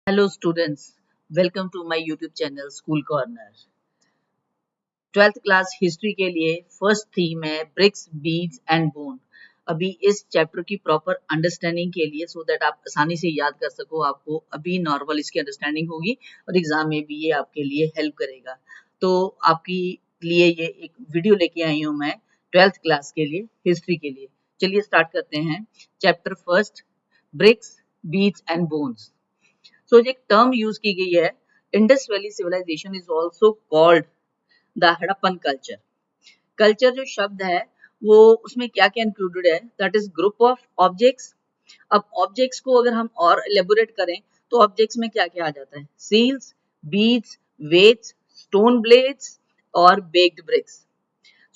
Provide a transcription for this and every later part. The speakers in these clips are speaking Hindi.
Hello students, welcome to my YouTube channel School Corner। 12th class history के लिए फर्स्ट थीम है ब्रिक्स, बीड्स एंड बोन। अभी इस चैप्टर की प्रॉपर अंडरस्टैंडिंग के लिए सो दैट आप आसानी से याद कर सको, आपको अभी नॉर्मल इसकी अंडरस्टैंडिंग होगी और एग्जाम में भी ये आपके लिए हेल्प करेगा। तो आपकी लिए ये एक वीडियो लेके आई हूँ मैं 12th क्लास के लिए हिस्ट्री के लिए। चलिए स्टार्ट करते हैं। Chapter first, bricks, beads and bones. So एक टर्म यूज की गई है, Indus valley civilization is also called the Harappan culture. Culture जो शब्द है वो उसमें क्या क्या इंक्लूडेड है, that is group of objects. अब ऑब्जेक्ट्स को अगर हम और एलेबोरेट करें तो ऑब्जेक्ट्स में क्या क्या आ जाता है, seals, beads, weights, stone blades और बेक्ड ब्रिक्स।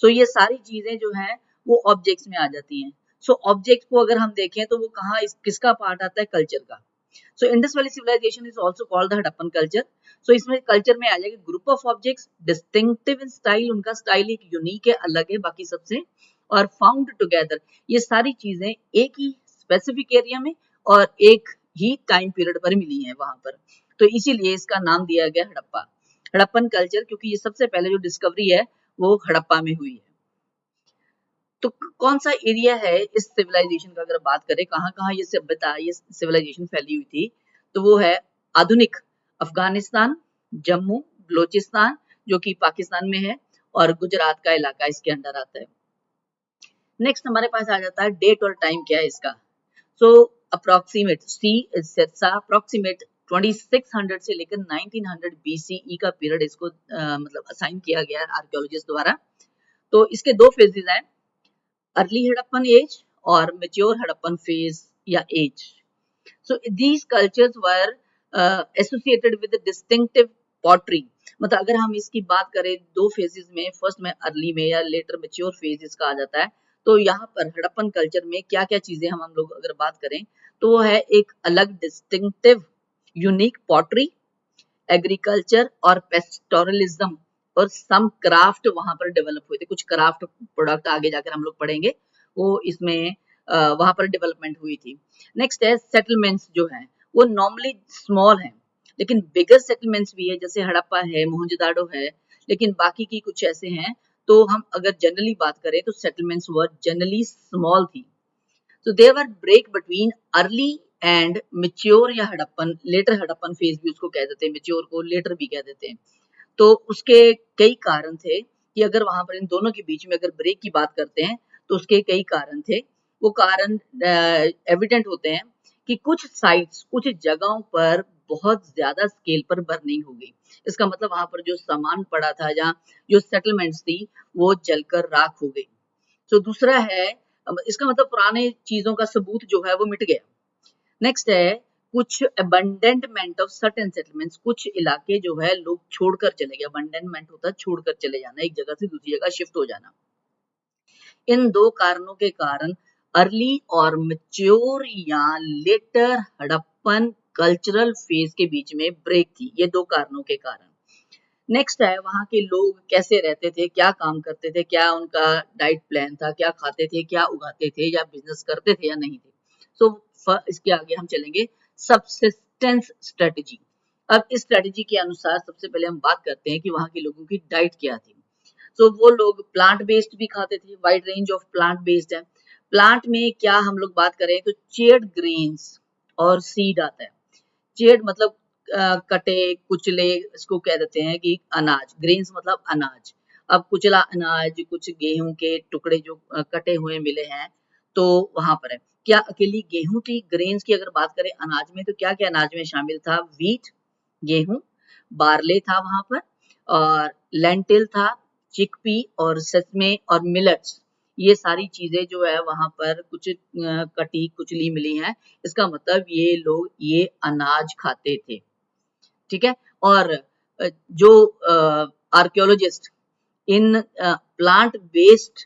सो ये सारी चीजें जो हैं वो ऑब्जेक्ट्स में आ जाती हैं। सो ऑब्जेक्ट को अगर हम देखें तो वो कहाँ किसका पार्ट आता है, कल्चर का। So Indus valley civilization is also called the Harappan culture. So इसमें कल्चर में आ जाएगा group of objects, distinctive in style, उनका स्टाइल एक यूनिक है, अलग है बाकी सबसे, और फाउंड टुगेदर। ये सारी चीजें एक ही स्पेसिफिक एरिया में और एक ही टाइम पीरियड पर मिली हैं वहां पर, तो इसीलिए इसका नाम दिया गया हड़प्पा, हड़प्पन कल्चर, क्योंकि ये सबसे पहले जो डिस्कवरी है वो हड़प्पा में हुई है। तो कौन सा एरिया है इस सिविलाइजेशन का, अगर बात करें कहाँ कहाँ ये सभ्यता, ये सिविलाइजेशन फैली हुई थी, तो वो है आधुनिक अफगानिस्तान, जम्मू, बलोचिस्तान जो कि पाकिस्तान में है, और गुजरात का इलाका इसके अंदर आता है। नेक्स्ट हमारे पास आ जाता है डेट और टाइम क्या है इसका। सो अप्रोक्सीमेट सी सिरसा अप्रोक्सीमेट 2600 से लेकर 1900 बीसीई का पीरियड इसको मतलब असाइन किया गया है आर्कियोलॉजिस्ट द्वारा। तो इसके दो फेजेस हैं, अर्ली हड़प्पन एज और मेच्योर हड़प्पन फेज या as. So these cultures were associated with the distinctive pottery। मतलब अगर हम इसकी बात करें दो फेजेस में, फर्स्ट में अर्ली में या लेटर मेच्योर फेज इसका आ जाता है, तो यहाँ पर हड़प्पन कल्चर में क्या क्या चीजें हम लोग अगर बात करें तो वो है एक अलग डिस्टिंक्टिव यूनिक पॉटरी, एग्रीकल्चर और पेस्टोरलिज्म और सम क्राफ्ट वहां पर डेवलप हुए थे। कुछ क्राफ्ट प्रोडक्ट आगे जाकर हम लोग पढ़ेंगे, वो इसमें वहां पर डेवलपमेंट हुई थी। नेक्स्ट है सेटलमेंट्स जो है वो नॉर्मली स्मॉल है, लेकिन बिगर सेटलमेंट्स भी है, जैसे हड़प्पा है, मोहनजोदाड़ो है, लेकिन बाकी की कुछ ऐसे हैं। तो हम अगर जनरली बात करें तो सेटलमेंट्स वर जनरली स्मॉल थी। So there were break between early and mature या हड़प्पन, लेटर हड़प्पन फेज भी उसको कह देते हैं, मेच्योर को लेटर भी कह देते हैं। तो उसके कई कारण थे कि अगर वहां पर इन दोनों के बीच में अगर ब्रेक की बात करते हैं तो उसके कई कारण थे। वो कारण एविडेंट होते हैं कि कुछ साइट्स, कुछ जगहों पर बहुत ज्यादा स्केल पर बर्निंग हो गई। इसका मतलब वहां पर जो सामान पड़ा था, जहाँ जो सेटलमेंट्स थी, वो जलकर राख हो गई। तो दूसरा है, इसका मतलब पुराने चीजों का सबूत जो है वो मिट गया। नेक्स्ट है कुछ अबंडेंटमेंट ऑफ सर्टेन सेटलमेंट्स, कुछ इलाके जो है लोग छोड़कर चले गए। अबंडेंटमेंट होता है छोड़कर चले जाना, एक जगह से दूसरी जगह शिफ्ट हो जाना। इन दो कारणों के कारण अर्ली और मैच्योर या लेटर हड़प्पन कल्चरल फेज के बीच में ब्रेक थी, ये दो कारणों के कारण। नेक्स्ट है वहां के लोग कैसे रहते थे, क्या काम करते थे, क्या उनका डाइट प्लान था, क्या खाते थे, क्या उगाते थे, या बिजनेस करते थे या नहीं थे। सो इसके आगे हम चलेंगे सबसिस्टेंस स्ट्रेटेजी। अब इस स्ट्रेटेजी के अनुसार सबसे पहले हम बात करते हैं कि वहां के लोगों की डाइट क्या थी। सो वो लोग प्लांट बेस्ड भी खाते थे, wide range of plant based है। प्लांट में क्या हम लोग बात करें तो चेयर्ड ग्रेन्स और सीड आता है। चेयर्ड मतलब कटे कुचले, इसको कह देते हैं कि अनाज, ग्रेन्स मतलब अनाज। अब कुचला अनाज, कुछ गेहूं के टुकड़े जो कटे हुए मिले हैं, तो वहां पर है। क्या अकेली गेहूं थी, ग्रेन्स की अगर बात करें अनाज में, तो क्या क्या अनाज में शामिल था, व्हीट गेहूं, बार्ले था वहां पर, और लेंटिल था, चिकपी और सेसमे और मिलेट्स। ये सारी चीजें जो है वहां पर कुछ कटी कुचली मिली हैं। इसका मतलब ये लोग ये अनाज खाते थे, ठीक है। और जो आर्कियोलॉजिस्ट इन प्लांट बेस्ड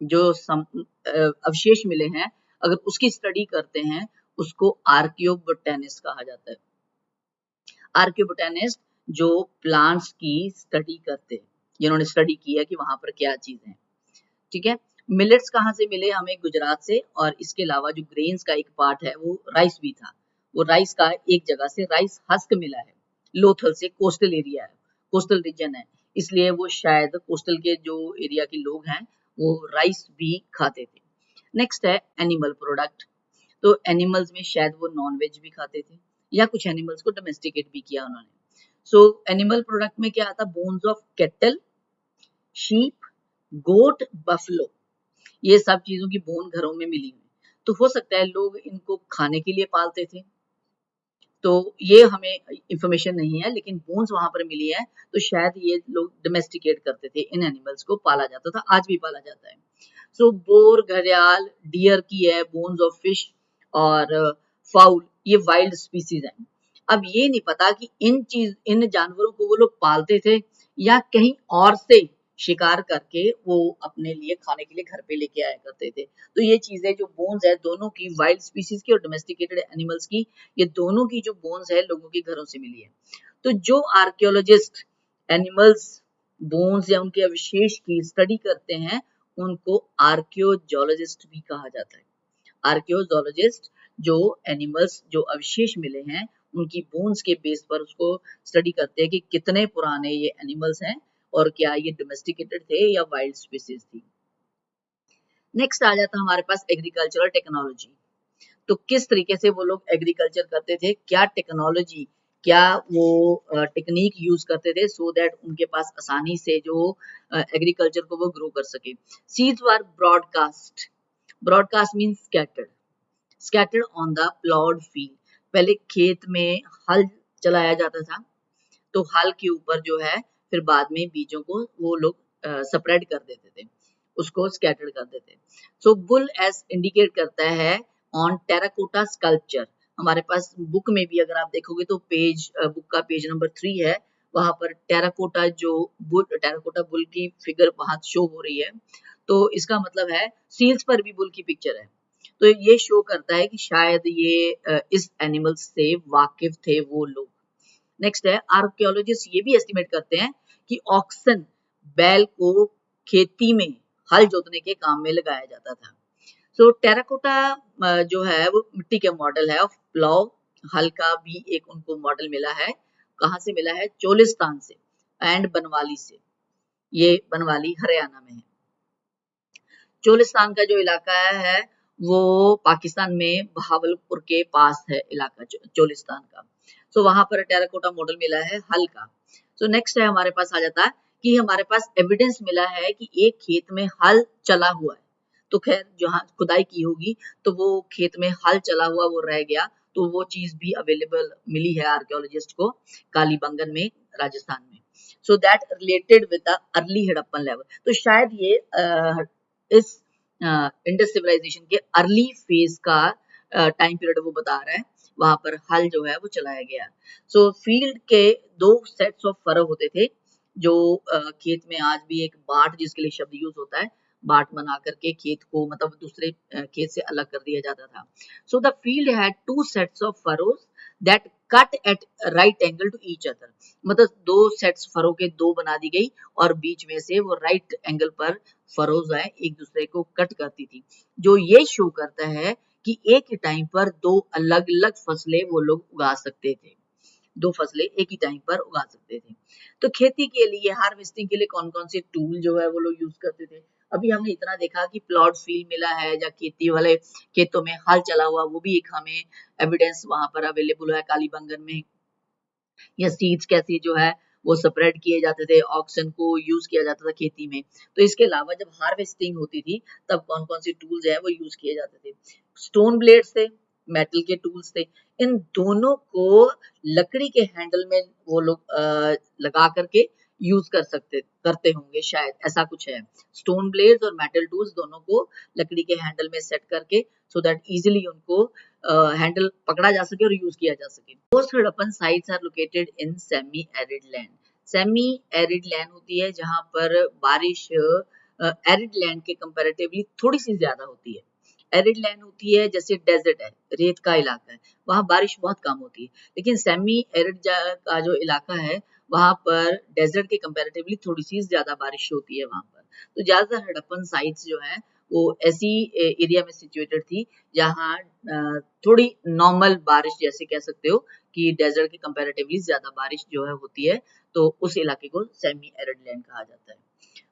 जो अवशेष मिले हैं, अगर उसकी स्टडी करते हैं, उसको आर्कियोबोटेनिस्ट कहा जाता है। आर्कियोबोटेनिस्ट जो प्लांट्स की स्टडी करते हैं, जिन्होंने स्टडी की है कि वहां पर क्या चीज है, ठीक है। मिलेट्स कहाँ से मिले हमें, गुजरात से, और इसके अलावा जो ग्रेन्स का एक पार्ट है वो राइस भी था, वो राइस का एक जगह से राइस हस्क मिला है, लोथल से, कोस्टल एरिया है, कोस्टल रीजन है, इसलिए वो शायद कोस्टल के जो एरिया के लोग हैं वो राइस भी खाते थे। नेक्स्ट है एनिमल प्रोडक्ट। तो एनिमल्स में शायद वो नॉन वेज भी खाते थे या कुछ एनिमल्स को डोमेस्टिकेट भी किया उन्होंने। सो एनिमल प्रोडक्ट में क्या आता, bones of cattle, sheep, goat, buffalo, ये सब चीजों की बोन घरों में मिली हुई। तो हो सकता है लोग इनको खाने के लिए पालते थे, तो ये हमें इंफॉर्मेशन नहीं है, लेकिन बोन्स वहां पर मिली है, तो शायद ये लोग डोमेस्टिकेट करते थे, इन एनिमल्स को पाला जाता था, आज भी पाला जाता है। सो बोर, घड़ियाल, डियर की है, बोन्स ऑफ फिश और फाउल, ये वाइल्ड स्पीसीज हैं। अब ये नहीं पता कि इन जानवरों को वो लोग पालते थे या कहीं और से शिकार करके वो अपने लिए खाने के लिए घर पे लेके आया करते थे। तो ये चीजें जो बोन्स है दोनों की, वाइल्ड स्पीसीज की और डोमेस्टिकेटेड एनिमल्स की, ये दोनों की जो बोन्स है लोगों के घरों से मिली है। तो जो आर्कियोलॉजिस्ट एनिमल्स बोन्स या उनके अवशेष की स्टडी करते हैं उनको आर्कियोलॉजिस्ट भी कहा जाता है। आर्कियोलॉजिस्ट जो एनिमल्स, जो अवशेष मिले हैं उनकी बोन्स के बेस पर उसको स्टडी करते हैं कि कितने पुराने ये एनिमल्स हैं और क्या ये डोमेस्टिकेटेड थे या वाइल्ड स्पीसीज थी। नेक्स्ट आ जाता है हमारे पास एग्रीकल्चरल टेक्नोलॉजी। तो किस तरीके से वो लोग एग्रीकल्चर करते थे, क्या टेक्नोलॉजी, क्या वो टेक्निक यूज करते थे सो दैट उनके पास आसानी से जो एग्रीकल्चर को वो ग्रो कर सके। Seeds were broadcast, broadcast means scattered on the ploughed field. पहले खेत में हल चलाया जाता था, तो हल के ऊपर जो है फिर बाद में बीजों को वो लोग स्प्रेड कर देते थे, उसको स्कैटर्ड कर देते। सो बुल एस इंडिकेट करता है ऑन टेराकोटा स्कल्पचर। हमारे पास बुक में भी अगर आप देखोगे तो बुक का पेज नंबर 3 है, वहां पर टेराकोटा बुल की फिगर वहां शो हो रही है। तो इसका मतलब है सील्स पर भी बुल की पिक्चर है, तो ये शो करता है कि शायद ये इस एनिमल्स से वाकिफ थे वो लोग। नेक्स्ट है आर्कियोलॉजिस्ट ये भी एस्टिमेट करते हैं कि ऑक्सन, बैल को खेती में हल जोतने के काम में लगाया जाता था। सो टेराकोटा जो है वो मिट्टी का मॉडल है ऑफ प्लाउ, हल का भी एक उनको मॉडल मिला है। कहाँ से मिला है, चोलिस्तान से एंड बनवाली से, ये बनवाली हरियाणा में है। चोलिस्तान का जो इलाका है वो पाकिस्तान में बहावलपुर के पास है इलाका चोलिस्तान का। सो वहां पर टेराकोटा मॉडल मिला है हल का। सो नेक्स्ट है हमारे पास आ जाता है कि हमारे पास एविडेंस मिला है कि एक खेत में हल चला हुआ है। तो खैर जहाँ खुदाई की होगी तो वो खेत में हल चला हुआ वो रह गया, तो वो चीज भी अवेलेबल मिली है आर्कियोलॉजिस्ट को कालीबंगन में, राजस्थान में। So that related with the early Harappan level. तो शायद ये इस इंडस सिविलाइजेशन के अर्ली फेज का टाइम पीरियड वो बता रहा है, वहां पर हल जो है वो चलाया गया। सो फील्ड के 2 सेट्स ऑफ फरो होते थे, जो खेत में आज भी एक बाट जिसके लिए शब्द यूज होता है, बाट बना करके खेत को मतलब दूसरे खेत से अलग कर दिया जाता था। So the field had 2 sets of furrows that cut at right angle to each other. मतलब 2 सेट्स फरो के 2 बना दी गई और बीच में से वो राइट एंगल पर फरोज है एक दूसरे को कट करती थी, जो ये शो करता है कि एक ही टाइम पर 2 अलग अलग फसलें वो लोग उगा सकते थे, 2 फसलें एक ही टाइम पर उगा सकते थे। तो खेती के लिए, हार्वेस्टिंग के लिए कौन कौन से टूल जो है वो लोग यूज करते थे। अभी हमने इतना देखा कि प्लॉट फील्ड मिला है या खेती वाले खेतों में हल चला हुआ, वो भी एक हमें एविडेंस वहां पर अवेलेबल है कालीबंगन में। या सीड्स कैसे जो है वो स्प्रेड किए जाते थे, ऑक्सन को यूज किया जाता था खेती में। तो इसके अलावा जब हार्वेस्टिंग होती थी तब कौन कौन से टूल्स है वो यूज किए जाते थे। स्टोन ब्लेड्स थे, मेटल के टूल्स थे, इन दोनों को लकड़ी के हैंडल में वो लोग लगा करके यूज करते होंगे, शायद ऐसा कुछ है। स्टोन ब्लेड्स और मेटल टूल्स दोनों को लकड़ी के हैंडल में सेट करके सो दैट इजिली उनको हैंडल पकड़ा जा सके और यूज किया जा सके। Most Harappan sites are located in semi arid land. Semi arid land होती है जहां पर बारिश एरिड लैंड के कंपैरेटिवली थोड़ी सी ज्यादा होती है। एरिड लैंड होती है जैसे डेजर्ट है, रेत का इलाका है, वहां बारिश बहुत कम होती है। लेकिन सेमी एरिड का जो इलाका है वहां पर डेजर्ट के कंपैरेटिवली थोड़ी सी ज्यादा बारिश होती है वहां पर। तो ज्यादातर हड़प्पन साइट्स जो है वो ऐसी एरिया में सिचुएटेड थी जहाँ थोड़ी नॉर्मल बारिश जैसे कह सकते हो कि डेजर्ट के कंपैरेटिवली ज्यादा बारिश जो है होती है, तो उस इलाके को सेमी एरिड लैंड कहा जाता है।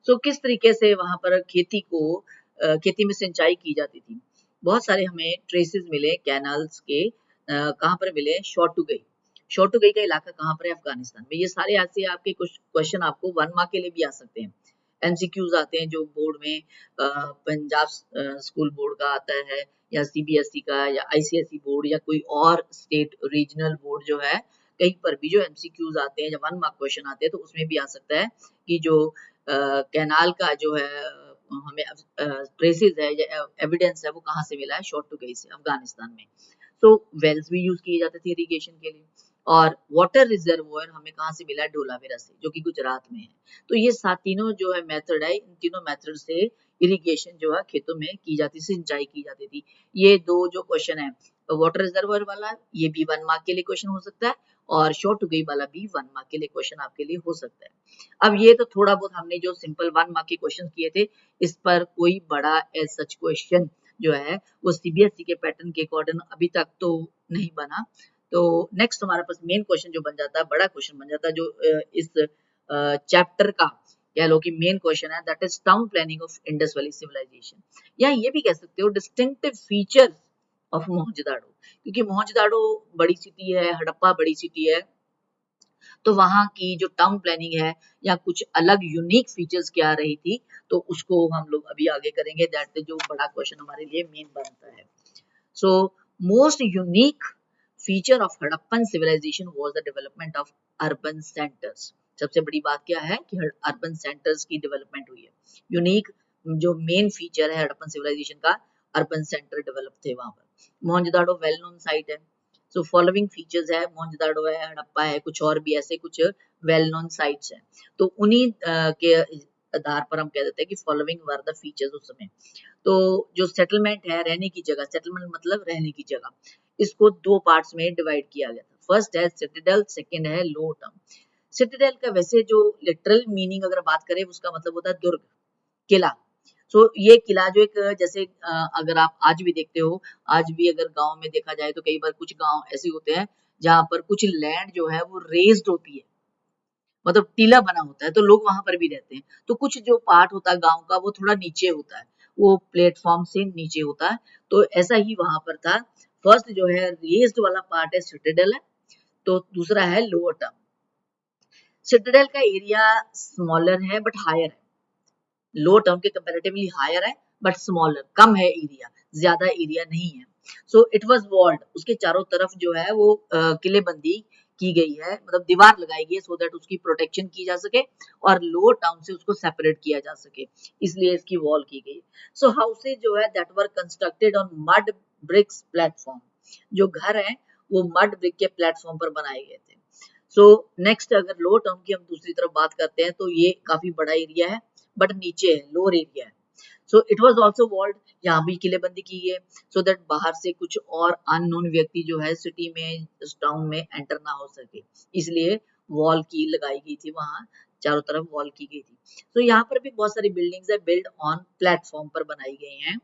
सो किस तरीके से वहां पर खेती में सिंचाई की जाती थी, बहुत सारे हमें ट्रेसेस मिले कैनाल्स के। कहाँ पर मिले? शॉर्टुगई। शॉर्टुगई का इलाका कहाँ पर है? अफगानिस्तान में। ये सारे ऐसे आपके कुछ क्वेश्चन आपको 1 मार्क के लिए भी आ सकते हैं। एमसीक्यूज आते हैं जो बोर्ड में पंजाब स्कूल बोर्ड का आता है, या सीबीएसई का, या आईसीएसई बोर्ड, या कोई और स्टेट रीजनल बोर्ड जो है, कहीं पर भी जो एमसीक्यूज आते हैं, जब 1 मार्क क्वेश्चन आते हैं, तो उसमें भी आ सकता है कि जो कैनाल का जो है हमें ट्रेसेस है या एविडेंस है वो कहाँ से मिला है? शॉर्टुगई से, अफगानिस्तान में। तो वेल्स भी यूज किए जाते थे इरिगेशन के लिए, और वाटर रिजर्वोयर हमें कहाँ से मिला है? ढोलावीरा से, जो कि गुजरात में है। तो ये सात तीनों जो है मेथड है, इन तीनों मेथड से इरिगेशन जो है खेतों में की जाती, सिंचाई की जाती थी। ये दो जो क्वेश्चन है, वाटर रिजर्वोयर वाला, ये भी 1 मार्क के लिए क्वेश्चन हो सकता है, और शॉर्टुगई वाला भी 1 मार्क के लिए क्वेश्चन आपके लिए हो सकता है। अब ये तो थोड़ा बहुत हमने जो सिंपल 1 मार्क के क्वेश्चन किए थे, इस पर कोई बड़ा एज सच क्वेश्चन जो है वो सीबीएसई के पैटर्न के अकॉर्डिंग अभी तक तो नहीं बना। तो नेक्स्ट हमारे पास मेन क्वेश्चन जो बन जाता है, बड़ा क्वेश्चन बन जाता है, जो इस चैप्टर का कह लो कि मेन क्वेश्चन है, that is town planning of Indus valley civilisation, या ये भी कह सकते हो डिस्टिंक्टिव फीचर्स ऑफ मोहनजोदाड़ो। क्योंकि मोहनजोदाड़ो बड़ी सिटी है, हड़प्पा बड़ी सिटी है, तो वहां की जो टाउन प्लानिंग है या कुछ अलग यूनिक फीचर्स क्या रही थी, तो उसको हम लोग अभी आगे करेंगे। दैट जो बड़ा क्वेश्चन हमारे लिए मेन बनता है। So most unique feature of Harappan civilisation was the development of urban centres. सबसे बड़ी बात क्या है कि अर्बन सेंटर्स की डेवलपमेंट हुई है। यूनिक जो मेन फीचर है हड़प्पन सिविलाइजेशन का, अर्बन सेंटर डेवलप थे वहां पर। मोहनजोदाड़ो वेल नोन साइट है। सो फॉलोइंग फीचर्स है, मोहनजोदाड़ो है, हड़प्पा है, कुछ और भी ऐसे कुछ वेल नोन साइट्स हैं। तो उन्हीं के आधार पर हम कह देते हैं कि फॉलोइंग वर द फीचर्स उस समय। तो जो सेटलमेंट है, रहने की जगह, सेटलमेंट मतलब रहने की जगह, इसको दो पार्ट्स में डिवाइड किया गया था। फर्स्ट है सिटाडेल, सेकंड है लो टाउन। सिटाडेल का वैसे जो लिटरल मीनिंग अगर बात करें, उसका मतलब होता है दुर्ग, किला। सो ये किला जो एक जैसे अगर आप आज भी देखते हो, आज भी अगर गांव में देखा जाए तो कई बार कुछ गांव ऐसे होते हैं जहां पर कुछ लैंड जो है वो रेज्ड होती है, मतलब टीला बना होता है, तो लोग वहां पर भी रहते हैं। तो कुछ जो पार्ट होता है गांव का वो थोड़ा नीचे होता है, वो प्लेटफॉर्म से नीचे होता है। तो ऐसा ही वहां पर था। फर्स्ट जो है रेज्ड वाला पार्ट है सिटाडेल है, तो दूसरा है लोअर टाउन। सिटाडेल का एरिया स्मॉलर है बट हायर है, लो टाउन के कंपैरेटिवली हायर है बट स्मॉलर, कम है एरिया, ज्यादा एरिया नहीं है। सो इट वाज वॉल्ड, उसके चारों तरफ जो है वो किलेबंदी की गई है, मतलब दीवार लगाई गई है, सो दैट उसकी प्रोटेक्शन की जा सके और लो टाउन से उसको सेपरेट किया जा सके, इसलिए इसकी वॉल की गई। सो हाउसेज जो है that were constructed on mud bricks platform, जो घर है वो मड ब्रिक के प्लेटफॉर्म पर बनाए गए थे। सो नेक्स्ट अगर लो टाउन की हम दूसरी तरफ बात करते हैं, तो ये काफी बड़ा एरिया है बट नीचे है, लोअर एरिया है। So it was also walled, यहाँ भी किलेबंदी की है, सो दैट बाहर से कुछ और अननोन व्यक्ति जो है सिटी में, इस टाउन में एंटर ना हो सके, इसलिए वॉल की लगाई गई थी, वहां चारों तरफ वॉल की गई थी। तो यहाँ पर भी बहुत सारी बिल्डिंग्स है, बिल्ड ऑन प्लेटफॉर्म पर बनाई गई हैं,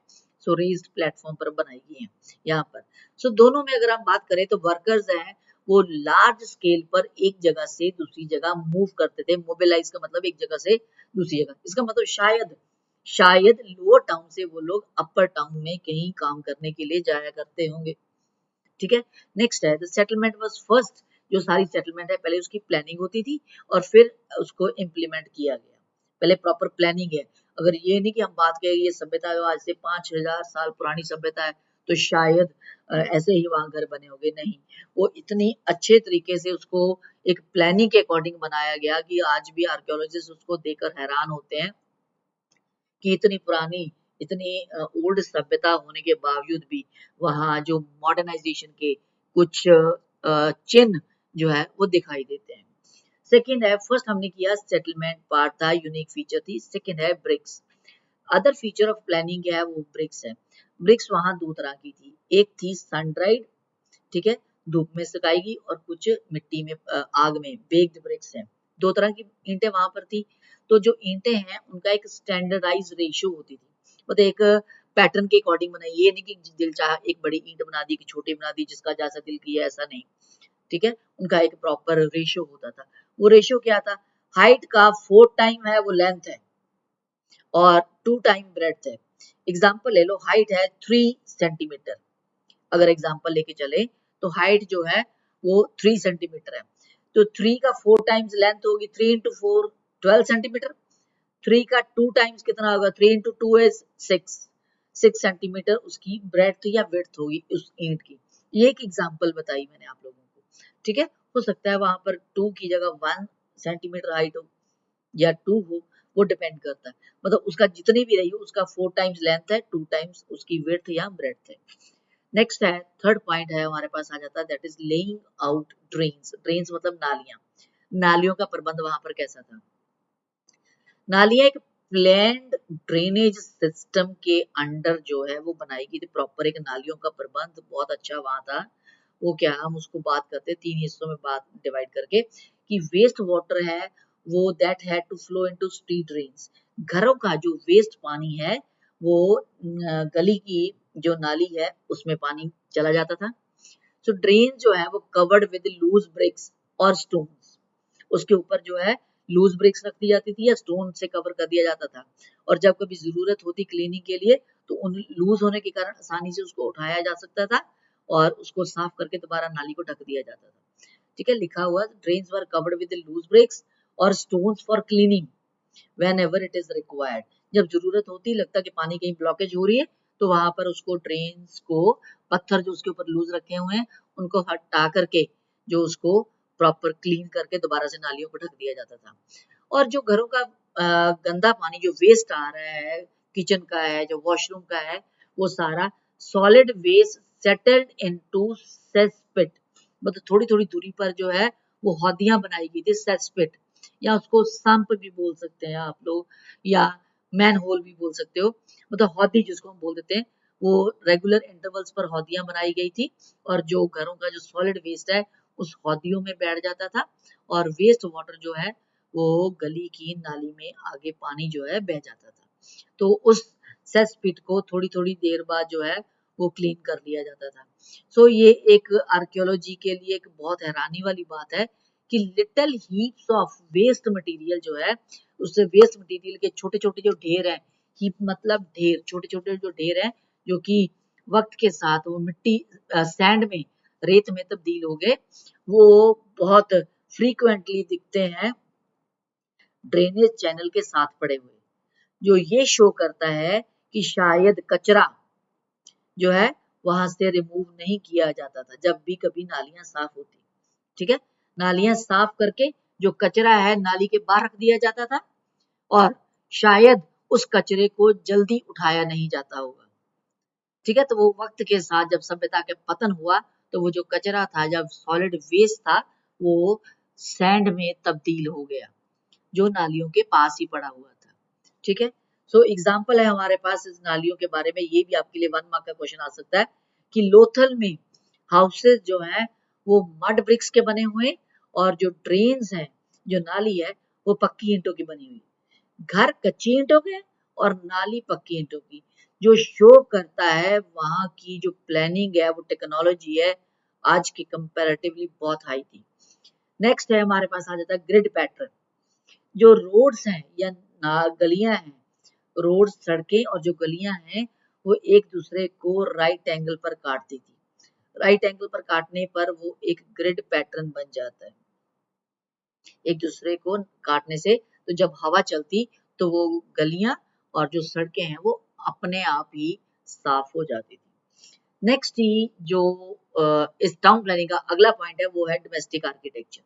सो रेज्ड प्लेटफॉर्म पर बनाई गई हैं यहाँ पर। सो दोनों में अगर हम बात करें तो वर्कर्स हैं वो लार्ज स्केल पर एक जगह से दूसरी जगह मूव करते थे। मोबिलाइज का मतलब एक जगह से दूसरी जगह, इसका मतलब शायद शायद लोअर टाउन से वो लोग अपर टाउन में कहीं काम करने के लिए जाया करते होंगे। ठीक है। नेक्स्ट है द सेटलमेंट वाज फर्स्ट, जो सारी सेटलमेंट है पहले उसकी प्लानिंग होती थी और फिर उसको इम्प्लीमेंट किया गया। पहले प्रॉपर प्लानिंग है। अगर ये नहीं कि हम बात करें ये सभ्यता आज से 5000 साल पुरानी सभ्यता है तो शायद ऐसे ही वहां घर बने होंगे, नहीं, वो इतनी अच्छे तरीके से उसको एक प्लानिंग के अकॉर्डिंग बनाया गया कि आज भी आर्कियोलॉजिस्ट उसको देखकर हैरान होते हैं कि इतनी पुरानी, इतनी ओल्ड सभ्यता होने के बावजूद भी वहाँ जो मॉडर्नाइजेशन के कुछ चिन्ह जो है वो दिखाई देते हैं। सेकंड है, फर्स्ट हमने किया सेटलमेंट पार्ट था, यूनिक फीचर थी। सेकंड है bricks. Other feature of planning है वो ब्रिक्स है। ब्रिक्स वहां दो तरह की थी, एक थी सन ड्राइड, ठीक है, धूप में सुखाएगी, और कुछ मिट्टी में आग में बेक्ड ब्रिक्स हैं। दो तरह की ईंटें वहां पर थी। तो जो ईंटें हैं उनका एक स्टैंडर्डाइज रेशियो होती थी, मतलब एक पैटर्न के अकॉर्डिंग बनाई, ये नहीं कि दिल चाह एक बड़ी ईंट बना दी कि छोटी बना दी, जिसका जैसा दिल किया ऐसा नहीं। ठीक है, उनका एक प्रॉपर रेशियो होता था। वो रेशियो क्या था, हाइट का 4 टाइम है वो लेंथ है और 2 टाइम ब्रेड्थ है। एग्जाम्पल ले लो, हाइट है 3 सेंटीमीटर, अगर एग्जाम्पल लेके चले तो हाइट जो है वो 3 सेंटीमीटर है, तो 3 का 4 टाइम्स लेंथ होगी, 3 इंटू 4 12 सेंटीमीटर। 3 का 2 टाइम्स कितना होगा, 3 इंटू 2 इज 6 सेंटीमीटर उसकी ब्रेड्थ या विड्थ होगी उस ईंट की। ये एक एग्जाम्पल बताई मैंने आप लोगों को। ठीक है, हो सकता है वहां पर 2 की जगह 1 सेंटीमीटर हाइट हो या 2 हो, वो डिपेंड करता है। मतलब उसका जितनी भी रही हो उसका 4 टाइम्स लेंथ है, 2 टाइम्स उसकी विड्थ या ब्रेड्थ है। नेक्स्ट है, थर्ड पॉइंट है हमारे पास आ जाता है, that is laying out drains. Drains मतलब नालियां, नालियों का प्रबंध वहां पर कैसा था। नालियां एक प्लैन्ड ड्रेनेज सिस्टम के अंडर जो है वो बनाई गई थी, प्रॉपर एक नालियों का प्रबंध बहुत अच्छा वहां था। वो क्या, हम उसको बात करते हैं 3 हिस्सों में बात डिवाइड करके, कि वेस्ट वाटर है वो that had to flow into street drains. घरों का जो वेस्ट पानी है वो गली की जो नाली है उसमें पानी चला जाता था। सो ड्रेन जो है वो कवर्ड विद लूज ब्रिक्स और स्टोन्स, उसके ऊपर जो है लूज ब्रिक्स रख दी जाती थी या स्टोन से कवर कर दिया जाता था, और जब कभी जरूरत होती क्लीनिंग के लिए तो उन लूज होने के कारण आसानी से उसको उठाया जा सकता था और उसको साफ करके दोबारा नाली को ढक दिया जाता था। ठीक है, लिखा हुआ drains were covered with loose bricks और stones for cleaning whenever it is required। जब जरूरत होती, लगता कि पानी कहीं ब्लॉकेज हो रही है, तो वहां पर उसको ड्रेन्स को, पत्थर जो उसके ऊपर लूज रखे हुए हैं उनको हटा करके जो उसको प्रॉपर क्लीन करके दोबारा से नालियों को ढक दिया जाता था। और जो घरों का गंदा पानी जो वेस्ट आ रहा है, किचन का है, जो वॉशरूम का है, वो सारा सॉलिड वेस्ट सेटल्ड इनटू सेसपिट। मतलब थोड़ी थोड़ी दूरी पर जो है वो हौदियां बनाई गई थी, सेसपिट, या उसको संप भी बोल सकते हैं आप लोग, या मैन होल भी बोल सकते हो। मतलब हौदी जिसको हम बोल देते हैं, वो रेगुलर इंटरवल्स पर हौदियां बनाई गई थी, और जो घरों का जो सॉलिड वेस्ट है उस हौदियों में बैठ जाता था, और वेस्ट वाटर जो है वो गली की नाली में आगे पानी जो है बह जाता था। तो उस सेस पिट को थोड़ी थोड़ी देर बाद जो है वो क्लीन कर लिया जाता था। सो ये एक आर्कियोलॉजी के लिए एक बहुत हैरानी वाली बात है कि little heaps of waste material जो है, उससे वेस्ट मटेरियल के छोटे छोटे जो ढेर है, हीप मतलब ढेर, छोटे छोटे जो ढेर है जो कि वक्त के साथ वो मिट्टी सैंड में, रेत में तब्दील हो गए, वो बहुत फ्रीक्वेंटली दिखते हैं ड्रेनेज चैनल के साथ पड़े हुए, जो ये शो करता है कि शायद कचरा जो है वहां से रिमूव नहीं किया जाता था जब भी कभी नालियां साफ होती। ठीक है, नालियां साफ करके जो कचरा है नाली के बाहर रख दिया जाता था, और शायद उस कचरे को जल्दी उठाया नहीं जाता होगा। ठीक है, तो वो वक्त के साथ जब सभ्यता के पतन हुआ तो वो जो कचरा था, जब सॉलिड वेस्ट था, वो सैंड में तब्दील हो गया जो नालियों के पास ही पड़ा हुआ था। ठीक है, सो एग्जाम्पल है हमारे पास इस नालियों के बारे में, ये भी आपके लिए 1 मार्क का क्वेश्चन आ सकता है कि लोथल में हाउसेस जो है वो मड ब्रिक्स के बने हुए, और जो ड्रेन्स हैं, जो नाली है वो पक्की ईंटों की बनी हुई। घर कच्ची ईंटों के और नाली पक्की ईंटों की, जो शो करता है वहां की जो प्लानिंग है, वो टेक्नोलॉजी है आज की कंपैरेटिवली बहुत हाई थी। नेक्स्ट है हमारे पास आ जाता है ग्रिड पैटर्न। जो रोड्स हैं या गलियां हैं, रोड, सड़कें और जो गलियां हैं वो एक दूसरे को राइट एंगल पर काटती थी। राइट एंगल पर काटने पर वो एक ग्रिड पैटर्न बन जाता है एक दूसरे को काटने से। तो जब हवा चलती तो वो गलियां और जो सड़कें हैं वो अपने आप ही साफ हो जाती थी। नेक्स्ट ही जो इस टाउन प्लानिंग का अगला पॉइंट है वो है डोमेस्टिक आर्किटेक्चर।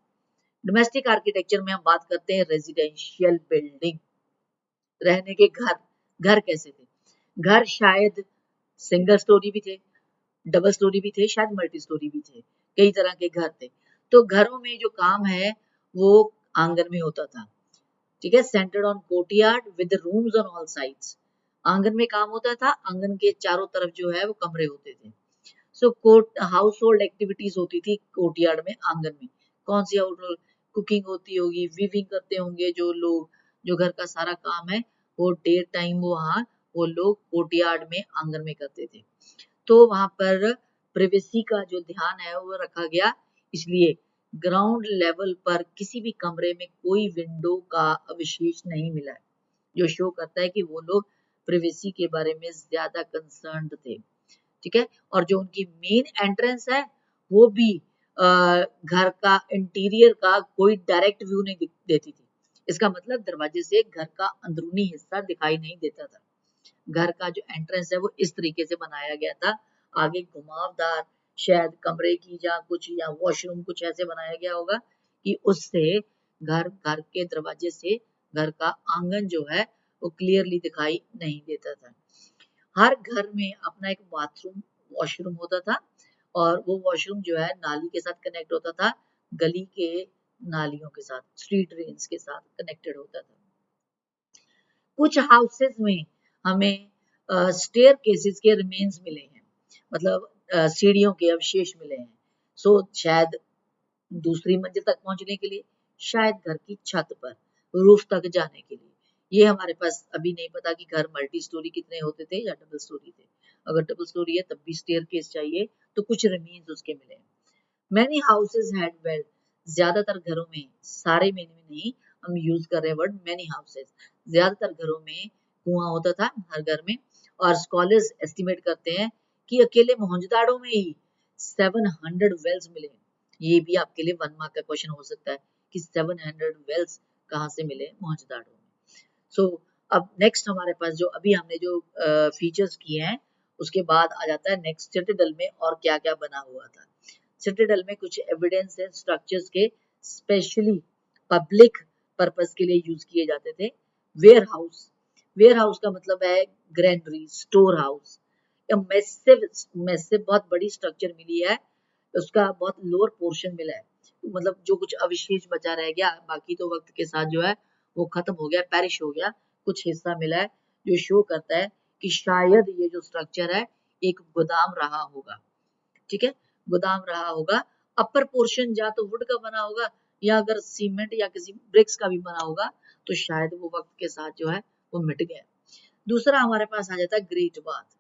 डोमेस्टिक आर्किटेक्चर में हम बात करते हैं रेजिडेंशियल बिल्डिंग, रहने के घर। घर कैसे थे, घर शायद सिंगल स्टोरी भी थे, डबल स्टोरी भी थे, शायद मल्टी स्टोरी भी थे, कई तरह के घर थे। तो घरों में जो काम है वो आंगन में होता था। ठीक है, centred on courtyard with rooms on all sides. आंगन में काम होता था, आंगन के चारों तरफ जो है वो कमरे होते थे। सो कोर्ट हाउस होल्ड एक्टिविटीज होती थी कोर्टयार्ड में, आंगन में। कौन सी हाउस होल्ड, कुकिंग होती होगी, वीविंग करते होंगे जो लोग, जो घर का सारा काम है वो डे टाइम वो वहाँ वो लोग कोर्टयार्ड में, आंगन में करते थे। तो वहां पर प्राइवेसी का जो ध्यान है वो रखा गया, इसलिए ग्राउंड लेवल पर किसी भी कमरे में कोई विंडो का अवशेष नहीं मिला है, जो शो करता है कि वो लोग प्राइवेसी के बारे में ज्यादा कंसर्न्ड थे। ठीक है, और जो उनकी मेन एंट्रेंस है वो भी घर का इंटीरियर का कोई डायरेक्ट व्यू नहीं देती थी। इसका मतलब दरवाजे से घर का अंदरूनी हिस्सा दिखाई नहीं देता था। घर का जो एंट्रेंस है वो इस तरीके से बनाया गया था, आगे घुमावदार शायद कमरे की या कुछ या वॉशरूम कुछ ऐसे बनाया गया होगा कि उससे घर घर के दरवाजे से घर का आंगन जो है वो क्लियरली दिखाई नहीं देता था। हर घर में अपना एक बाथरूम वॉशरूम होता था, और वो वॉशरूम जो है नाली के साथ कनेक्ट होता था, गली के नालियों के साथ, स्ट्रीट ड्रेन्स के साथ कनेक्टेड होता था। कुछ हाउसेस में हमें स्टेयर केसेस के रिमेन्स मिले हैं, मतलब सीढ़ियों के अवशेष मिले हैं। सो शायद दूसरी मंजिल तक पहुंचने के लिए, शायद घर की छत पर रूफ तक जाने के लिए। ये हमारे पास अभी नहीं पता कि घर मल्टी स्टोरी कितने होते थे या डबल स्टोरी थे। अगर डबल स्टोरी है तब भी स्टेयर केस चाहिए, तो कुछ रिमेन्स उसके मिले हैं। मैनी हाउसेज हैड वेल, ज्यादातर घरों में, सारे में नहीं, हम यूज कर रहे हैं वर्ड मैनी हाउसेज, ज्यादातर घरों में कुआं होता था हर घर में। और स्कॉलर्स एस्टिमेट करते हैं कि अकेले मोहनजोदाड़ो में ही 700 वेल्स मिले। ये भी आपके लिए 1 मार्क का क्वेश्चन हो सकता है कि 700 वेल्स कहाँ से मिले मोहनजोदाड़ो में। सो अब नेक्स्ट हमारे पास जो अभी हमने जो फीचर्स किए हैं, उसके बाद आ जाता है नेक्स्ट सिटाडेल में और क्या क्या बना हुआ था। सिटाडेल में कुछ एविडेंस है स्ट्रक्चर्स के स्पेशली पब्लिक पर्पस के लिए यूज किए जाते थे। वेयर हाउस, वेयर हाउस का मतलब है ग्रैंडरी, स्टोर हाउस। मैसिव बहुत बड़ी स्ट्रक्चर मिली है, उसका बहुत लोअर पोर्शन मिला है, मतलब जो कुछ अवशेष बचा रह गया, बाकी तो वक्त के साथ जो है वो खत्म हो गया, पेरिश हो गया, कुछ हिस्सा मिला है जो शो करता है कि शायद ये जो स्ट्रक्चर है एक गोदाम रहा होगा। ठीक है, गोदाम रहा होगा। अपर पोर्शन या तो वुड का बना होगा, या अगर सीमेंट या किसी ब्रिक्स का भी बना होगा, तो शायद वो वक्त के साथ जो है वो मिट गया। दूसरा हमारे पास आ जाता है ग्रेट बाथ।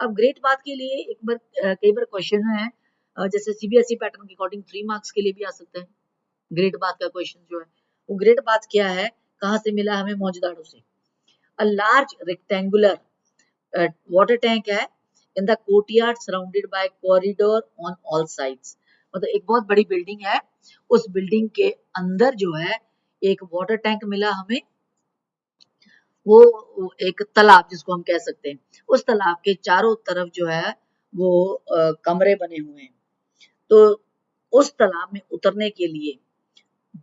अब ग्रेट बाथ के लिए एक बार कई बार क्वेश्चन है, जैसे सीबीएसई पैटर्न के अकॉर्डिंग 3 मार्क्स के लिए भी आ सकता है। ग्रेट बाथ का क्वेश्चन जो है वो ग्रेट बाथ क्या है, कहाँ से मिला हमें, मोहनजोदाड़ो से। A large rectangular water tank है in the courtyard surrounded by corridor on all sides. मतलब एक बहुत बड़ी बिल्डिंग है, उस बिल्डिंग के अंदर जो है एक वाटर टैंक मिला हमें, वो एक तालाब जिसको हम कह सकते हैं, उस तालाब के चारों तरफ जो है वो कमरे बने हुए हैं। तो उस तालाब में उतरने के लिए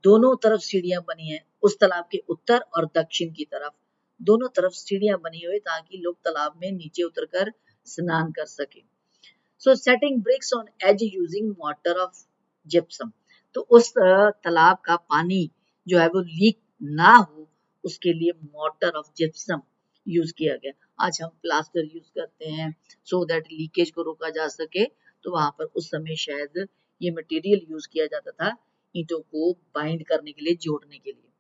दोनों तरफ सीढ़ियां बनी हैं, उस तालाब के उत्तर और दक्षिण की तरफ दोनों तरफ सीढ़ियां बनी हुई, ताकि लोग तालाब में नीचे उतरकर स्नान कर सके। So setting bricks on edge using water of gypsum, तो उस तालाब का पानी जो है वो लीक ना हो, उसके लिए वाटर ऑफ जिप्सम यूज किया गया। आज हम प्लास्टर यूज करते हैं सो दैट लीकेज को रोका जा सके, तो वहां पर उस समय शायद ये मटेरियल यूज किया जाता था ईंटों को बाइंड करने के लिए, जोड़ने के लिए।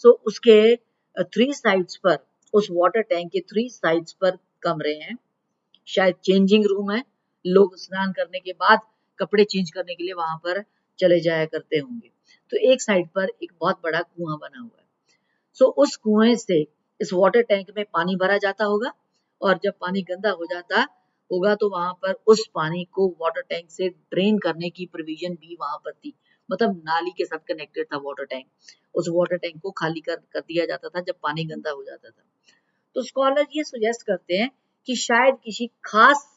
सो उसके 3 साइड्स पर, उस वाटर टैंक के 3 साइड्स पर कमरे हैं, शायद चेंजिंग रूम है, लोग स्नान करने के बाद कपड़े चेंज करने के लिए वहां पर चले जाया करते होंगे। तो एक साइड पर एक बहुत बड़ा कुआं बना हुआ है। सो उस कुएं से इस वाटर टैंक में पानी भरा जाता होगा, और जब पानी गंदा हो जाता होगा तो वहां पर उस पानी को वाटर टैंक से ड्रेन करने की प्रोविजन भी वहां पर थी, मतलब नाली के साथ कनेक्टेड था वाटर टैंक। उस वाटर टैंक को खाली कर दिया जाता था जब पानी गंदा हो जाता था। तो स्कॉलर ये सुजेस्ट करते हैं कि शायद किसी खास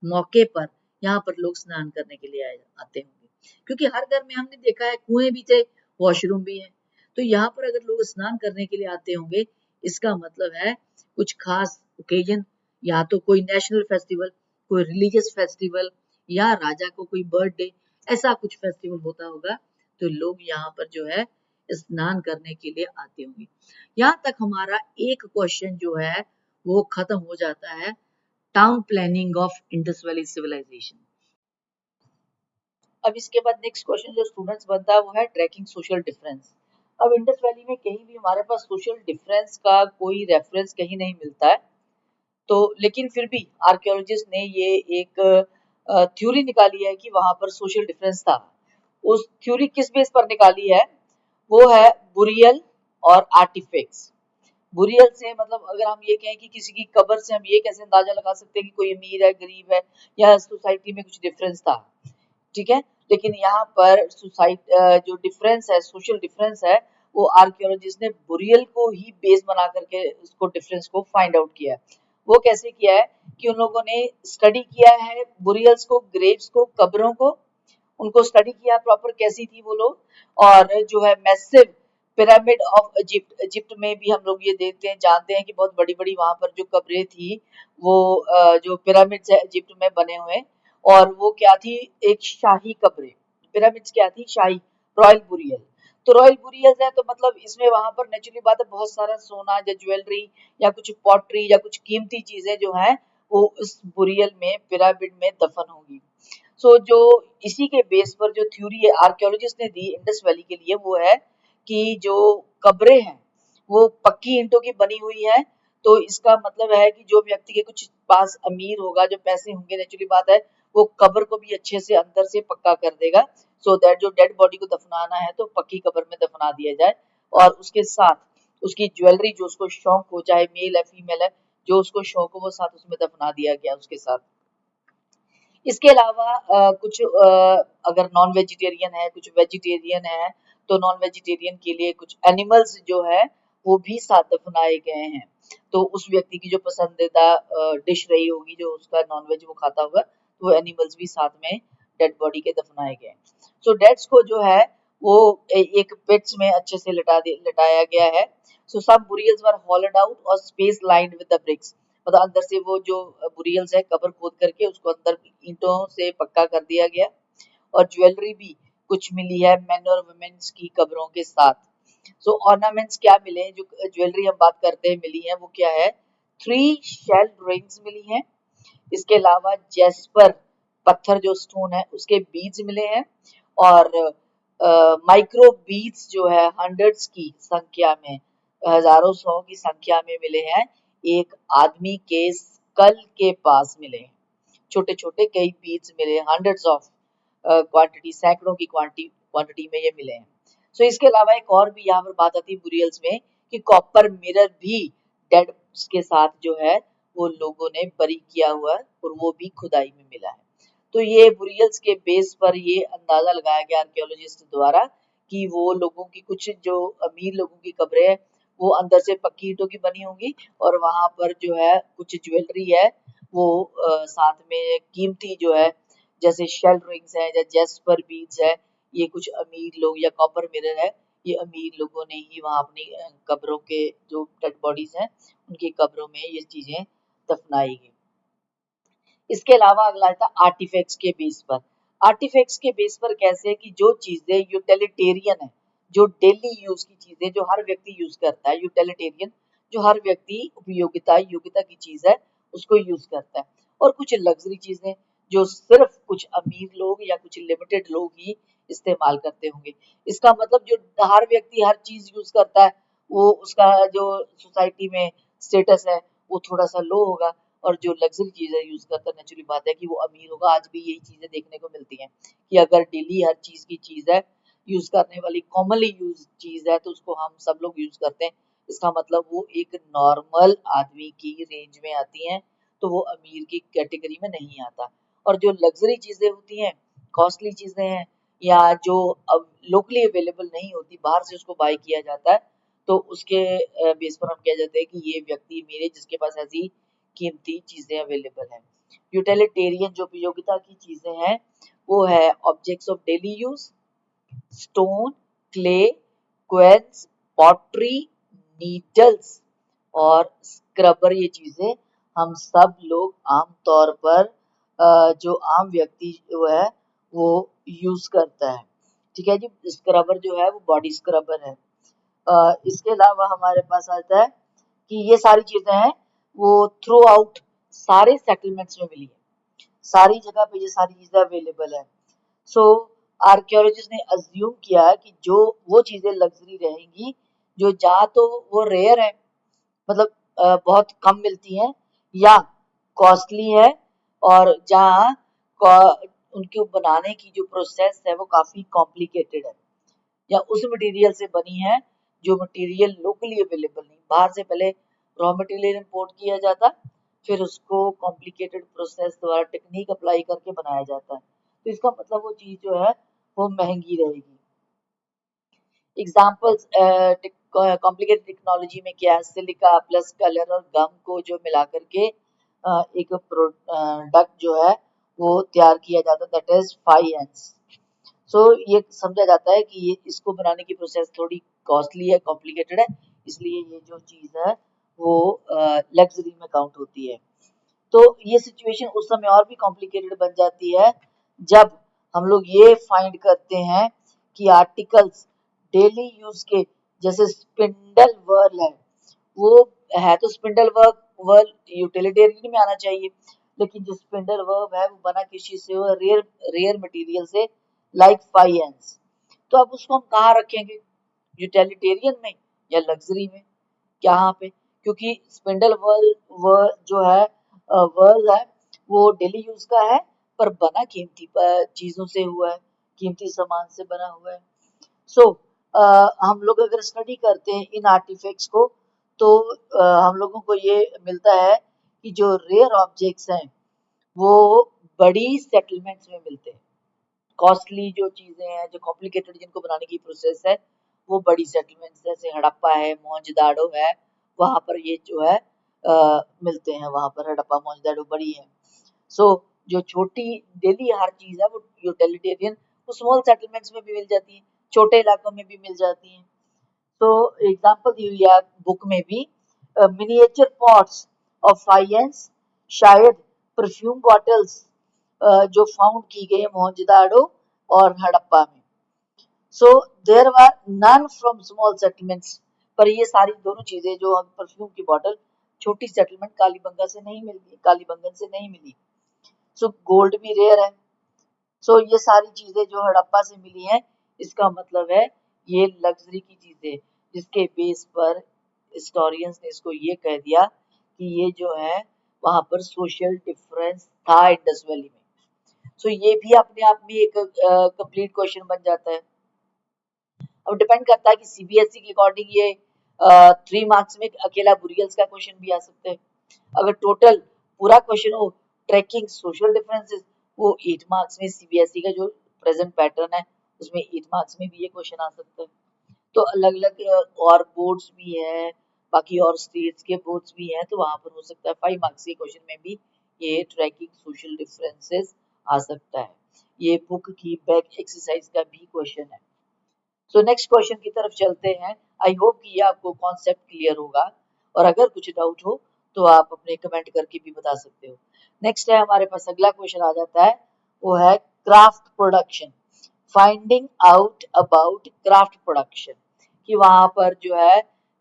मौके पर यहाँ पर लोग स्नान करने के लिए आते होंगे, क्योंकि हर घर में हमने देखा है कुएं भी थे, वॉशरूम भी है। तो यहाँ पर अगर लोग स्नान करने के लिए आते होंगे, इसका मतलब है कुछ खास ओकेजन, या तो कोई नेशनल फेस्टिवल, कोई रिलीजियस फेस्टिवल, या राजा को कोई बर्थडे, ऐसा कुछ फेस्टिवल होता होगा, तो लोग यहाँ पर जो है स्नान करने के लिए आते होंगे। यहाँ तक हमारा एक क्वेश्चन जो है वो खत्म हो जाता है, town planning of Indus valley civilisation. अब इसके बाद नेक्स्ट क्वेश्चन जो स्टूडेंट्स बनता है वो है ट्रैकिंग सोशल डिफरेंस। अब इंडस वैली में कहीं भी हमारे पास सोशल डिफरेंस का कोई रेफरेंस कहीं नहीं मिलता है, तो लेकिन फिर भी आर्कियोलॉजिस्ट ने ये एक थ्योरी निकाली है कि वहां पर सोशल डिफरेंस था। उस थ्योरी किस बेस पर निकाली है? वो है बुरियल और आर्टिफैक्ट्स। बुरियल से मतलब अगर हम ये कहें कि किसी की कब्र से हम ये कैसे अंदाजा लगा सकते हैं कि कोई अमीर है, गरीब है, या सोसाइटी में कुछ डिफरेंस था, ठीक है। लेकिन यहाँ पर जो डिफरेंस है, सोशल डिफरेंस है, वो आर्कियोलॉजिस्ट ने बुरियल को ही बेस बना करके उसको डिफरेंस को फाइंड आउट किया है। वो कैसे किया है कि उन लोगों ने स्टडी किया है बुरियल्स को, ग्रेव्स को, कब्रों को, उनको स्टडी किया प्रॉपर कैसी थी वो लोग। और जो है massive pyramid of Egypt, Egypt में भी हम लोग ये देखते हैं, जानते हैं कि बहुत बड़ी बड़ी वहां पर जो कब्रें थी वो जो पिरामिड्स है इजिप्ट में बने हुए, और वो क्या थी, एक शाही कब्रें। पिरामिड्स क्या थी? शाही, रॉयल बुरियल। तो रॉयल बुरियल है तो मतलब इसमें वहां पर नेचुरली बात है बहुत सारा सोना या ज्वेलरी या कुछ पॉटरी या कुछ कीमती चीजें जो है वो उस बुरियल में, पिरामिड में दफन होगी। जो इसी के बेस पर जो थ्योरी आर्कियोलॉजिस्ट ने दी इंडस वैली के लिए वो है कि जो कब्रें हैं वो पक्की ईंटों की बनी हुई है। तो इसका मतलब है कि जो व्यक्ति के कुछ पास अमीर होगा, जो पैसे होंगे, नेचुरली बात है वो कब्र को भी अच्छे से अंदर से पक्का कर देगा, सो दैट जो डेड बॉडी को दफनाना है तो पक्की कब्र में दफना दिया जाए। और उसके साथ उसकी ज्वेलरी जो उसको शौक हो, चाहे मेल है फीमेल है, जो उसको शौक हो वो साथ उसमें दफना दिया गया उसके साथ। इसके अलावा कुछ अगर नॉन वेजिटेरियन है, कुछ वेजिटेरियन है, तो नॉन वेजिटेरियन के लिए कुछ एनिमल्स जो है वो भी साथ दफनाए गए हैं। तो उस व्यक्ति की जो पसंदीदा डिश रही होगी, जो उसका नॉन वेज वो खाता होगा, तो वो एनिमल्स भी साथ में डेड बॉडी के दफनाए गए। डेड्स को जो है वो एक पिट्स में अच्छे से लिटाया गया है। Some burials were hollowed out और space lined with the bricks. मतलब अंदर से वो जो बुरियल्स है कब्र खोद करके उसको अंदर ईंटों से पक्का कर दिया गया। और ज्वेलरी भी कुछ मिली है मेन और वुमेन्स की कब्रों के साथ। ऑर्नामेंट्स क्या मिले हैं, जो ज्वेलरी हम बात करते हैं मिली है, वो क्या है? 3 शेल रिंग्स मिली हैं। इसके अलावा जेस्पर पत्थर जो स्टोन है उसके बीज मिले हैं। और माइक्रो बीज जो है हंड्रेड्स की संख्या में, हजारों सौ की संख्या में मिले हैं, एक आदमी के स्कल के पास मिले हैं। छोटे छोटे कई बीज मिले, हंड्रेड्स ऑफ क्वांटिटी, सैकड़ों की क्वांटिटी में ये मिले हैं। इसके अलावा एक और भी यहाँ पर बात आती है बुरियल्स में कि कॉपर मिरर भी डेड के साथ जो है वो लोगों ने बरी किया हुआ है और वो भी खुदाई में मिला है। तो ये बुरियल्स के बेस पर ये अंदाजा लगाया गया आर्कियोलॉजिस्ट द्वारा कि वो लोगों की, कुछ जो अमीर लोगों की कब्रें हैं वो अंदर से पक्की ईंटों की बनी होंगी, और वहां पर जो है कुछ ज्वेलरी है वो साथ में कीमती जो है, जैसे शेल रिंग्स है या जेस्पर बीड्स है, ये कुछ अमीर लोग, या कॉपर मिरर है, ये अमीर लोगों ने ही वहां अपनी कब्रों के जो डेड बॉडीज हैं उनकी कब्रों में ये चीजें दफनाई गई। इसके अलावा अगला आता है आर्टिफैक्ट्स के बेस पर। आर्टिफैक्ट्स के बेस पर कैसे कि जो चीजें यूटिलिटेरियन है, जो डेली यूज की चीजें जो हर व्यक्ति यूज करता है, यूटिलिटेरियन जो हर व्यक्ति उपयोगिता योग्यता की चीज है उसको यूज करता है। और कुछ लग्जरी चीजें जो सिर्फ कुछ अमीर लोग या कुछ लिमिटेड लोग ही इस्तेमाल करते होंगे। इसका मतलब जो हर व्यक्ति हर चीज यूज करता है वो उसका जो सोसाइटी में स्टेटस है वो थोड़ा सा लो होगा, और जो लग्जरी चीजें यूज करता है नेचुरली बात है कि वो अमीर होगा। आज भी यही चीजें देखने को मिलती हैं कि अगर डेली हर चीज की चीज है यूज करने वाली, कॉमनली यूज चीज है, तो उसको हम सब लोग यूज करते हैं, इसका मतलब वो एक नॉर्मल आदमी की रेंज में आती हैं, तो वो अमीर की कैटेगरी में नहीं आता। और जो लग्जरी चीजें होती हैं, कॉस्टली चीजें हैं, या जो अब लोकली अवेलेबल नहीं होती, बाहर से उसको बाय किया जाता है, तो उसके बेस पर हम कह जाते हैं कि ये व्यक्ति मेरे जिसके पास ऐसी कीमती चीजें अवेलेबल हैं। यूटिलिटेरियन जो उपयोगिता की चीजें हैं वो है objects of daily use, stone, clay, querns, pottery, needles और स्क्रबर। ये चीजें हम सब लोग आम तौर पर जो आम व्यक्ति जो है वो यूज करता है। ठीक है जी। स्क्रबर जो है वो बॉडी स्क्रबर है। इसके अलावा हमारे पास आता है कि ये सारी चीजें हैं वो थ्रू आउट सारे सेटलमेंट्स में मिली है, सारी जगह पे ये सारी चीजें अवेलेबल है। सो आर्कियोलॉजिस्ट ने अज्यूम किया है कि जो वो चीजें लग्जरी रहेंगी जो जा तो वो रेयर है, मतलब बहुत कम मिलती हैं, या कॉस्टली है, और जहाँ उनके बनाने की जो प्रोसेस है वो काफी कॉम्प्लिकेटेड है, या उस मटेरियल से बनी है जो मटेरियल लोकली अवेलेबल नहीं, बाहर से पहले रॉ मटेरियल इंपोर्ट किया जाता, फिर उसको कॉम्प्लिकेटेड प्रोसेस द्वारा टेक्निक अप्लाई करके बनाया जाता है, तो इसका मतलब वो चीज जो है वो महंगी रहेगी। एग्जाम्पल्स कॉम्प्लिकेटेड टेक्नोलॉजी में क्या है, सिलिका प्लस कलर और गम को जो मिला करके एक प्रोडक्ट जो है वो तैयार किया जाता है, दैट इज 5N। सो ये समझा जाता है कि ये इसको बनाने की प्रोसेस थोड़ी कॉस्टली है, कॉम्प्लिकेटेड है, इसलिए ये जो चीज है वो लग्जरी में काउंट होती है। तो ये सिचुएशन उस समय और भी कॉम्प्लिकेटेड बन जाती है जब हम लोग ये फाइंड करते हैं कि आर्टिकल्स डेली यूज के, जैसे स्पिंडल वर्ल है, वो है तो स्पिंडल वर्क वर्ल यूटिलिटेरियन में आना चाहिए, लेकिन जो स्पिंडल वर्ब है वो बना किस चीज से, वो रेयर रेयर मटेरियल से, लाइक 5N। तो अब उसको हम कहाँ रखेंगे, यूटिलिटेरियन में या लग्जरी में, यहाँ पे, क्योंकि स्पिंडल वर्ल जो है वर्ल है वो डेली यूज का है, पर बना कीमती चीजों से हुआ है, कीमती सामान से बना हुआ है। सो हम लोग अगर स्टडी करते हैं इन आर्टिफैक्ट्स को, तो हम लोगों को ये मिलता है कि जो रेयर ऑब्जेक्ट्स हैं वो बड़ी सेटलमेंट्स में मिलते हैं, कॉस्टली जो चीजें हैं, जो कॉम्प्लिकेटेड जिनको बनाने की प्रोसेस है, वो बड़ी सेटलमेंट्स जैसे हड़प्पा है, मोहनजोदाड़ो है, वहां पर ये जो है मिलते हैं, वहां पर हड़प्पा मोहनजोदाड़ो बड़ी है। सो जो छोटी डेली हर चीज है वो यूटिलिटेरियन, वो स्मॉल सेटलमेंट्स में भी मिल जाती है, छोटे इलाकों में भी मिल जाती है। तो एग्जांपल दी हुई है बुक में भी, मिनिएचर पॉट्स ऑफ 5N, शायद परफ्यूम बॉटल्स जो फाउंड की गई है मोहनजोदाड़ो और हड़प्पा में। So there were none from small settlements, पर ये सारी दोनों चीजें जो परफ्यूम की बॉटल छोटी सेटलमेंट कालीबंगा से नहीं मिली, कालीबंगन से नहीं मिली। सो गोल्ड भी रेयर है। सो ये सारी चीजें जो हड़प्पा से मिली हैं, इसका मतलब है ये लग्जरी की चीजें, जिसके बेस पर हिस्टोरियंस ने इसको ये कह दिया कि ये जो है वहां पर सोशल डिफरेंस था इंडस वैली में। सो ये भी अपने आप में एक कंप्लीट क्वेश्चन बन जाता है। अब डिपेंड करता है कि सीबीएसई के अकॉर्डिंग ये 3 मार्क्स में अकेला बुरियल्स का क्वेश्चन भी आ सकता है। अगर टोटल पूरा क्वेश्चन हो ट्रैकिंग सोशल डिफरेंसेस, वो 8 मार्क्स में, सीबीएसई का जो प्रेजेंट पैटर्न है उसमें 8 मार्क्स में भी ये क्वेश्चन आ सकता है। तो अलग अलग और बोर्ड्स भी है, बाकी और स्टेट्स के बोर्ड्स भी हैं, तो वहां पर हो सकता है 5 मार्क्स के क्वेश्चन में भी ये ट्रैकिंग सोशल डिफरेंसेस आ सकता है। ये बुक की बैक एक्सरसाइज का भी क्वेश्चन है। सो नेक्स्ट क्वेश्चन की तरफ चलते हैं। आई होप कि ये आपको कॉन्सेप्ट क्लियर होगा, और अगर कुछ डाउट हो तो आप अपने कमेंट करके भी बता सकते हो। नेक्स्ट है हमारे पास अगला क्वेश्चन आ जाता है, वो है craft production, finding out about craft production, कि वहां पर जो है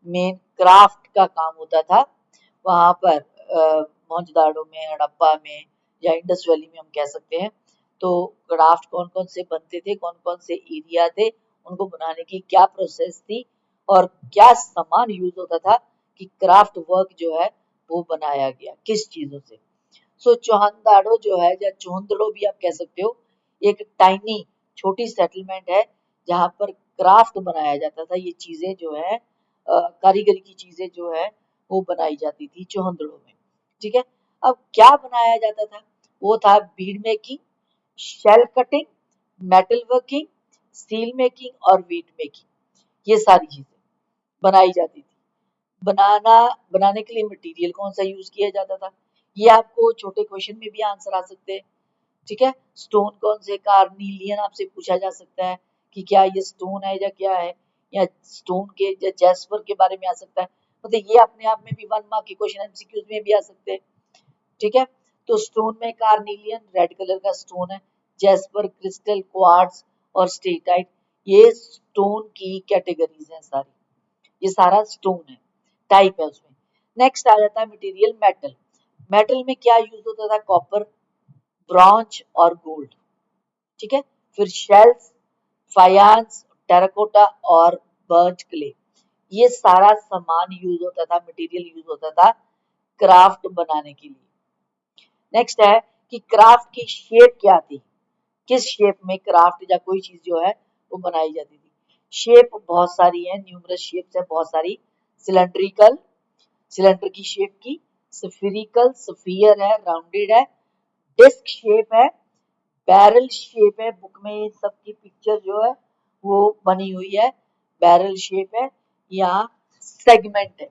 मेन क्राफ्ट का काम होता था, वहां पर मोहनजोदाड़ो में, हड़प्पा में या इंडस वैली में हम कह सकते हैं। तो क्राफ्ट कौन कौन से बनते थे, कौन कौन से एरिया थे, उनको बनाने की क्या प्रोसेस थी, और क्या सामान यूज होता था कि क्राफ्ट वर्क जो है वो बनाया गया किस चीजों से। सो चौहनदाड़ो जो है, या चोहंदड़ो भी आप कह सकते हो, एक टाइनी छोटी सेटलमेंट है जहां पर क्राफ्ट बनाया जाता था, ये चीजें जो है कारीगरी की चीजें जो है वो बनाई जाती थी चौहंदड़ो में। ठीक है, अब क्या बनाया जाता था, वो था bead making, shell cutting, metal working, steel making और वीट मेकिंग, ये सारी चीजें बनाई जाती थी। बनाना बनाने के लिए मटेरियल कौन सा यूज किया जाता था, ये आपको छोटे क्वेश्चन में भी आंसर आ सकते हैं। ठीक है, स्टोन कौन से, कार्निलियन आपसे पूछा जा सकता है कि क्या ये स्टोन है या क्या है, या स्टोन के या जैस्पर के बारे में आ सकता है, मतलब ये अपने आप में भी 1 मार्क के क्वेश्चन एमसीक्यूज में भी आ सकते हैं। ठीक है, तो स्टोन में कार्निलियन रेड कलर का स्टोन है, जैस्पर, क्रिस्टल, क्वार्ट्ज और स्टेटाइट, ये स्टोन की कैटेगरीज हैं सारी, ये सारा स्टोन है, टाइप है उसमें। नेक्स्ट आ जाता है मटेरियल मेटल, मेटल में क्या यूज होता था, कॉपर, ब्रॉन्ज और गोल्ड। ठीक है, फिर शेल्स, फायांस, टेराकोटा और बर्च क्ले, ये सारा सामान यूज होता था, मटेरियल यूज होता था क्राफ्ट बनाने के लिए। नेक्स्ट है कि क्राफ्ट की शेप क्या थी, किस शेप में क्राफ्ट या कोई चीज जो है वो बनाई जाती थी। शेप बहुत सारी है, न्यूमरस शेप्स है बहुत सारी। सिलेंड्रिकल, सिलेंडर की शेप की। स्फेरिकल, स्फीयर है, राउंडेड है। डिस्क शेप है, बैरल शेप है, बुक में इन सब की पिक्चर जो है वो बनी हुई है। बैरल शेप है या सेगमेंट है।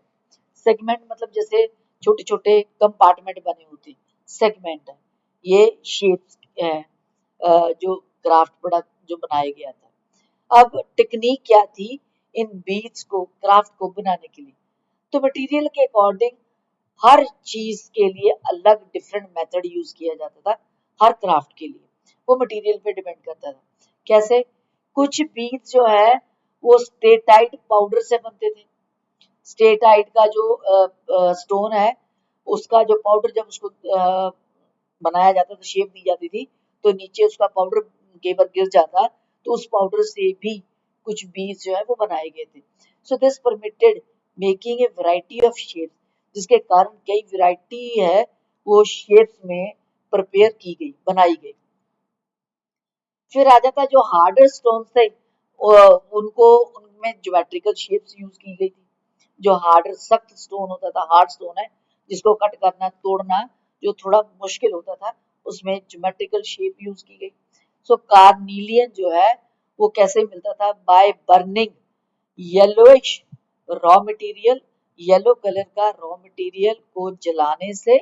सेगमेंट मतलब जैसे छोटे छोटे कंपार्टमेंट बने होते हैं, सेगमेंट है। ये शेप्स है जो क्राफ्ट प्रोडक्ट जो बनाया गया था। अब टेक्निक क्या थी इन बीड्स को, क्राफ्ट को बनाने के लिए। तो मटेरियल के अकॉर्डिंग हर चीज के लिए अलग डिफरेंट मेथड यूज किया जाता था। हर क्राफ्ट के लिए वो मटेरियल पे डिपेंड करता था। कैसे, कुछ बीड्स जो है वो स्टेटाइट पाउडर से बनते थे। स्टेटाइट का जो स्टोन है उसका जो पाउडर जब उसको बनाया जाता था, शेप दी जाती थी, तो नीचे उसका पाउडर कई बार गिर जाता, तो उस पाउडर से भी कुछ बीज जो है वो बनाए गए थे। So this permitted making a variety of shapes, जिसके कारण कई वैरायटी है वो शेप्स में प्रिपेयर की गई, बनाई गई। फिर आ जाता जो हार्डर स्टोन थे, उनको उनमें ज्योमेट्रिकल शेप्स यूज की गई थी। जो हार्डर सख्त स्टोन होता था, हार्ड स्टोन है जिसको कट करना तोड़ना जो थोड़ा मुश्किल होता था, उसमें ज्योमेट्रिकल शेप यूज की गई। सो कार्नीलियन जो है वो कैसे मिलता था, by burning yellowish raw material, yellow colour का रॉ मटेरियल को जलाने से,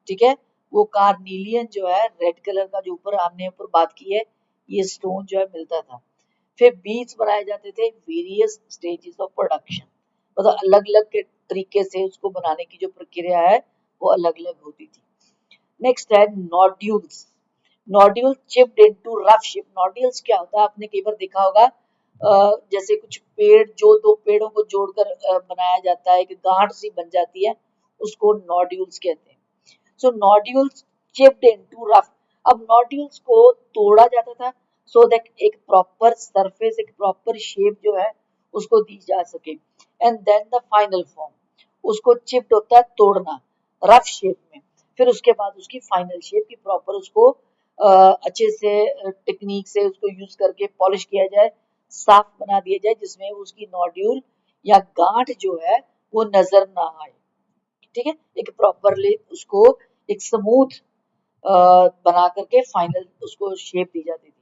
ठीक है। वो कार्नीलियन जो है रेड कलर का, जो ऊपर हमने ऊपर बात की है, ये स्टोन जो है मिलता था। फिर बीड्स बनाए जाते थे वेरियस स्टेजेस ऑफ प्रोडक्शन, मतलब अलग अलग के तरीके से उसको बनाने की जो प्रक्रिया है वो अलग अलग होती थी। नेक्स्ट है nodules. Nodule chipped into rough shape. Nodules क्या होता है, आपने कई बार देखा होगा, जैसे कुछ पेड़ जो दो पेड़ों को जोड़कर बनाया जाता है, एक गांठ सी बन जाती है, उसको नोड्यूल्स कहते हैं। So nodules chipped into rough. अब नोड्यूल्स को तोड़ा जाता था सो दैट एक प्रॉपर सरफेस, एक प्रॉपर शेप जो है उसको दी जा सके। And then the final form, उसको चिप्ड होता है तोड़ना रफ शेप में, फिर उसके बाद उसकी फाइनल शेप की प्रॉपर उसको अच्छे से टेक्निक से उसको यूज करके पॉलिश किया जाए, साफ बना दिया जाए, जिसमें उसकी नोड्यूल या गांठ जो है वो नजर ना आए। ठीक है, एक प्रॉपरली उसको एक स्मूथ बना करके फाइनल उसको शेप दी जाती थी।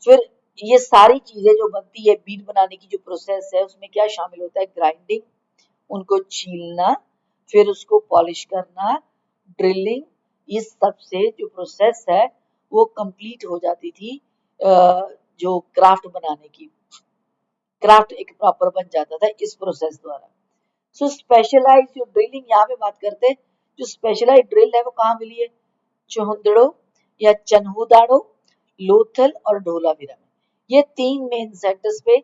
फिर ये सारी चीजें जो बनती है बीड बनाने की जो प्रोसेस है, उसमें क्या शामिल होता है, ग्राइंडिंग, उनको छीलना, फिर उसको पॉलिश करना, ड्रिलिंग, इस सब से जो प्रोसेस है वो कंप्लीट हो जाती थी। जो क्राफ्ट बनाने की, क्राफ्ट एक प्रॉपर बन जाता था इस प्रोसेस द्वारा। सो स्पेशलाइज जो ड्रिलिंग यहाँ पे बात करते हैं, जो स्पेशलाइज ड्रिल है वो कहाँ मिली है, चुहंदड़ो या चन्हुदाड़ो, लोथल और ढोलावीरा में। ये तीन मेन सेक्टर्स पे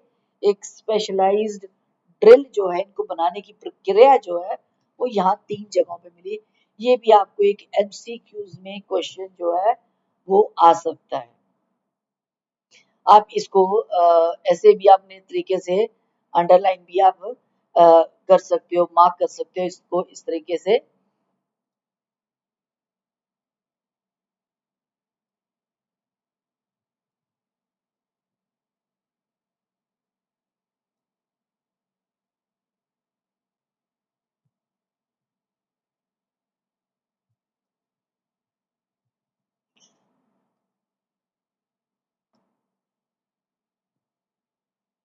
एक स्पेशलाइज्ड ड्रिल जो है, इनको बनाने की प्रक्रिया जो है वो यहाँ तीन जगहों पे मिली। ये भी आपको एक एमसीक्यूज में क्वेश्चन जो है वो आ सकता है। आप इसको ऐसे भी अपने तरीके से अंडरलाइन भी आप कर सकते हो, मार्क कर सकते हो इसको इस तरीके से।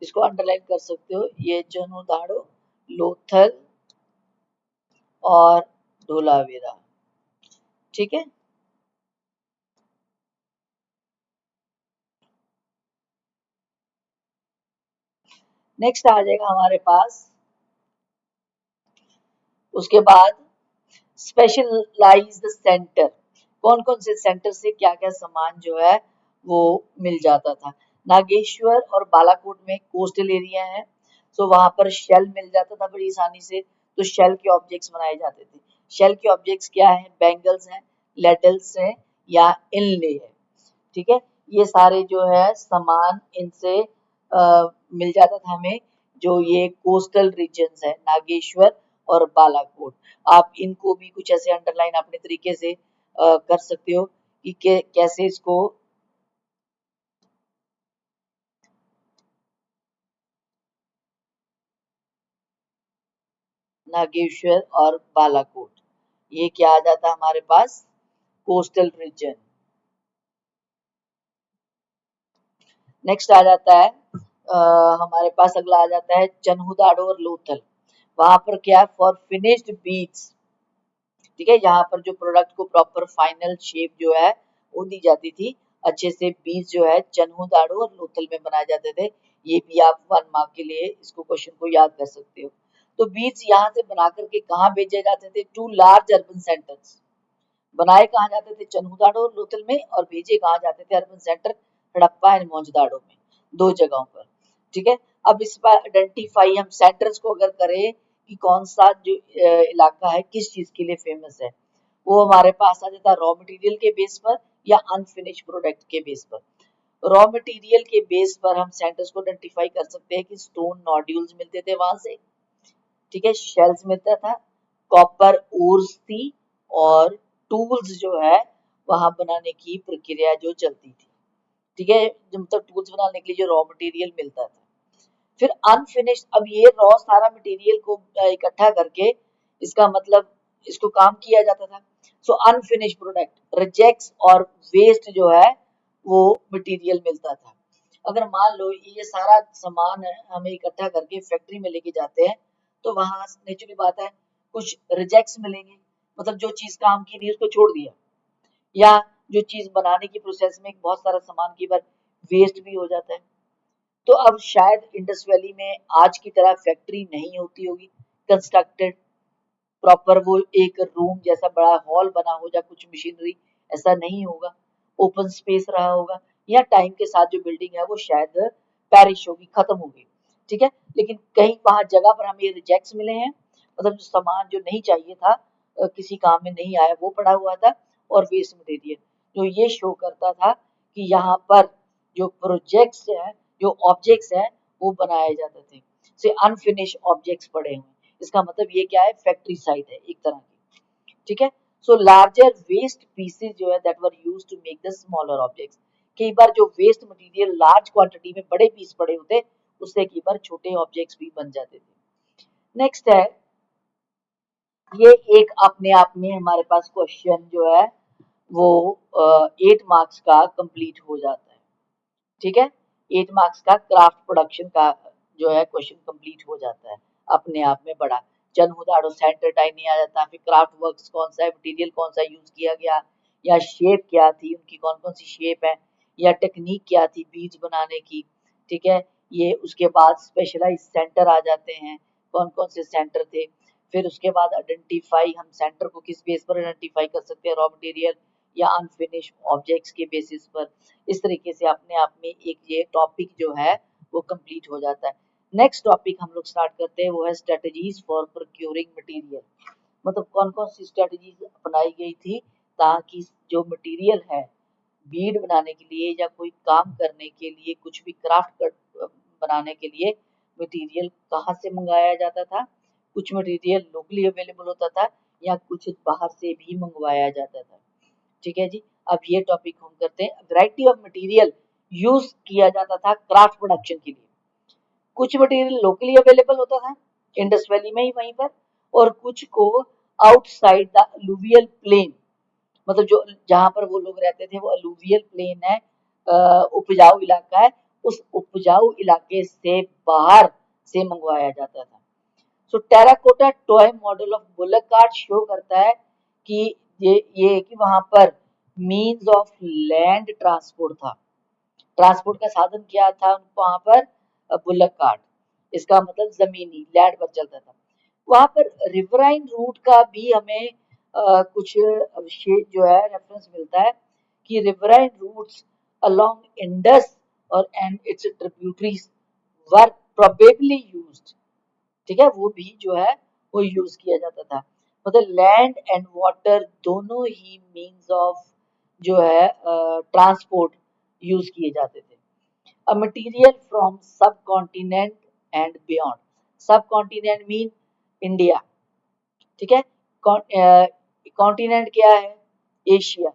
इसको अंडरलाइन कर सकते हो, ये चनुदाड़ो, लोथल और ढोलावीरा। ठीक है, नेक्स्ट आ जाएगा हमारे पास उसके बाद स्पेशलाइज्ड सेंटर। कौन कौन से सेंटर से क्या क्या सामान जो है वो मिल जाता था। नागेश्वर और बालाकोट में कोस्टल एरिया है, तो वहां पर शेल मिल जाता था बड़ी आसानी से, तो शेल के ऑब्जेक्ट्स बनाए जाते थे। शेल के ऑब्जेक्ट्स क्या है, बैंगल्स हैं, लेडल्स हैं या इनले है। ठीक है, ये सारे जो है सामान इनसे मिल जाता था हमें। जो ये कोस्टल रीजन्स है, नागेश्वर और बालाकोट। आप इनको भी कुछ ऐसे अंडरलाइन अपने तरीके से कर सकते हो कि कैसे इसको नागेश्वर और बालाकोट, ये क्या आ जाता है हमारे पास, कोस्टल रीजन। नेक्स्ट आ जाता है हमारे पास अगला आ जाता है चनहुदाड़ो और लोथल। वहां पर क्या है, फॉर फिनिश्ड बीट्स, ठीक है, यहाँ पर जो प्रोडक्ट को प्रॉपर फाइनल शेप जो है वो दी जाती थी, अच्छे से बीज जो है चनहुदाड़ो और लोथल में बनाए जाते थे। ये भी आप 1 मार्क के लिए इसको क्वेश्चन को याद कर सकते हो। तो बीज यहाँ से बना करके कहाँ भेजे जाते थे, टू लार्ज अर्बन सेंटर्स। बनाए कहाँ जाते थे, चनहुदाड़ो और लोथल में, और भेजे कहाँ जाते थे, urban centre Harappa and Mohenjodaro में, 2 जगहों पर। ठीक है, अब इस पर आइडेंटिफाई हम सेंटर्स को अगर करें कि कौन सा जो इलाका है किस चीज के लिए फेमस है, वो हमारे पास आ जाता है रॉ मटेरियल के बेस पर या अनफिनिश प्रोडक्ट के बेस पर। रॉ मटेरियल के बेस पर हम सेंटर्स को आइडेंटिफाई कर सकते हैं कि स्टोन नोड्यूल्स मिलते थे वहां से, ठीक है, शेल्स मिलता था, कॉपर ओर्स थी, और टूल्स जो है वहां बनाने की प्रक्रिया जो चलती थी, ठीक है, जो मतलब टूल्स बनाने के लिए जो रॉ मटेरियल मिलता था। फिर अनफिनिश्ड, अब ये रॉ सारा मटेरियल को इकट्ठा करके इसका मतलब इसको काम किया जाता था। सो अनफिनिश्ड प्रोडक्ट रिजेक्ट्स और वेस्ट जो है वो मटेरियल मिलता था। अगर मान लो ये सारा सामान है हमें इकट्ठा करके फैक्ट्री में लेके जाते हैं, तो वहां नेचुरली बात है कुछ रिजेक्ट्स मिलेंगे, मतलब जो चीज काम की नहीं उसको छोड़ दिया, या जो चीज बनाने की प्रोसेस में बहुत सारा सामान की बार वेस्ट भी हो जाता है। तो अब शायद इंडस वैली में आज की तरह फैक्ट्री नहीं होती होगी कंस्ट्रक्टेड, प्रॉपर वो एक रूम जैसा बड़ा हॉल बना हो या कुछ मशीनरी, ऐसा नहीं होगा, ओपन स्पेस रहा होगा, या टाइम के साथ जो बिल्डिंग है वो शायद पैरिश होगी, खत्म होगी, ठीक है। लेकिन कहीं वहां जगह पर हमें रिजेक्ट्स मिले हैं, मतलब जो सामान जो नहीं चाहिए था, किसी काम में नहीं आया, वो पड़ा हुआ था, और वेस्ट मटेरियल, जो ये शो करता था कि यहाँ पर जो प्रोजेक्ट्स है, जो ऑब्जेक्ट्स हैं वो बनाए जाते थे, से अनफिनिश ऑब्जेक्ट्स पड़े हुए, इसका मतलब ये क्या है, फैक्ट्री साइट है एक तरह की, ठीक है। सो लार्जर वेस्ट पीसेस जो है that were used to make the smaller objects, कई बार जो वेस्ट मटेरियल लार्ज क्वांटिटी में बड़े पीस पड़े होते, उससे कई बार छोटे ऑब्जेक्ट्स भी बन जाते थे। नेक्स्ट है, ये एक अपने आप में हमारे पास क्वेश्चन जो है वो 8 मार्क्स का कंप्लीट हो जाता है, ठीक है, 8 मार्क्स का क्राफ्ट प्रोडक्शन का जो है क्वेश्चन कंप्लीट हो जाता है, अपने आप में बड़ा। चनहुदाड़ो सेंटर टाइम नहीं आ जाता, फिर क्राफ्ट वर्क्स कौन सा है, मटेरियल कौन सा यूज किया गया, या शेप क्या थी उनकी, कौन कौन सी शेप है, या टेक्निक क्या थी बीज बनाने की, ठीक है, ये उसके बाद स्पेशलाइज सेंटर आ जाते हैं, कौन कौन से सेंटर थे। फिर उसके बाद आइडेंटिफाई, हम सेंटर को किस बेस पर आइडेंटिफाई कर सकते हैं, रॉ मटेरियल या अनफिनिश ऑब्जेक्ट्स के बेसिस पर। इस तरीके से अपने आप में एक ये टॉपिक जो है वो कंप्लीट हो जाता है। नेक्स्ट टॉपिक हम लोग स्टार्ट करते हैं, वो है स्ट्रेटजीज फॉर प्रोक्यूरिंग मटेरियल, मतलब कौन कौन सी स्ट्रेटजीज अपनाई गई थी ताकि जो मटेरियल है बीड बनाने के लिए या कोई काम करने के लिए, कुछ भी क्राफ्ट कर बनाने के लिए मटेरियल कहाँ से मंगाया जाता था, कुछ मटेरियल लोकली अवेलेबल होता था या कुछ बाहर से भी मंगवाया जाता था, ठीक है जी। अब ये टॉपिक हम करते हैं, वैरायटी ऑफ मटेरियल यूज किया जाता था क्राफ्ट प्रोडक्शन के लिए। कुछ मटेरियल लोकली अवेलेबल होता था इंडस वैली में ही वहीं पर, और कुछ को आउटसाइड द अलुवियल प्लेन, मतलब जो जहां पर वो लोग रहते थे वो अलुवियल प्लेन है, उपजाऊ इलाका है, उस उपजाऊ इलाके से बाहर से मंगवाया जाता था। So terracotta toy model of bullock cart show करता है कि ये कि वहां पर मीन्स ऑफ लैंड ट्रांसपोर्ट था, ट्रांसपोर्ट का साधन क्या था वहां पर, बुलक कार्ट, इसका मतलब जमीनी लैंड पर चलता था। वहां पर रिवराइन रूट का भी हमें कुछ विशेष जो है रेफरेंस मिलता है कि रिवराइन रूट्स अलोंग इंडस और and it's tributaries were probably used, ठीक है, वो भी जो है वो यूज किया जाता था, मतलब लैंड एंड वाटर दोनों ही मीन्स ऑफ जो है ट्रांसपोर्ट यूज किए जाते थे। अ मटेरियल फ्रॉम सब कॉन्टिनेंट एंड बियॉन्ड, सब कॉन्टिनेंट मीन इंडिया, ठीक है। कॉन्टिनेंट क्या है? एशिया।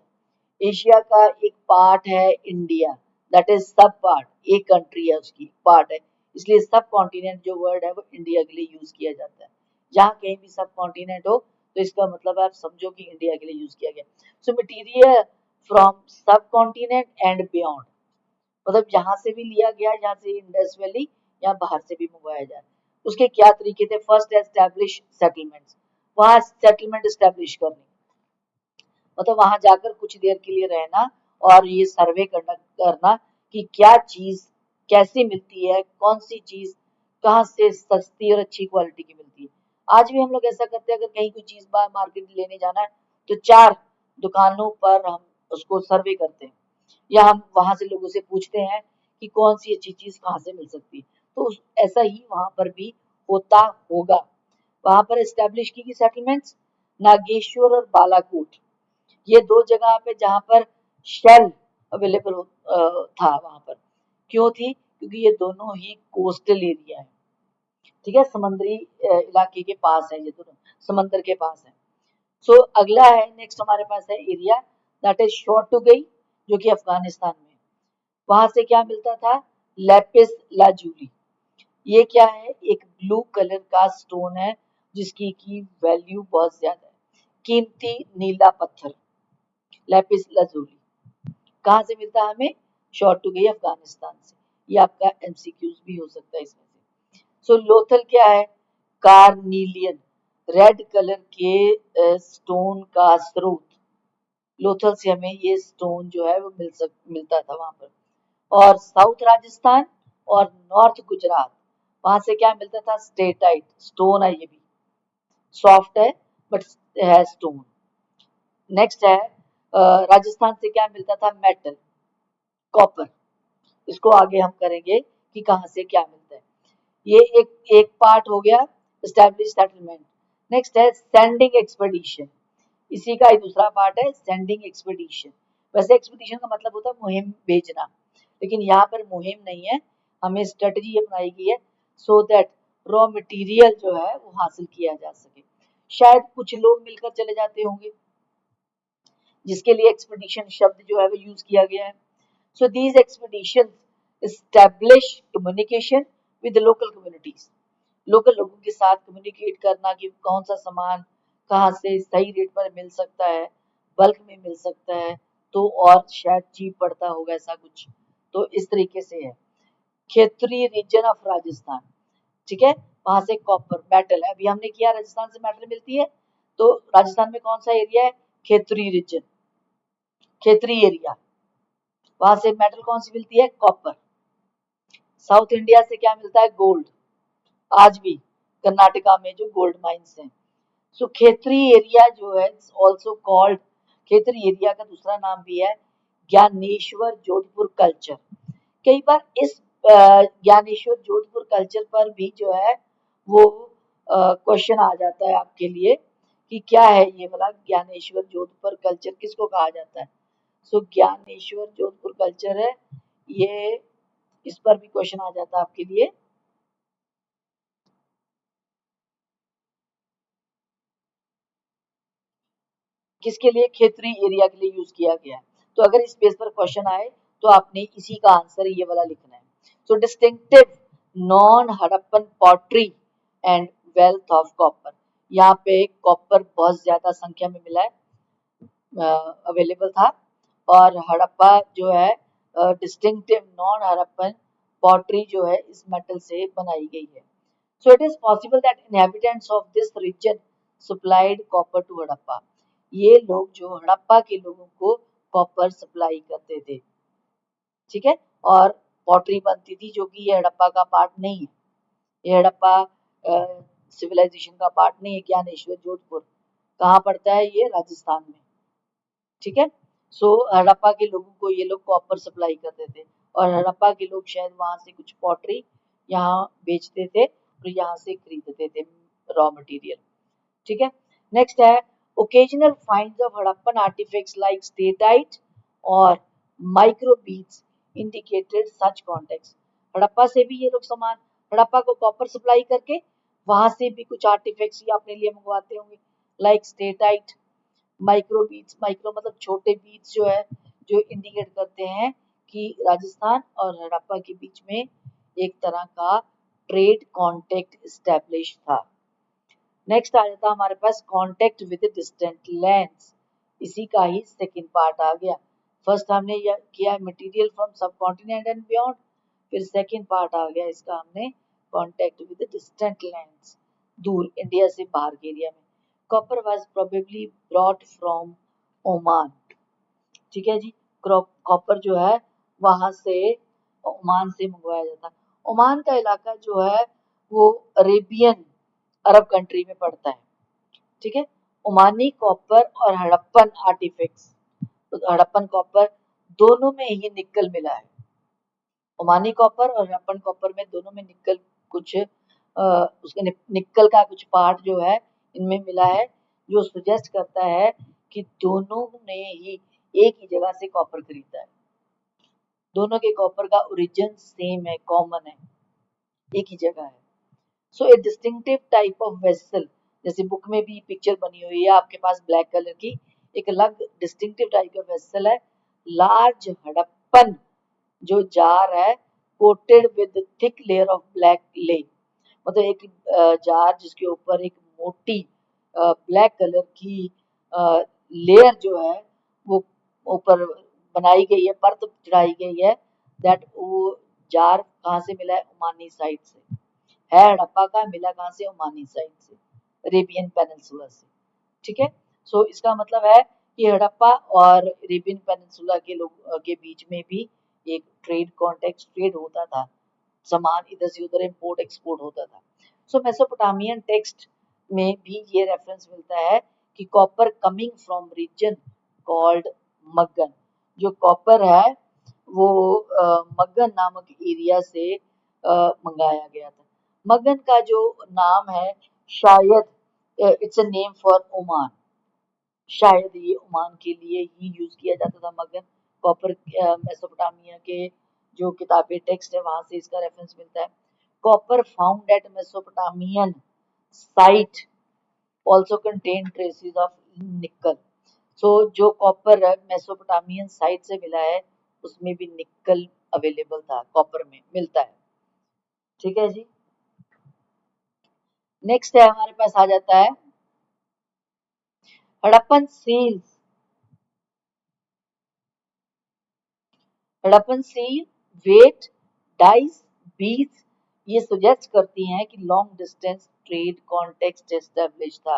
एशिया का एक पार्ट है इंडिया, दैट इज सब पार्ट, एक कंट्री है उसकी पार्ट है, इसलिए सब कॉन्टिनेंट जो वर्ड है वो इंडिया के लिए यूज किया जाता है। जहाँ कहीं भी सब कॉन्टिनेंट हो तो इसका मतलब आप समझो कि इंडिया के लिए यूज किया गया। सो मटीरियल फ्रॉम सब कॉन्टिनेंट एंड बियॉन्ड, मतलब जहां से भी लिया गया, जहां से इंडस वैली या बाहर से भी मंगवाया जाए। उसके क्या तरीके थे? फर्स्ट एस्टैब्लिश सेटलमेंट्स, वहां सेटलमेंट एस्टैब्लिश करनी, मतलब वहां जाकर कुछ देर के लिए रहना और ये सर्वे करना करना कि क्या चीज कैसी मिलती है, कौन सी चीज कहाँ से सस्ती और अच्छी क्वालिटी की मिलती है। आज भी हम लोग ऐसा करते हैं, अगर कहीं कोई चीज मार्केट लेने जाना है तो 4 दुकानों पर हम उसको सर्वे करते हैं, या हम वहां से लोगों से पूछते हैं कि कौन सी अच्छी चीज कहाँ से मिल सकती है। तो ऐसा ही वहां पर भी होता होगा। वहां पर एस्टेब्लिश की सेटलमेंट्स नागेश्वर और बालाकोट, ये 2 जगह पे जहां पर शेल अवेलेबल था वहां पर। क्यों थी? क्योंकि ये दोनों ही कोस्टल एरिया है, ठीक है, समुद्री इलाके के पास है, ये दोनों समंदर के पास है। सो अगला है, नेक्स्ट हमारे पास है एरिया दैट इज शॉर्टुगई, जो कि अफगानिस्तान में। वहां से क्या मिलता था? लेपिस लाजूली। ये क्या है? एक ब्लू कलर का स्टोन है जिसकी की वैल्यू बहुत ज्यादा है, कीमती नीला पत्थर, लेपिस लाजूली। कहाँ से मिलता है हमें? शॉर्ट टू गई अफगानिस्तान से। ये आपका एमसीक्यूज भी हो सकता है इसमें से। सो लोथल क्या है? कार्नीलियन, रेड कलर के स्टोन का स्रोत, लोथल से हमें ये स्टोन जो है वो मिलता था वहां पर। और साउथ राजस्थान और नॉर्थ गुजरात, वहां से क्या मिलता था? स्टेटाइट स्टोन है, ये भी सॉफ्ट है बट है स्टोन। नेक्स्ट है राजस्थान से क्या मिलता था? Metal, copper. इसको आगे हम करेंगे कि कहां से क्या मिलता है। ये एक एक पार्ट हो गया एस्टैब्लिश सेटलमेंट। नेक्स्ट है सेंडिंग एक्सपेडिशन, इसी का ही दूसरा पार्ट है सेंडिंग एक्सपेडिशन। वैसे एक्सपेडिशन का मतलब होता है मुहिम भेजना, लेकिन यहाँ पर मुहिम नहीं है, हमें स्ट्रेटजी अपनाई गई है सो दैट रॉ मटेरियल जो है वो हासिल किया जा सके। शायद कुछ लोग मिलकर चले जाते होंगे, जिसके लिए एक्सपेडिशन शब्द जो है वो यूज किया गया है। So these expeditions establish communication with the local communities. Local लोगों के साथ कम्युनिकेट करना कि कौन सा सामान कहाँ से सही रेट पर मिल सकता है, बल्क में मिल सकता है, तो और शायद चीप पड़ता होगा ऐसा कुछ। तो इस तरीके से है। खेतरी रीजन ऑफ राजस्थान, ठीक है, वहां से कॉपर मेटल है, अभी हमने किया राजस्थान से मेटल मिलती है, तो राजस्थान में कौन सा एरिया है? खेतरी रीजन, खेतरी एरिया, वहां से मेटल कौन सी मिलती है? कॉपर। साउथ इंडिया से क्या मिलता है? गोल्ड, आज भी कर्नाटका में जो गोल्ड माइंस हैं। सो खेतरी एरिया जो है ऑल्सो कॉल्ड, खेतरी एरिया का दूसरा नाम भी है ज्ञानेश्वर जोधपुर कल्चर। कई बार इस ज्ञानेश्वर जोधपुर कल्चर पर भी जो है वो क्वेश्चन आ जाता है आपके लिए कि क्या है ये वाला ज्ञानेश्वर जोधपुर कल्चर, किसको कहा जाता है। सो ज्ञानेश्वर जोधपुर कल्चर है ये, इस पर भी क्वेश्चन आ जाता है आपके लिए। किसके लिए? खेतरी एरिया के लिए यूज किया गया है। तो अगर इस बेस पर क्वेश्चन आए तो आपने इसी का आंसर ये वाला लिखना है। So distinctive non Harappan pottery and wealth of copper, यहाँ पे कॉपर बहुत ज्यादा संख्या में मिला है, अवेलेबल था। और हड़प्पा जो है डिस्टिंक्टिव नॉन हड़प्पन पॉटरी जो है इस मेटल से बनाई गई है। So it is possible that inhabitants of this region supplied copper to Harappa, ये लोग जो हड़प्पा के लोगों को कॉपर सप्लाई करते थे, ठीक है। और पॉटरी बनती थी जो कि ये हड़प्पा का पार्ट नहीं है, ये हड़प्पा सिविलाइजेशन का पार्ट नहीं है। ज्ञानेश्वर जोधपुर कहाँ पड़ता है? ये राजस्थान में, ठीक है। सो हड़प्पा के लोगों को ये लोग कॉपर सप्लाई करते थे, और हड़प्पा के लोग शायद वहां से कुछ पॉटरी यहाँ बेचते थे और यहाँ से खरीदते थे रॉ मटेरियल, ठीक है। नेक्स्ट है occasional finds of Harappan artefacts like steatite और micro beads indicated such context. Harappa से भी ये लोग सामान, हड़प्पा को कॉपर सप्लाई करके वहां से भी कुछ आर्टिफैक्ट्स ये अपने लिए मंगवाते होंगे, like steatite, micro beads, micro मतलब छोटे बीट्स जो है, जो इंडिकेट करते हैं कि राजस्थान और हड़प्पा के बीच में एक तरह का ट्रेड कॉन्टेक्ट स्टैब्लिश था। नेक्स्ट आ जाता है हमारे पास कॉन्टेक्ट विद डिस्टेंट लैंड्स, इसी का ही सेकंड पार्ट आ गया। फर्स्ट हमने यह किया मटेरियल फ्रॉम सब कॉन्टिनेंट एंड बियॉन्ड, फिर सेकंड पार्ट आ गया इसका हमने कॉन्टेक्ट विद डिस्टेंट लैंड्स, दूर इंडिया से बाहर के एरिया में। Copper was probably brought from Oman, ठीक है जी। कॉपर जो है वहां से ओमान से मंगवाया जाता। ओमान का इलाका जो है वो अरेबियन अरब कंट्री में पड़ता है, ठीक है। ओमानी कॉपर और हड़प्पन आर्टिफैक्ट्स, तो हड़प्पन कॉपर दोनों में ही निकल मिला है। ओमानी कॉपर और हड़प्पन कॉपर में दोनों में निकल कुछ उसके निकल का कुछ पार्ट जो है इनमें मिला है, जो सजेस्ट करता है कि दोनों ने ही एक ही जगह से कॉपर खरीदा है। दोनों के कॉपर का ओरिजिन सेम है, कॉमन है, एक ही जगह है। सो ए डिस्टिंक्टिव टाइप ऑफ वेसल, जैसे बुक में भी पिक्चर बनी हुई है आपके पास ब्लैक कलर की, एक अलग डिस्टिंक्टिव टाइप ऑफ वेसल है। लार्ज हड़प्पन जो जार है coated with thick layer of black ले, मतलब एक जार जिसके ऊपर एक मोटी ब्लैक कलर की लेयर जो है वो ऊपर बनाई गई है, परत चढ़ाई गई है। दैट वो जार कहाँ से मिला है? ओमानी साइड से है। हड़प्पा का मिला कहाँ से? ओमानी साइड से, अरेबियन पेनिनसुला से, ठीक है। सो इसका मतलब है कि हड़प्पा और अरेबियन पेनिनसुला के लोग के बीच में भी एक ट्रेड कॉन्टेक्ट ट्रेड होता था, सामान इधर से उधर इंपोर्ट एक्सपोर्ट होता था। सो मेसोपोटामियन टेक्स्ट में भी ये रेफरेंस मिलता है कि copper coming from reason called मगन, जो कॉपर है वो मगन नामक एरिया से मंगाया गया था। मगन का जो नाम है शायद it's a name for Oman, शायद ये ओमान के लिए ही यूज किया जाता था मगन। कॉपर मेसोपोटामिया के जो किताबें टेक्स्ट है वहां से इसका रेफरेंस मिलता है। Copper found at Mesopotamian site also contain traces of nickel. So जो कॉपर मेसोपोटामियन साइट से मिला है उसमें भी निकल अवेलेबल था, कॉपर में मिलता है, ठीक है जी। नेक्स्ट है हमारे पास आ जाता है Harappan seals. Harappan seal, weight, dice, beads ये सजेस्ट करती हैं कि long distance trade context establish था।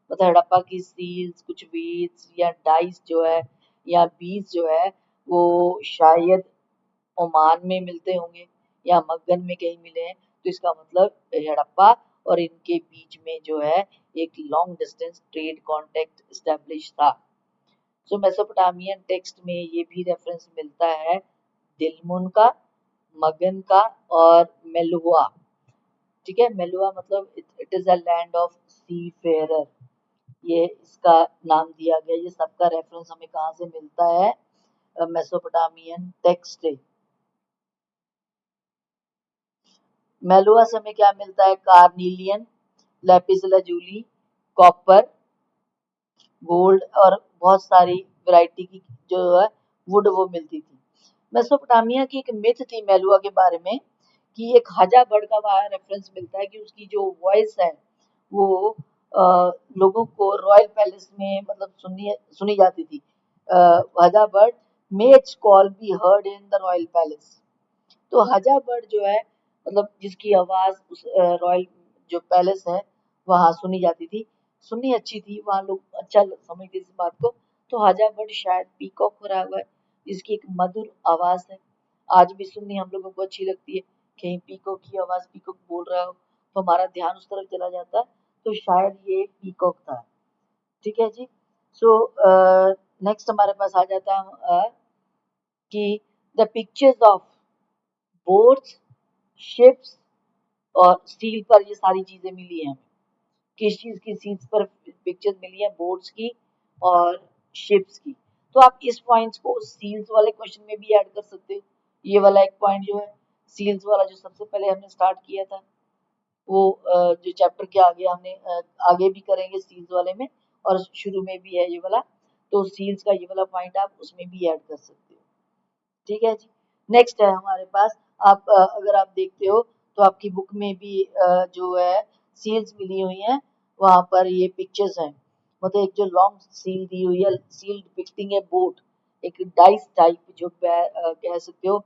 मतलब हड़प्पा की सील्स, कुछ वेट्स या डाइस जो है या बीट्स जो है वो शायद ओमान में मिलते होंगे या मगन में कहीं मिले हैं। तो इसका मतलब हड़प्पा और इनके बीच में जो है एक long distance trade contact establish था। सो मेसोपोटामियन टेक्स्ट में ये भी रेफरेंस मिलता है दिलमुन का, मगन का और मेलुआ, ठीक है। मेलुआ मतलब it is a land of seafarer, ये इसका नाम दिया गया। ये सबका रेफरेंस हमें कहाँ से मिलता है? Mesopotamian text. मेलुआ से हमें क्या मिलता है? Carnelian, Lapis lazuli, copper, gold और बहुत सारी वैरायटी की जो है वुड वो मिलती थी। मेसोपोटामिया की एक मिथ थी मेलुआ के बारे में कि एक हजा बर्ड का वहां रेफरेंस मिलता है कि उसकी जो वॉइस है वो लोगों को रॉयल पैलेस में मतलब सुनी जाती थी। हजा bird match call be heard in the royal palace. तो हजा बर्ड जो है मतलब जिसकी आवाज उस रॉयल जो पैलेस है वहां सुनी जाती थी, सुननी अच्छी थी, वहां लोग अच्छा समझते इस बात को। तो हजा बर्ड शायद पीकॉक हो रहा है, जिसकी एक मधुर आवाज है, आज भी सुननी हम लोगों को अच्छी लगती है। कहीं पीकॉक की आवाज, पीकॉक बोल रहा हो तो हमारा ध्यान उस तरफ चला जाता है, तो शायद ये पीकॉक था, ठीक है जी। सो नेक्स्ट हमारे पास आ जाता है कि the pictures of boats, ships और स्टील पर ये सारी चीजें मिली हैं हमें। किस चीज की सीट्स पर पिक्चर्स मिली है? बोट्स की और शिप्स की। तो आप इस पॉइंट्स को सील्स वाले क्वेश्चन में भी ऐड कर सकते हो। ये वाला एक पॉइंट जो है सील्स वाला जो सबसे पहले हमने स्टार्ट किया था वो जो चैप्टर के आगे हमने आगे भी करेंगे सील्स वाले में, और शुरू में भी है ये वाला, तो सील्स का ये वाला पॉइंट आप उसमें भी ऐड कर सकते हो। ठीक है जी। नेक्स्ट है हमारे पास, आप अगर आप देखते हो तो आपकी बुक में भी जो है सील्स मिली हुई हैं, वहां पर ये पिक्चर्स हैं, मतलब एक जो लॉन्ग सील दी हुई है, सील डिपिक्टिंग है बोट, एक डाइस टाइप जो कह सकते हो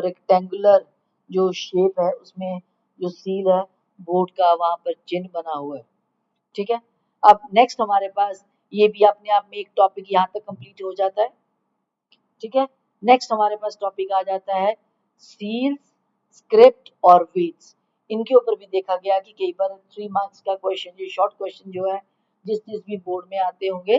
रेक्टेंगुलर जो शेप है, उसमें जो सील है बोट का वहां पर चिन्ह बना हुआ है। ठीक है। अब नेक्स्ट हमारे पास ये भी अपने आप में एक टॉपिक यहाँ तक कंप्लीट हो जाता है। ठीक है। नेक्स्ट हमारे पास टॉपिक आ जाता है सील्स, स्क्रिप्ट और वेट्स। इनके ऊपर भी देखा गया कि कई बार 3 मार्क्स का क्वेश्चन, जो शॉर्ट क्वेश्चन जो है जिस जिस भी बोर्ड में आते होंगे,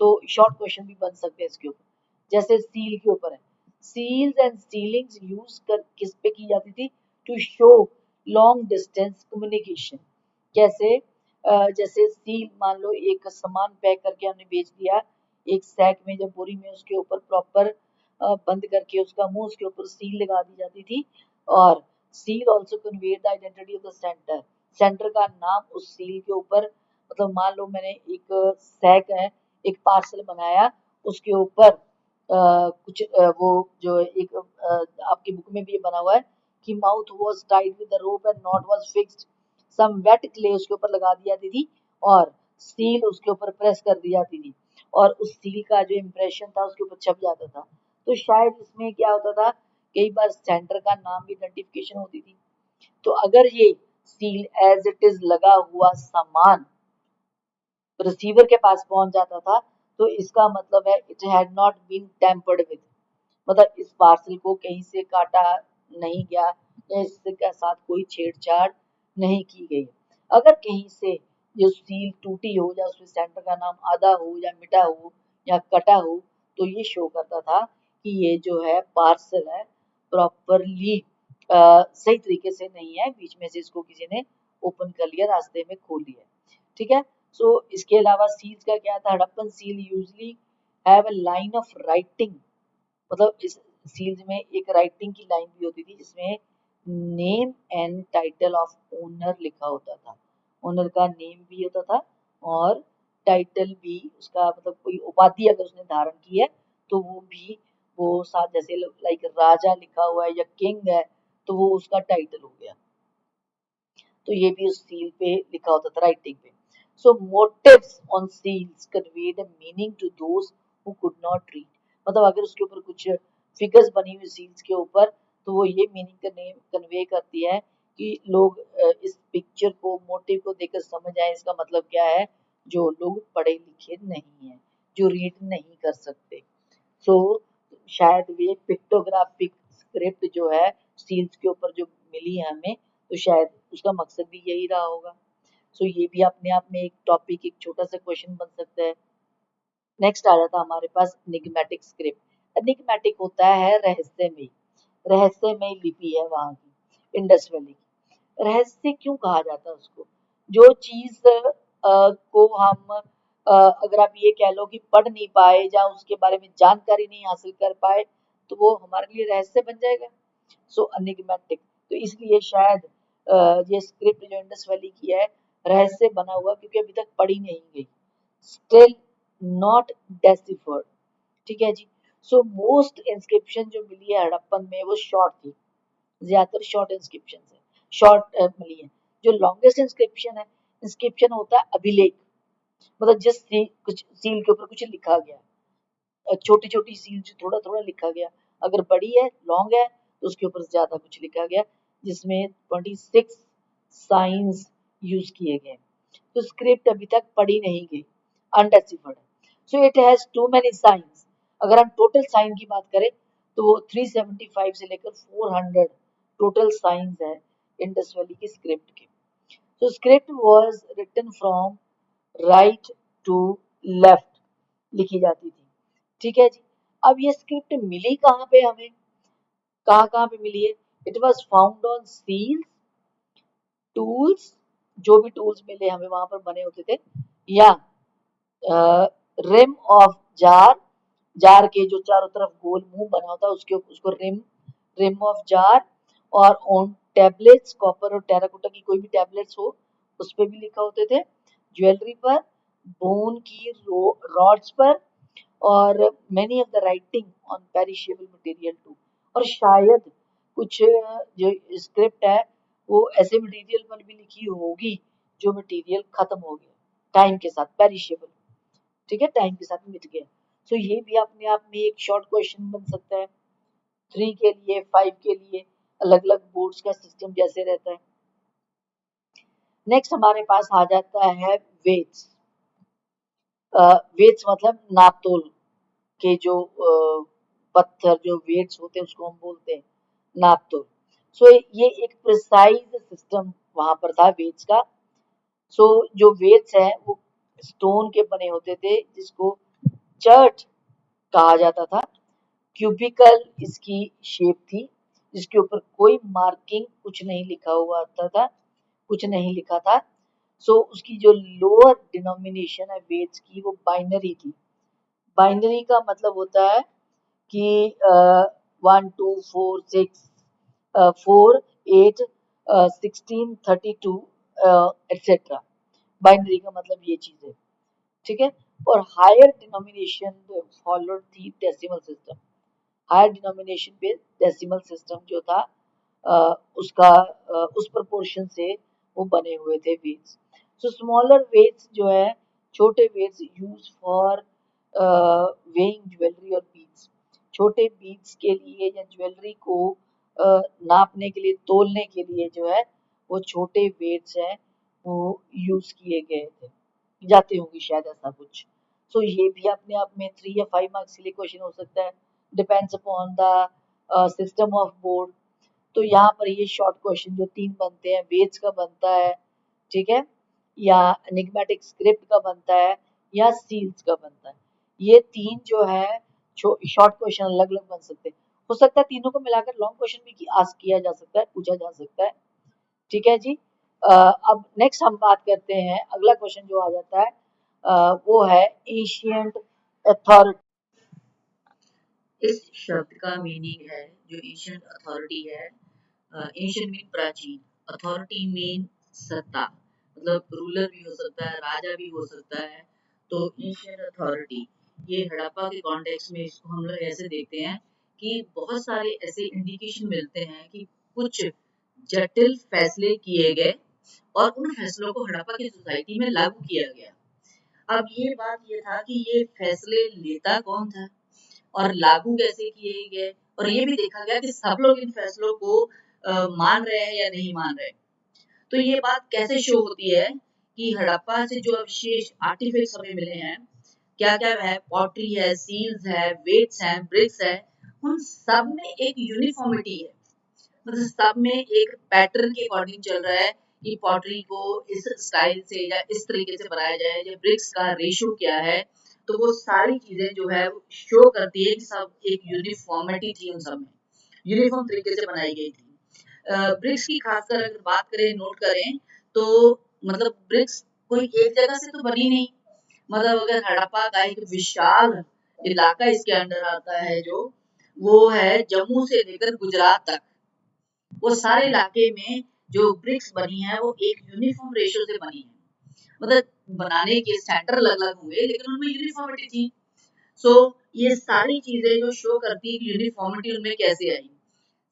तो शॉर्ट क्वेश्चन भी बन सकते हैं इसके ऊपर। जैसे सील के ऊपर है, सील्स एंड सीलिंग्स यूज कर किस पे की जाती थी, to show long distance communication. कैसे? जैसे सील, मान लो एक सामान पैक करके हमने बेच दिया एक सैक में, जब बोरी में, उसके ऊपर प्रॉपर बंद करके उसका मुंह, उसके ऊपर सील लगा दी जाती थी। और seal also conveyor the identity of the centre, centre का नाम उस सील के ऊपर, मतलब मान लो मैंने एक सैक है, एक पार्सल बनाया, उसके ऊपर कुछ वो जो एक आपकी बुक में भी ये बना हुआ है कि mouth was tied with the rope and knot was fixed, some wet clay उसके ऊपर लगा दी जाती थी और सील उसके ऊपर प्रेस कर दी जाती थी, और उस सील का जो इम्प्रेशन था उसके ऊपर छप जाता था। तो शायद इसमें क्या होता था, कई बार सेंटर का नाम भी आइडेंटिफिकेशन होती थी। तो अगर ये सील एज इट इज लगा हुआ सामान रिसीवर के पास पहुंच जाता था, तो इसका मतलब है it had not been tampered with, मतलब इस पार्सल को कहीं से काटा नहीं गया या इसके साथ कोई छेड़छाड़ नहीं की गई। अगर कहीं से जो सील टूटी हो या उसमें सेंटर का नाम आधा हो या मिटा हो या कटा हो, तो ये शो करता था कि ये जो है पार्सल है प्रॉपरली सही तरीके से नहीं है, बीच में से इसको किसी ने ओपन कर लिया, रास्ते में खोल लिया। ठीक है। सो इसके अलावा सील्स का क्या था, Harappan seal usually have a line of writing, मतलब इस सील्स में एक राइटिंग की लाइन भी होती थी जिसमें name and title of owner लिखा होता था। ओनर का नेम भी होता था और टाइटल भी उसका, मतलब कोई उपाधि अगर उसने धारण की है तो वो भी वो साथ, जैसे लाइक राजा लिखा हुआ है या किंग है, तो वो उसका टाइटल हो गया। तो ये भी उस सील पे लिखा होता था, राइटिंग पे। So motives on seals convey the meaning to those who could not read, मतलब अगर उसके ऊपर कुछ फिगर्स बनी हुई सील्स के ऊपर, तो वो ये मीनिंग कन्वे करती है कि लोग इस पिक्चर को, मोटिव को देखकर समझ आए इसका मतलब क्या है, जो लोग पढ़े लिखे नहीं है, जो रीड नहीं कर सकते। सो शायद वे पिक्टोग्राफिक स्क्रिप्ट जो है सील्स के ऊपर जो मिली है हमें, तो शायद उसका मकसद भी यही रहा होगा। सो ये भी अपने आप में एक टॉपिक, एक छोटा सा क्वेश्चन बन सकता है। नेक्स्ट आ जाता है हमारे पास एनिग्मेटिक स्क्रिप्ट। एनिग्मेटिक होता है रहस्यमय, रहस्यमय लिपि है वहां की, इंडस वैली की। रहस्य क्यों कहा जाता है उसको, जो चीज को हम अगर आप ये कह लो कि पढ़ नहीं पाए या उसके बारे में जानकारी नहीं हासिल कर पाए, तो वो हमारे लिए रहस्य बन जाएगा। सो एनिग्मेटिक, तो इसलिए शायद ये स्क्रिप्ट जो इंडस वैली की है रहस्य बना हुआ, क्योंकि अभी तक पढ़ी नहीं गई, स्टिल नॉट डेसिफर्ड। ठीक है जी। सो मोस्ट इंस्क्रिप्शन जो मिली है हड़प्पन में वो शॉर्ट थी, ज्यादातर शॉर्ट इंस्क्रिप्शन है, शॉर्ट मिली है। जो लॉन्गेस्ट इंस्क्रिप्शन है, इंस्क्रिप्शन होता है अभिलेख, मतलब जिस कुछ सील के ऊपर कुछ लिखा गया, छोटी छोटी सील जो थोड़ा थोड़ा लिखा गया, अगर बड़ी है, लॉन्ग है, तो उसके ऊपर ज्यादा कुछ लिखा गया, जिसमें 26 साइंस यूज किए गए। तो स्क्रिप्ट अभी तक पढ़ी नहीं गई, undeciphered. So it has too many signs, अगर हम टोटल साइन की बात करें तो वो 375 से लेकर 400 टोटल साइंस है इंडस वैली की स्क्रिप्ट के। तो script was written from right to left लिखी जाती थी। ठीक है जी। अब ये स्क्रिप्ट मिली कहाँ पे हमें, कहाँ कहाँ पे मिली है, it was found on seals, tools, जो भी टूल्स मिले हमें वहां पर बने होते थे, या रिम ऑफ जार, जार के जो चारों तरफ गोल मुंह बना होता है उसके उसको रिम, रिम ऑफ जार, और ऑन टैबलेट्स कॉपर और टेराकोटा की कोई भी टैबलेट्स हो उस पर भी लिखा होते थे, ज्वेलरी पर, बोन की रॉड्स पर, और many of the writing on perishable material too. और शायद कुछ जो स्क्रिप्ट है वो ऐसे मटेरियल पर भी लिखी होगी जो मटेरियल खत्म हो गया टाइम के साथ, पेरिशेबल, ठीक है, टाइम के साथ मिट गया। सो ये भी अपने आप में एक शॉर्ट क्वेश्चन बन सकता है। 3 के लिए, 5 के लिए अलग अलग बोर्ड्स का सिस्टम जैसे रहता है। नेक्स्ट हमारे पास आ जाता है वेट्स। वेट्स मतलब नापतोल के जो पत्थर जो वेट्स होते हैं उसको हम बोलते हैं नापतोल। सो ये एक प्रिसाइज सिस्टम वहां पर था वेट्स का। सो जो वेट्स है वो स्टोन के बने होते थे जिसको चर्ट कहा जाता था। क्यूबिकल इसकी शेप थी जिसके ऊपर कोई मार्किंग कुछ नहीं लिखा हुआ था, कुछ नहीं लिखा था। सो उसकी जो लोअर डिनोमिनेशन है वेट्स की वो बाइनरी थी। बाइनरी का मतलब होता है कि 1 2 4 6 4 8 16 32 एक्सेट्रा। बाइनरी का मतलब ये चीज है, ठीक है। और हायर डिनोमिनेशन फॉलोड थी डेसिमल सिस्टम। हायर डिनोमिनेशन पे डेसिमल सिस्टम जो था उसका उस प्रोपोर्शन से वो बने हुए थे वेट्स। सो स्मॉलर वेट्स जो है, छोटे weights used for weighing jewellery और बीड्स। छोटे बीड्स के लिए या ज्वेलरी को नापने के लिए, तोलने के लिए जो है वो छोटे वेट्स हैं वो यूज किए गए थे, जाते होंगे शायद ऐसा कुछ। सो ये भी अपने आप में 3 या 5 मार्क्स के लिए क्वेश्चन हो सकता है, depends upon the system of board. तो यहाँ पर ये शॉर्ट क्वेश्चन जो 3 बनते हैं, वेट्स का बनता है, ठीक है, या एनिग्मेटिक स्क्रिप्ट का बनता है, या सील्स का बनता है। ये 3 जो है शॉर्ट क्वेश्चन अलग अलग बन सकते हैं। हो सकता है तीनों को मिलाकर लॉन्ग क्वेश्चन भी आस्क किया जा सकता है, पूछा जा सकता है, ठीक है जी। अब नेक्स्ट हम बात करते हैं, अगला क्वेश्चन जो आ जाता है वो है एशियंट अथॉरिटी। इस शब्द का मीनिंग है, जो एशियंट अथॉरिटी है, एशियन मीन प्राचीन, अथॉरिटी मीन सत्ता, मतलब रूलर भी हो सकता है, राजा भी हो सकता है। तो एशियन अथॉरिटी, ये हड़प्पा के कॉन्टेक्स्ट में इसको हम लोग ऐसे देखते हैं कि बहुत सारे ऐसे इंडिकेशन मिलते हैं कि कुछ जटिल फैसले किए गए और उन फैसलों को हड़प्पा की सोसाइटी में लागू किया गया। अब ये बात ये था कि ये फैसले लेता कौन था और लागू कैसे किए गए, और ये भी देखा गया कि सब लोग इन फैसलों को मान रहे हैं या नहीं मान रहे। तो ये बात कैसे शो होती है कि हड़प्पा से जो अवशेष आर्टिफैक्ट्स हमें मिले हैं, क्या क्या है, पॉटरी है, सील्स है, वेट्स हैं, ब्रिक्स है, उन सब में एक यूनिफॉर्मिटी है, मतलब सब में एक पैटर्न के अकॉर्डिंग चल रहा है कि पॉटरी को इस स्टाइल से या इस तरीके से बनाया जाए, या ब्रिक्स का रेशियो क्या है। तो वो सारी चीजें जो है शो करती है कि सब एक यूनिफॉर्मिटी थी, उन सब में यूनिफॉर्म तरीके से बनाई गई थी। ब्रिक्स की खासकर अगर बात करें, नोट करें, तो मतलब ब्रिक्स कोई एक जगह से तो बनी नहीं। मतलब अगर हड़प्पा का एक विशाल इलाका इसके अंडर आता है, जो वो है जम्मू से लेकर गुजरात तक, वो सारे इलाके में जो ब्रिक्स बनी है वो एक यूनिफॉर्म रेशियो से बनी है। मतलब बनाने के स्टैंडर्ड अलग अलग हुए लेकिन उनमें यूनिफॉर्मिटी थी। सो ये सारी चीजें जो शो करती है कि यूनिफॉर्मिटी उनमें कैसे आई।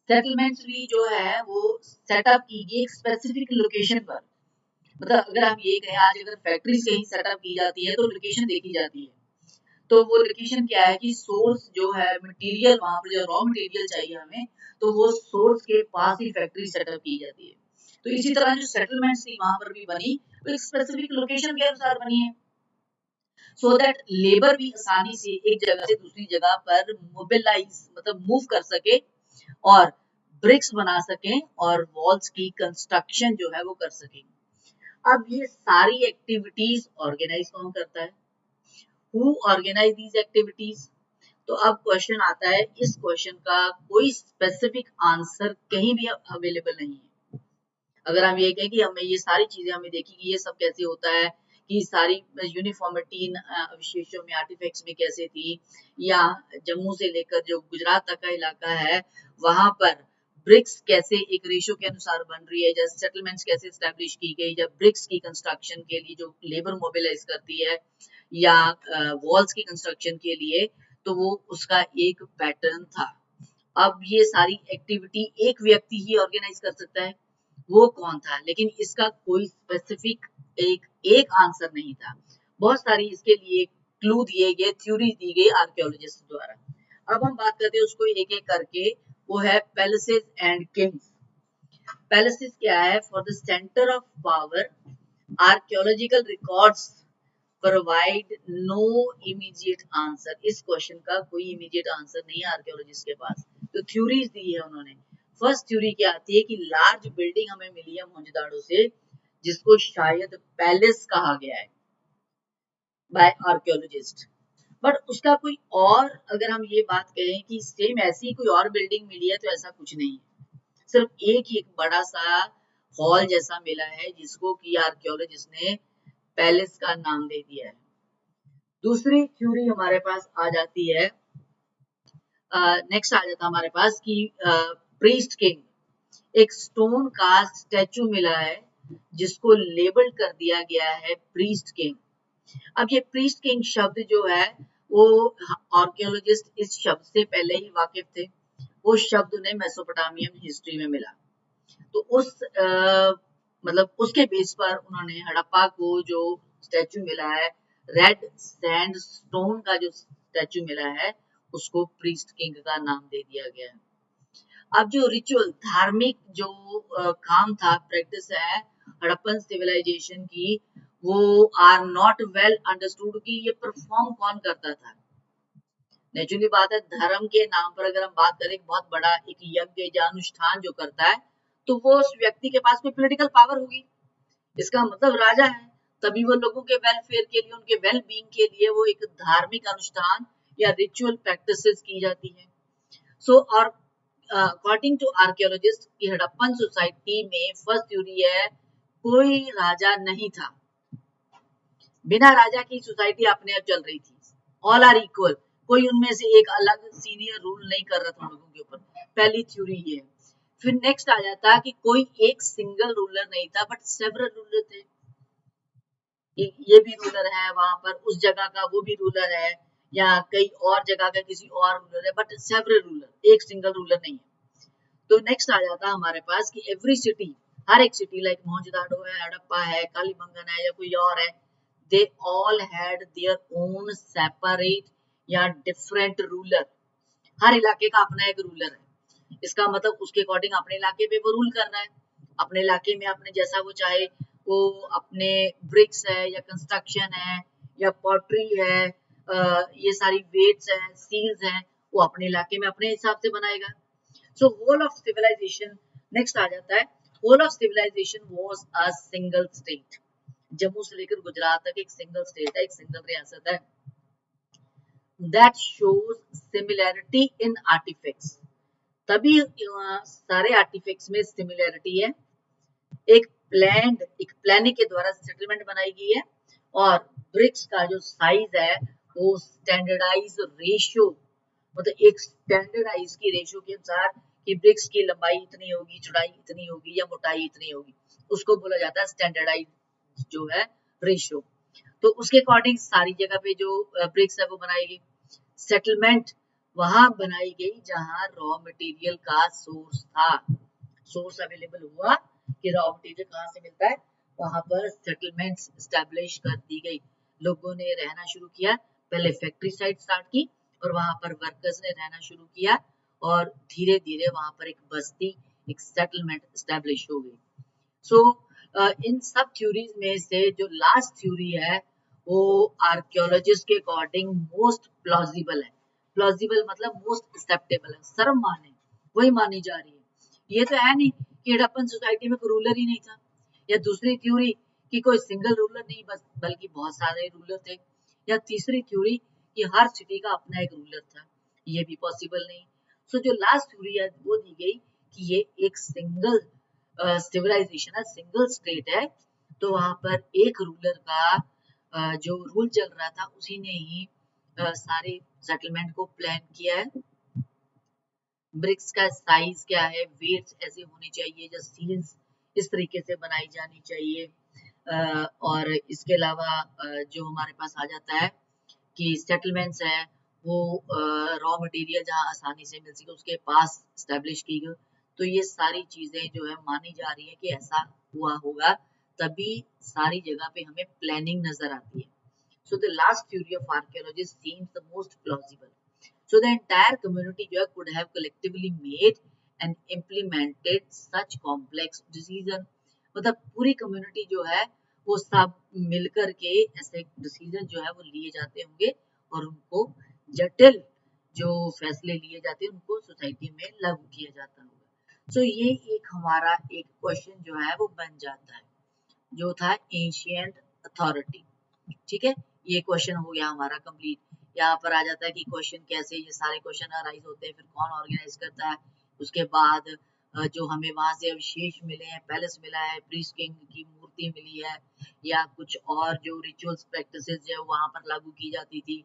सेटलमेंट्स भी जो है वो सेटअप की गई एक स्पेसिफिक लोकेशन पर। मतलब अगर हम ये कहें, आज अगर फैक्ट्रीज कहीं सेटअप की जाती है तो लोकेशन देखी जाती है। तो वो लोकेशन क्या है कि सोर्स जो है मटेरियल, वहां पर जो रॉ मटेरियल चाहिए हमें, तो वो सोर्स के पास ही फैक्ट्री सेटअप की जाती है। तो इसी तरह जो सेटलमेंट्स थी वहां पर भी बनी, वो एक स्पेसिफिक लोकेशन के अनुसार बनी है, सो दैट लेबर भी आसानी से एक जगह से दूसरी जगह पर मोबिलाइज, मतलब मूव कर सके और ब्रिक्स बना सके और वॉल्स की कंस्ट्रक्शन जो है वो कर सके। अब ये सारी एक्टिविटीज ऑर्गेनाइज कौन करता है? Who organize these activities? तो अब क्वेश्चन आता है, इस क्वेश्चन का कोई स्पेसिफिक आंसर कहीं भी अवेलेबल नहीं है। अगर हम ये कहें कि हमें ये सारी चीजें हमें देखी कि ये सब कैसे होता है, कि सारी यूनिफॉर्मिटी अवशेषों में, आर्टिफैक्ट्स में कैसे थी, या जम्मू से लेकर जो गुजरात तक का इलाका है वहां पर ब्रिक्स कैसे एक रेशियो के अनुसार बन रही है, जैसे सेटलमेंट्स कैसे स्टैब्लिश की गई, जब ब्रिक्स की कंस्ट्रक्शन के लिए जो लेबर मोबिलाइज करती है या वॉल्स की कंस्ट्रक्शन के लिए, तो वो उसका एक पैटर्न था। अब ये सारी एक्टिविटी एक व्यक्ति ही ऑर्गेनाइज कर सकता है, वो कौन था? लेकिन इसका कोई स्पेसिफिक एक आंसर नहीं था। बहुत सारी इसके लिए क्लू दिए गए, थ्योरी दी गई आर्कियोलॉजिस्ट द्वारा। अब हम बात करते हैं उसको एक एक करके। वो है पैलेसेस एंड किंग्स। पैलेसेस क्या है? For the centre of power, archaeological records provide no immediate answer. इस क्वेश्चन का कोई इमीडिएट आंसर नहीं है आर्कियोलॉजिस्ट के पास, तो थ्योरीज दी है उन्होंने। फर्स्ट थ्योरी क्या आती है कि लार्ज बिल्डिंग हमें मिली है मोहनजोदाड़ो से, जिसको शायद पैलेस कहा गया है बाय आर्कियोलॉजिस्ट। बट उसका कोई और, अगर हम ये बात कहें कि सेम ऐसी कोई और बिल्डिंग मिली है, तो ऐसा कुछ नहीं है। सिर्फ एक ही एक बड़ा सा हॉल जैसा मिला है, जिसको कि आर्कियोलॉजिस्ट ने पैलेस का नाम दे दिया है। दूसरी थ्योरी हमारे पास आ जाती है, नेक्स्ट आ जाता है हमारे पास कि प्रीस्ट किंग, एक स्टोन का स्टैचू मिला है जिसको लेबल कर दिया गया है प्रीस्ट किंग। अब ये प्रीस्ट किंग शब्द जो है, वो आर्कियोलॉजिस्ट इस शब्द से पहले ही वाकिफ थे। वो शब्द उन्हें मेसोपोटामियन हिस्ट्री में मिला, तो उस मतलब उसके बेस पर उन्होंने हड़प्पा को जो स्टैचू मिला है, रेड सैंड स्टोन का जो स्टैचू मिला है, उसको प्रीस्ट किंग का नाम दे दिया गया है। अब जो रिचुअल, धार्मिक जो काम था, प्रैक्टिस है हड़प्पन सिविलाइजेशन की, वो आर नॉट वेल अंडरस्टूड कि ये परफॉर्म कौन करता था। नेचुरली बात है, धर्म के नाम पर अगर हम बात करें, बहुत बड़ा एक यज्ञ या अनुष्ठान जो करता है, तो वो उस व्यक्ति के पास कोई पॉलिटिकल पावर होगी, इसका मतलब राजा है, तभी वो लोगों के वेलफेयर के लिए, उनके वेल बीइंग के लिए वो एक धार्मिक अनुष्ठान या रिचुअल प्रैक्टिसेस की जाती है। सो और अकॉर्डिंग टू आर्कियोलॉजिस्ट की हड़प्पन सोसाइटी में फर्स्ट थ्योरी है, कोई राजा नहीं था। बिना राजा की सोसाइटी अपने आप चल रही थी, ऑल आर इक्वल, कोई उनमें से एक अलग सीनियर रूल नहीं कर रहा था उन लोगों के ऊपर। पहली थ्योरी ये है। फिर नेक्स्ट आ जाता है कि कोई एक सिंगल रूलर नहीं था, बट सेवरल रूलर थे। ये भी रूलर है वहां पर, उस जगह का वो भी रूलर है, या कई और जगह का किसी और रूलर है, बट सेवरल रूलर, एक सिंगल रूलर नहीं है। तो नेक्स्ट आ जाता है हमारे पास कि एवरी सिटी, हर एक सिटी, लाइक मोहनजोदाड़ो है, हड़प्पा है, कालीबंगन है, या कोई और है, they all had their own separate या डिफरेंट रूलर। हर इलाके का अपना एक रूलर है, इसका मतलब उसके अकॉर्डिंग अपने इलाके पे वो रूल करना है, अपने इलाके में अपने जैसा वो चाहे, वो अपने ब्रिक्स है या कंस्ट्रक्शन है या पॉटरी है, ये सारी वेट्स है, सील्स हैं, वो अपने इलाके में अपने हिसाब से बनाएगा। So whole of civilization, next आ जाता है, whole of civilization was a single state. Jammu से लेकर गुजरात तक एक सिंगल स्टेट है, एक सिंगल रियासत है। That shows similarity in artefacts, तभी सारे आर्टिफैक्ट्स में सिमिलैरिटी है। एक प्लानिंग के द्वारा सेटलमेंट बनाई गई है, और ब्रिक्स का जो साइज है, वो स्टैंडर्डाइज रेशियो, मतलब एक स्टैंडर्डाइज की रेशियो के अनुसार कि ब्रिक्स की लंबाई इतनी होगी, चौड़ाई इतनी होगी, या मोटाई इतनी होगी, उसको बोला जाता है स्टैंडर्डाइज जो है रेशियो। तो उसके अकॉर्डिंग सारी जगह पे जो ब्रिक्स है वो बनाई गई। सेटलमेंट वहां बनाई गई जहां रॉ मटेरियल का सोर्स था, सोर्स अवेलेबल हुआ कि रॉ मटेरियल कहाँ से मिलता है, वहां पर सेटलमेंट्स एस्टैब्लिश कर दी गई। लोगों ने रहना शुरू किया, पहले फैक्ट्री साइड स्टार्ट की, और वहां पर वर्कर्स ने रहना शुरू किया, और धीरे धीरे वहां पर एक बस्ती, एक सेटलमेंट एस्टैब्लिश हो गई। सो इन सब थ्योरीज में से जो लास्ट थ्योरी है, वो आर्कियोलॉजिस्ट के अकॉर्डिंग मोस्ट प्लॉजिबल है। प्लॉजिबल मतलब मोस्ट एक्सेप्टेबल है, सर्व माने, वही मानी जा रही है। ये तो है नहीं कि हड़प्पन सोसाइटी में कोई रूलर ही नहीं था, या दूसरी थ्योरी कि कोई सिंगल रूलर नहीं, बस बल्कि बहुत सारे रूलर थे, या तीसरी थ्योरी कि हर सिटी का अपना एक रूलर था, ये भी पॉसिबल नहीं। सो जो लास्ट थ्योरी है वो दी गई कि ये एक सिंगल सिविलाइजेशन है, सिंगल स्टेट है, तो वहां पर एक रूलर का जो रूल चल रहा था, उसी ने ही सारे सेटलमेंट को प्लान किया है। ब्रिक्स का साइज क्या है, वेट्स ऐसे होने चाहिए, जो सील्स इस तरीके से बनाई जानी चाहिए। और इसके अलावा जो हमारे पास आ जाता है कि सेटलमेंट्स है वो रॉ मटेरियल जहाँ आसानी से मिल सके उसके पास स्टैब्लिश की गई। तो ये सारी चीजें जो है मानी जा रही है कि ऐसा हुआ होगा, तभी सारी जगह पे हमें प्लानिंग नजर आती है। So the last theory of archaeologists seems the most plausible. So the entire community जो है could have collectively made and implemented such complex decision. मतलब पूरी कम्युनिटी जो है वो सब मिलकर के ऐसे डिसीजन जो है वो लिए जाते होंगे और उनको जटिल जो फैसले लिए जाते हैं उनको सोसाइटी में लागू किया जाता होगा। सो ये एक हमारा एक क्वेश्चन जो है वो बन जाता है जो था एंशिएंट अथॉरिटी। ठीक है, ये क्वेश्चन हो गया हमारा कंप्लीट। यहाँ पर आ जाता है कि क्वेश्चन कैसे, ये सारे क्वेश्चन अराइज होते हैं, फिर कौन ऑर्गेनाइज करता है। उसके बाद जो हमें वहां से अवशेष मिले हैं, पैलेस मिला है, प्रीस्ट किंग की मूर्ति मिली है, या कुछ और जो रिचुअल्स प्रैक्टिसेस जो वहां पर लागू की जाती थी,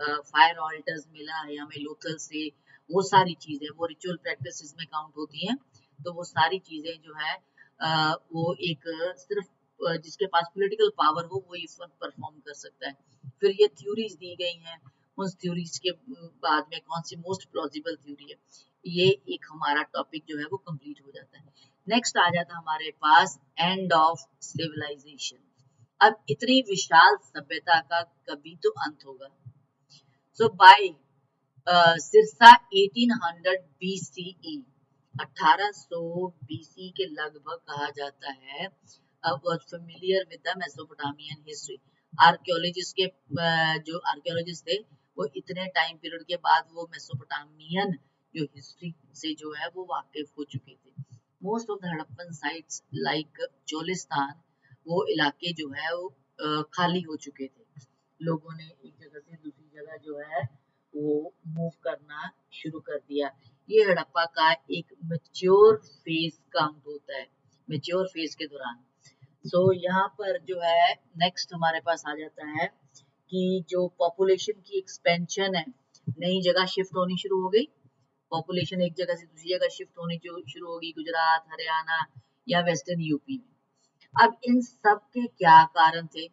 फायर ऑल्टर्स मिला है हमें लोथल से, वो सारी चीजें वो रिचुअल प्रैक्टिसेस में काउंट होती हैं। तो वो सारी चीजें जो है वो एक सिर्फ जिसके पास पॉलिटिकल पावर हो वो इस वक्त परफॉर्म कर सकता है। फिर ये थ्योरीज दी गई हैं, उन थ्योरीज के बाद में कौन सी मोस्ट प्लॉजिबल थ्योरी है, ये एक हमारा टॉपिक जो है वो कंप्लीट हो जाता है। नेक्स्ट आ जाता है हमारे पास एंड ऑफ सिविलाइजेशन। अब इतनी विशाल सभ्यता का कभी तो अंत होगा। सो बाय सिरसा 1800 BCE 1800 BC के लगभग कहा जाता है was familiar with the Mesopotamian history। Archaeologist के जो आर्कियोलॉजिस्ट थे वो इतने टाइम पीरियड के बाद वो मेसोपोटामियन जो हिस्ट्री से जो है वो वाकिफ हो चुके थे। Most of the Harappan sites like Cholistan, वो इलाके जो है वो खाली हो चुके थे। लोगों ने एक जगह से दूसरी जगह जो है वो मूव करना शुरू कर दिया। ये हड़प्पा का एक मैच्योर फेज काउंट होता है, मैच्योर फेज के दौरान। सो यहाँ पर जो है नेक्स्ट हमारे पास आ जाता है कि जो पॉपुलेशन की एक्सपेंशन है, नई जगह शिफ्ट होनी शुरू हो गई, पॉपुलेशन एक जगह से दूसरी जगह शिफ्ट होनी शुरू होगी, गुजरात, हरियाणा या वेस्टर्न यूपी में। अब इन सब के क्या कारण थे?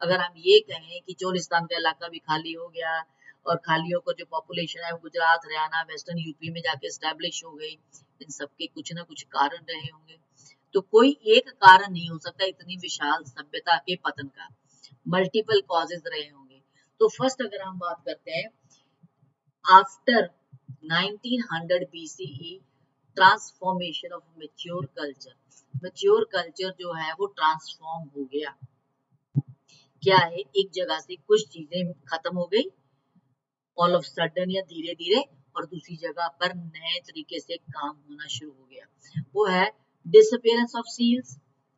अगर हम ये कहें कि चोलिस्तान का इलाका भी खाली हो गया और खाली होकर जो पॉपुलेशन है वो गुजरात, हरियाणा, वेस्टर्न यूपी में जाके एस्टेब्लिश हो गई, इन सब के कुछ ना कुछ कारण रहे होंगे। तो कोई एक कारण नहीं हो सकता इतनी विशाल सभ्यता के पतन का, मल्टीपल कॉजेज रहे होंगे। तो फर्स्ट अगर हम बात करते हैं after 1900 BCE transformation of mature culture. Mature culture जो है वो ट्रांसफॉर्म हो गया। क्या है, एक जगह से कुछ चीजें खत्म हो गई ऑल ऑफ सडन या धीरे धीरे, और दूसरी जगह पर नए तरीके से काम होना शुरू हो गया। वो है disappearance of seals,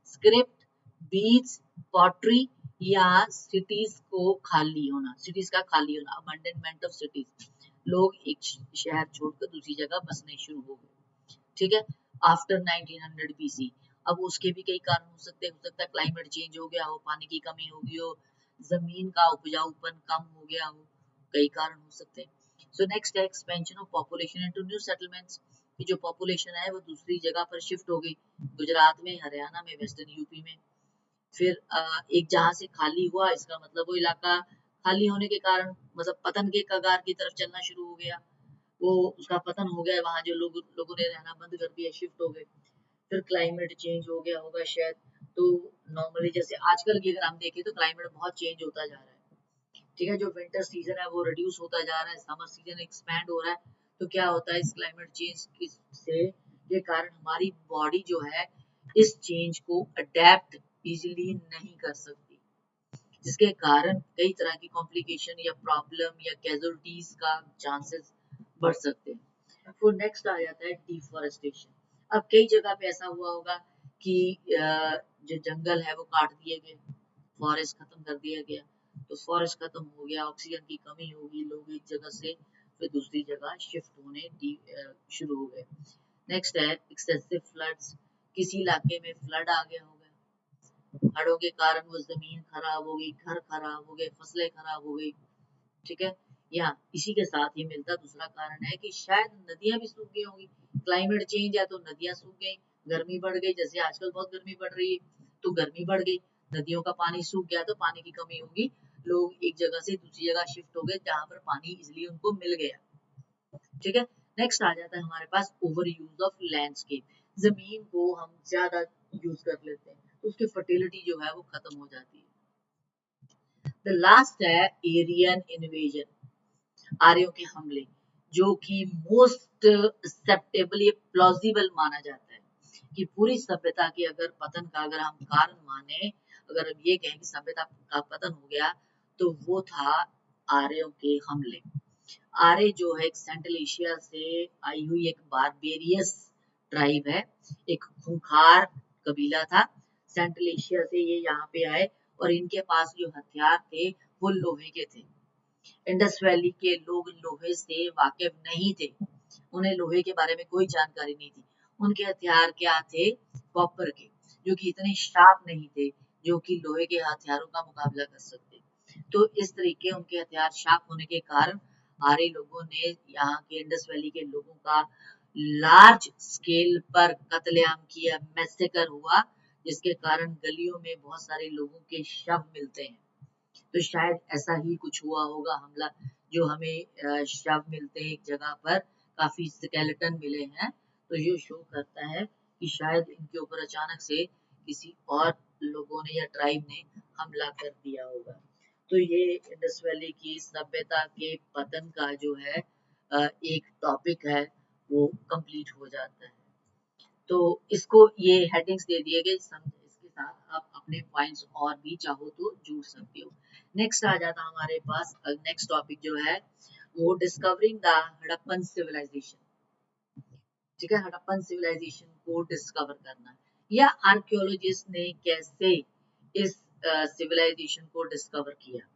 script, beads, pottery, या सिटीज को खाली होना, सिटीज का खाली होना, अबंडनमेंट ऑफ सिटीज। लोग एक शहर छोड़कर दूसरी जगह बसने शुरू हो गए। ठीक है, आफ्टर 1900 BC। अब उसके भी कई कारण हो सकते हैं, हो सकता है क्लाइमेट चेंज हो गया हो, पानी की कमी हो गई हो, जमीन का उपजाऊपन कम हो गया हो, कई कारण हो सकते हैं। सो नेक्स्ट है expansion of population into new settlements, कि जो पॉपुलेशन है वो दूसरी जगह पर शिफ्ट हो गई, गुजरात में, हरियाणा में, वेस्टर्न यूपी में। फिर एक जहां से खाली हुआ, इसका मतलब वो इलाका खाली होने के कारण मतलब पतन के कगार की तरफ चलना शुरू हो गया, वो उसका पतन हो गया, वहां जो लोगों ने रहना बंद कर दिया, शिफ्ट हो गए। फिर क्लाइमेट चेंज हो गया होगा शायद। तो नॉर्मली जैसे आजकल की अगर हम देखें तो क्लाइमेट बहुत चेंज होता जा रहा है। ठीक है, जो विंटर सीजन है वो रिड्यूस होता जा रहा है, समर सीजन एक्सपैंड हो रहा है। तो क्या होता है इस क्लाइमेट चेंज से के कारण हमारी बॉडी जो है इस चेंज को अडेप्ट इजीली नहीं कर सकती, जिसके कारण कई तरह की कॉम्प्लिकेशन या प्रॉब्लम या कैजुअलिटीज का चांसेस बढ़ सकते हैं। फिर नेक्स्ट आ जाता है डिफॉरेस्टेशन। अब कई जगह पे ऐसा हुआ होगा कि जो जंगल है वो काट दिए गए, फॉरेस्ट खत्म कर दिया गया, तो फॉरेस्ट खत्म हो गया, ऑक्सीजन की कमी होगी, लोग एक जगह से फिर दूसरी जगह शिफ्ट होने शुरू हो गए। नेक्स्ट है एक्सेसिव फ्लड्स, किसी इलाके में फ्लड आ गया होगा, हड़ों के कारण वो जमीन खराब हो गई, घर खराब हो गए, फसलें खराब हो गई। ठीक है, या इसी के साथ ये मिलता दूसरा कारण है कि शायद नदियां भी सूख गई होंगी। क्लाइमेट चेंज है तो नदियां सूख गई, गर्मी बढ़ गई, जैसे आजकल बहुत गर्मी बढ़ रही है तो गर्मी बढ़ गई, नदियों का पानी सूख गया तो पानी की कमी होगी, लोग एक जगह से दूसरी जगह शिफ्ट हो गए जहां पर पानी इजिली उनको मिल गया। ठीक है, नेक्स्ट आ जाता है हमारे पास ओवर यूज ऑफ लैंडस्केप। जमीन को हम ज्यादा यूज कर लेते हैं तो उसकी फर्टिलिटी जो है वो खत्म हो जाती है। द लास्ट है एरियन इन्वेजन, आर्यों के हमले, जो कि मोस्ट एक्सेप्टेबल ये प्लॉजिबल माना जाता है कि पूरी सभ्यता के अगर पतन का अगर हम कारण माने, अगर हम ये कहें कि सभ्यता का पतन हो गया तो वो था आर्यों के हमले। आर्य जो है एक सेंट्रल एशिया से आई हुई एक बारबेरियस ट्राइब है, एक खूंखार कबीला था। सेंट्रल एशिया से ये यहाँ पे आए और इनके पास जो हथियार थे वो लोहे के थे। इंडस वैली के लोग लोहे से वाकिफ नहीं थे, उन्हें लोहे के बारे में कोई जानकारी नहीं थी। उनके हथियार क्या थे? कॉपर के, जो कि इतने शार्प नहीं थे जो कि लोहे के हथियारों का मुकाबला कर सकते। तो इस तरीके उनके हथियार शार्प होने के कारण आर्य लोगों ने यहाँ के इंडस वैली के लोगों का लार्ज स्केल पर कत्लेआम किया, मैसेकर हुआ, जिसके कारण गलियों में बहुत सारे लोगों के शव मिलते हैं। तो शायद ऐसा ही कुछ हुआ होगा हमला, जो हमें शव मिलते हैं एक जगह पर, काफी स्केलेटन मिले हैं, तो ये शो करता है कि शायद इनके ऊपर अचानक से किसी और लोगों ने या ट्राइब ने हमला कर दिया होगा। तो ये इंडस वैली की सभ्यता के पतन का जो है एक टॉपिक है वो कंप्लीट हो जाता है। तो इसको ये हेडिंग्स दे दिए गए, इसके साथ आप अपने पॉइंट्स और भी चाहो तो जोड़ सकते हो। नेक्स्ट आ जाता हमारे पास नेक्स्ट टॉपिक जो है वो डिस्कवरिंग द हड़प्पन सिविलाइजेशन। ठीक है, हड़प्पन सिविलाइजेशन को डिस्कवर करना या आर्कियोलॉजिस्ट ने कैसे इस सिविलाइजेशन को डिस्कवर किया,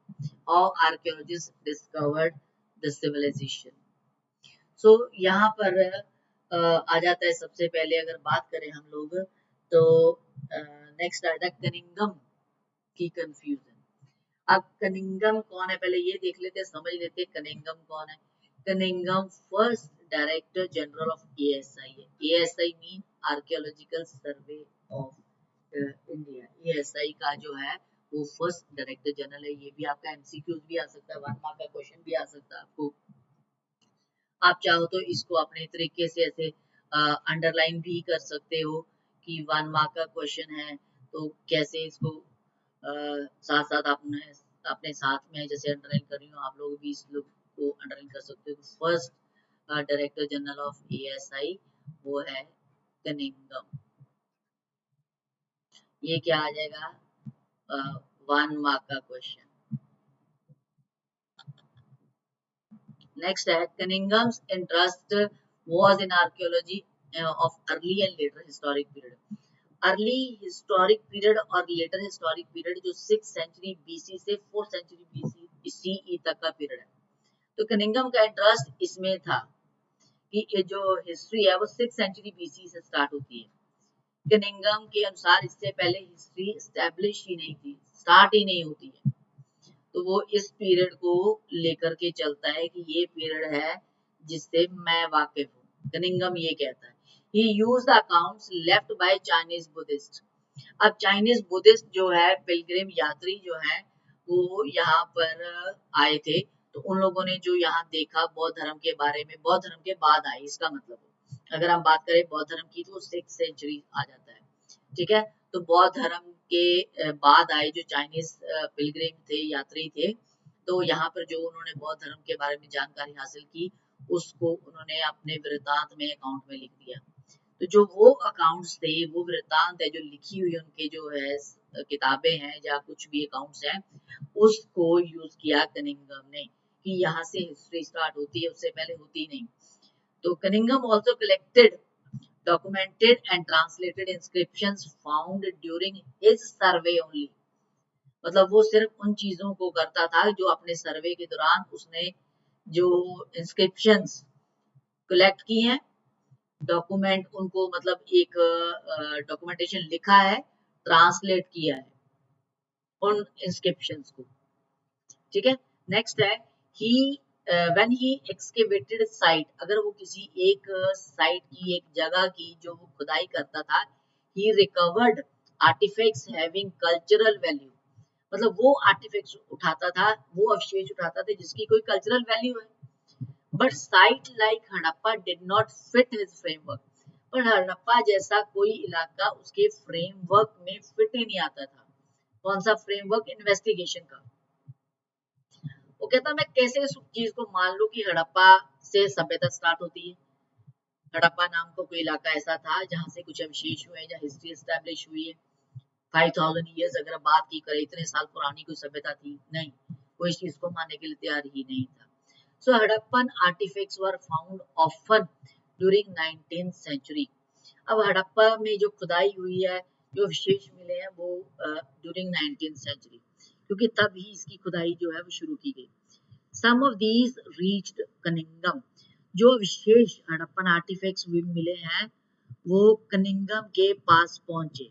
और आर्कियोलॉजिस्ट डिस्कवर्ड द सिविलाइजेशन। सो यहाँ पर आ जाता है सबसे पहले अगर बात करें हम लोग तो नेक्स्ट आता है कनिंगम की कंफ्यूजन। अब कनिंगम कौन है पहले ये देख लेते हैं, समझ लेते हैं कनिंगम कौन है। Cunningham first director general of ASI है। ASI mean archaeological survey of India. ASI का जो है वो फर्स्ट डायरेक्टर जनरल है। ये भी आपका एमसीक्यूज भी आ सकता है, 1 मार्क का क्वेश्चन भी आ सकता है आपको। आप चाहो तो इसको अपने तरीके से ऐसे अंडरलाइन भी कर सकते हो कि 1 मार्क का क्वेश्चन है तो कैसे इसको साथ साथ आपने अपने साथ में जैसे अंडरलाइन कर रही हूँ आप लोग भी इस लोग को अंडरलाइन कर सकते हो। First director general of ASI वो है कनिंगम। ये क्या आ जाएगा? 1 मार्क का क्वेश्चन। Next है Cunningham's interest was in archaeology of early and later historic period. Early historic period और लेटर हिस्टोरिक पीरियड जो 6th सेंचुरी बीसी से 4th सेंचुरी बीसी सीई तक का पीरियड है। तो कनिंगम का इंटरेस्ट इसमें था कि ये जो हिस्ट्री है वो 6th सेंचुरी बीसी से स्टार्ट होती है। कनिंगम के अनुसार इससे पहले हिस्ट्री एस्टेब्लिश ही नहीं थी, स्टार्ट ही नहीं होती है। तो वो इस पीरियड को लेकर के चलता है कि ये पीरियड है जिससे मैं वाकिफ हूँ। कनिंगम ये कहता है he used the accounts left by Chinese Buddhist। अब चाइनीज बुद्धिस्ट जो है पिलग्रिम यात्री जो है वो यहाँ पर आए थे, तो उन लोगों ने जो यहाँ देखा बौद्ध धर्म के बारे में, बौद्ध धर्म के बाद आए इसका मतलब अगर हम बात करें बौद्ध धर्म की तो 6th सेंचुरी आ जाता है। ठीक है, तो बौद्ध धर्म के बाद आए जो चाइनीज पिलग्रिम थे, यात्री थे, तो यहाँ पर जो उन्होंने बौद्ध धर्म के बारे में जानकारी हासिल की उसको उन्होंने अपने वृत्तांत में अकाउंट में लिख दिया। तो जो वो अकाउंट्स थे, वो वृत्तांत है जो लिखी हुई उनके जो है किताबें हैं या कुछ भी अकाउंट्स हैं, उसको यूज किया कनिंगम ने कि यहाँ से हिस्ट्री स्टार्ट होती है, उससे पहले होती नहीं। तो Cunningham also collected, documented and translated inscriptions found during his survey only। मतलब वो सिर्फ उन चीजों को करता था जो अपने सर्वे के दौरान उसने जो इंस्क्रिप्शंस कलेक्ट की हैं, डॉक्यूमेंट उनको मतलब एक डॉक्यूमेंटेशन लिखा है, ट्रांसलेट किया है उन इंस्क्रिप्शंस को। ठीक है, नेक्स्ट है he when he excavated site, अगर वो किसी एक साइट की, एक जगह की जो वो खुदाई करता था, he recovered artifacts having cultural value, मतलब वो आर्टिफैक्ट्स उठाता था, वो अवशेष उठाता था जिसकी कोई कल्चरल वैल्यू है। But site like Harappa did not fit his framework, पर हड़प्पा जैसा कोई इलाका उसके फ्रेमवर्क में फिट ही नहीं आता था। कौन सा फ्रेमवर्क? इन्वेस्टिगेशन का। वो कहता मैं कैसे इस चीज को मान लूं कि हड़प्पा से सभ्यता स्टार्ट होती है। हड़प्पा नाम का कोई इलाका ऐसा था जहां से कुछ अवशेष हुए, जहां हिस्ट्री एस्टेब्लिश हुई है। 5000 ईयर्स अगर बात की करें, इतने साल पुरानी कोई सभ्यता थी नहीं, कोई इस चीज को मानने के लिए तैयार ही नहीं था। So Harappan artifacts were found often during 19th century. अब हड़प्पा में जो खुदाई हुई है, जो अवशेष मिले हैं, वो ड्यूरिंग 19th सेंचुरी, क्योंकि तब ही इसकी खुदाई जो है वो शुरू की गई। सम ऑफ दीज रीच्ड कनिंगम, जो अवशेष हड़प्पन आर्टिफैक्ट्स मिले हैं वो कनिंगम के पास पहुंचे,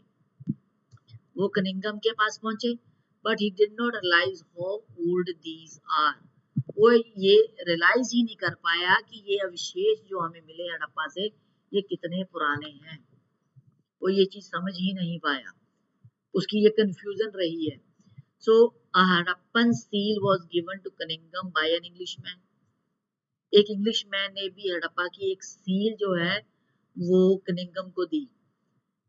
वो कनिंगम के पास पहुंचे, but he did not realise how old these are, वो ये रियलाइज ही नहीं कर पाया कि ये अवशेष जो हमें मिले हड़प्पा से ये कितने पुराने हैं, वो ये चीज समझ ही नहीं पाया, उसकी ये कंफ्यूजन रही है। सो a Harappan seal was given to Cunningham by an Englishman, एक इंग्लिशमैन ने भी हड़प्पा की एक सील जो है वो कनिंगम को दी,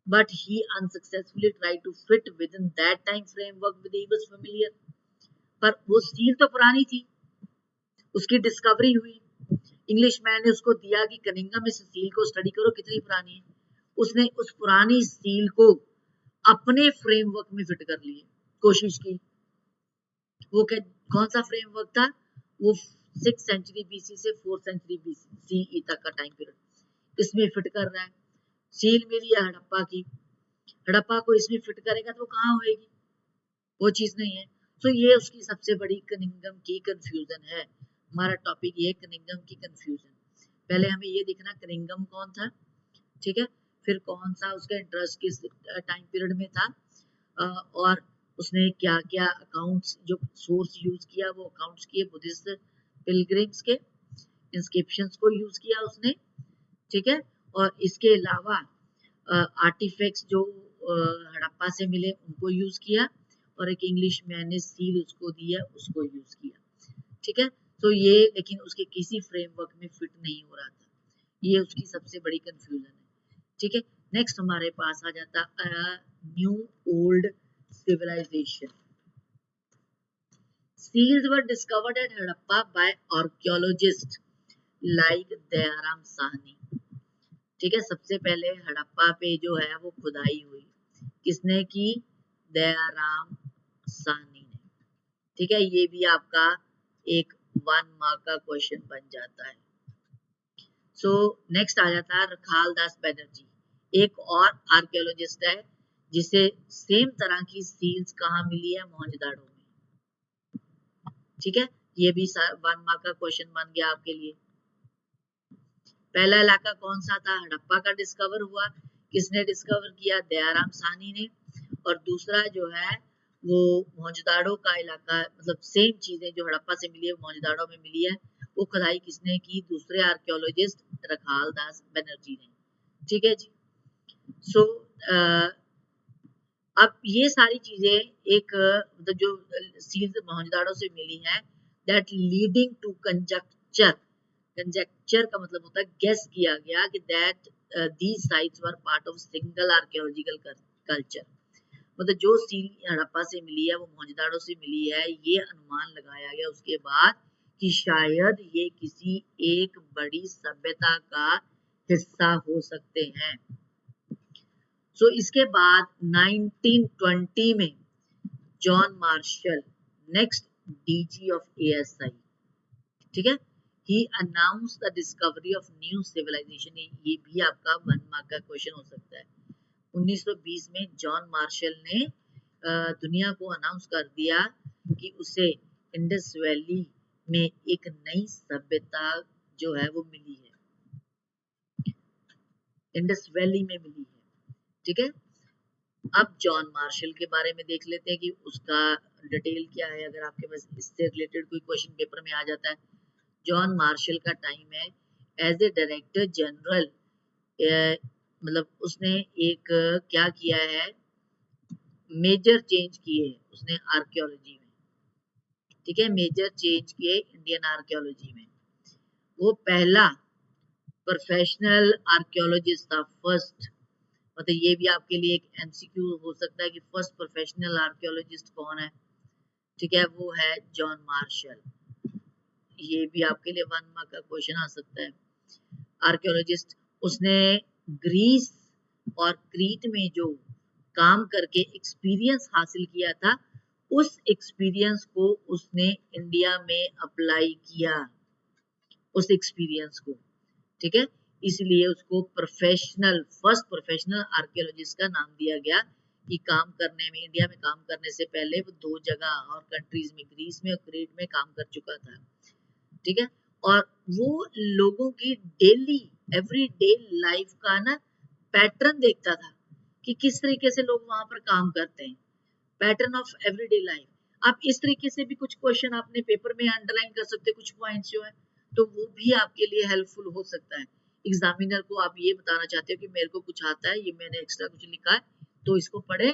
but he unsuccessfully tried to fit within that time framework with he was familiar, पर वो सील तो पुरानी थी, उसकी डिस्कवरी हुई, इंग्लिशमैन ने उसको दिया कि कनिंगम इस सील को स्टडी करो कितनी पुरानी है, उसने उस पुरानी सील को अपने फ्रेमवर्क में फिट कर लिए, कोशिश की। वो कौन सा फ्रेमवर्क था? वो 6th सेंचुरी बीसी से 4th सेंचुरी बीसी तक का टाइम पीरियड इसमें फिट कर रहा है। सील मिली है हड़प्पा की, हड़प्पा को इसमें फिट करेगा तो वो कहाँ होएगी, वो चीज नहीं है। तो ये उसकी सबसे बड़ी कनिंगम की कंफ्यूजन है। हमारा टॉपिक ये कनिंगम की कंफ्यूजन। पहले हमें ये देखना कनिंगम कौन था, ठीक है, फिर कौन सा उसका इंटरेस्ट किस टाइम पीरियड में था, और उसने क्या क्या अकाउंट्स जो सोर्स यूज किया, वो अकाउंट्स किए बुद्धिस्ट पिलग्रिम्स के, इंस्क्रिप्शंस को यूज किया उसने, ठीक है, और इसके अलावा आर्टिफैक्ट्स जो हड़प्पा से मिले उनको यूज किया, और एक इंग्लिश मैन ने सील उसको दी है उसको यूज किया, ठीक है। तो ये लेकिन उसके किसी फ्रेमवर्क में फिट नहीं हो रहा था, ये उसकी सबसे बड़ी कंफ्यूजन है, ठीक है। नेक्स्ट हमारे पास आ जाता new old civilization. Seals were discovered at Harappa by archaeologists like Dayaram Sahni, ठीक है। सबसे पहले हड़प्पा पे जो है वो खुदाई हुई, किसने की? दयाराम साहनी ने, ठीक है। ये भी आपका एक 1 मार्क का क्वेश्चन बन जाता है। सो नेक्स्ट आ जाता है रखाल दास बनर्जी, एक और आर्कियोलॉजिस्ट है जिसे सेम तरह की सील्स कहाँ मिली है? मोहनजोदाड़ो में, ठीक है। ये भी 1 मार्क का क्वेश्चन बन गया आपके लिए। पहला इलाका कौन सा था? हड़प्पा का डिस्कवर हुआ, किसने डिस्कवर किया? दयाराम साहनी ने। और दूसरा जो है वो मोहनजोदाड़ो का इलाका, मतलब सेम चीजें जो हड़प्पा से मिली है मोहनजोदाड़ो में मिली है, वो खुदाई किसने की? दूसरे आर्कियोलॉजिस्ट रखाल दास बनर्जी ने, ठीक है जी। सो अब ये सारी चीजें एक मतलब जो सील्स मोहनजोदाड़ो से मिली है, that leading to conjecture, conjecture का मतलब होता है गेस किया गया कि that these sites were part of single archaeological culture, मतलब जो सील हड़प्पा से मिली है वो मोहनजोदाड़ो से मिली है, ये अनुमान लगाया गया उसके बाद कि शायद ये किसी एक बड़ी सभ्यता का हिस्सा हो सकते हैं। सो इसके बाद 1920 में John Marshall, next DG of ASI, ठीक है, he announced the discovery of new civilization, ये भी आपका 1 मार्क का क्वेश्चन हो सकता है। 1920 में जॉन मार्शल ने दुनिया को अनाउंस कर दिया कि उसे इंडस वैली में एक नई सभ्यता जो है वो मिली है, इंडस वैली में मिली है, ठीक है। अब जॉन मार्शल के बारे में देख लेते हैं कि उसका डिटेल क्या है, अगर आपके पास इससे रिलेटेड कोई क्वेश्चन पेपर में आ जाता है जॉन मार्शल का टाइम है एज ए डायरेक्टर जनरल। मतलब उसने एक क्या किया है, मेजर चेंज किए उसने आर्कियोलॉजी में, ठीक है, मेजर चेंज किए इंडियन आर्कियोलॉजी में। वो पहला प्रोफेशनल आर्कियोलॉजिस्ट था, फर्स्ट। मतलब ये भी आपके लिए एक एमसीक्यू हो सकता है कि फर्स्ट प्रोफेशनल आर्कियोलॉजिस्ट कौन है, ठीक है, वो है जॉन मार्शल। ये भी आपके लिए 1 मार्क का क्वेश्चन आ सकता है। आर्कियोलॉजिस्ट, उसने ग्रीस और क्रीट में जो काम करके एक्सपीरियंस हासिल किया था, उस एक्सपीरियंस को उसने इंडिया में अप्लाई किया, उस एक्सपीरियंस को, ठीक है, इसलिए उसको प्रोफेशनल, फर्स्ट प्रोफेशनल आर्कियोलॉजिस्ट का नाम दिया गया। कि काम करने में, इंडिया में काम करने से पहले वो 2 जगह और कंट्रीज में, ग्रीस में और क्रीट में काम कर चुका था, ठीक है। और वो लोगों की डेली एवरीडे लाइफ का ना पैटर्न देखता था कि किस तरीके से लोग वहां पर काम करते हैं, पैटर्न ऑफ एवरीडे लाइफ। आप इस तरीके से भी कुछ क्वेश्चन अपने पेपर में अंडरलाइन कर सकते हैं, कुछ पॉइंट्स जो है, तो वो भी आपके लिए हेल्पफुल हो सकता है। एग्जामिनर को आप ये बताना चाहते हो कि मेरे को कुछ आता है, ये मैंने एक्स्ट्रा कुछ लिखा है, तो इसको पढ़े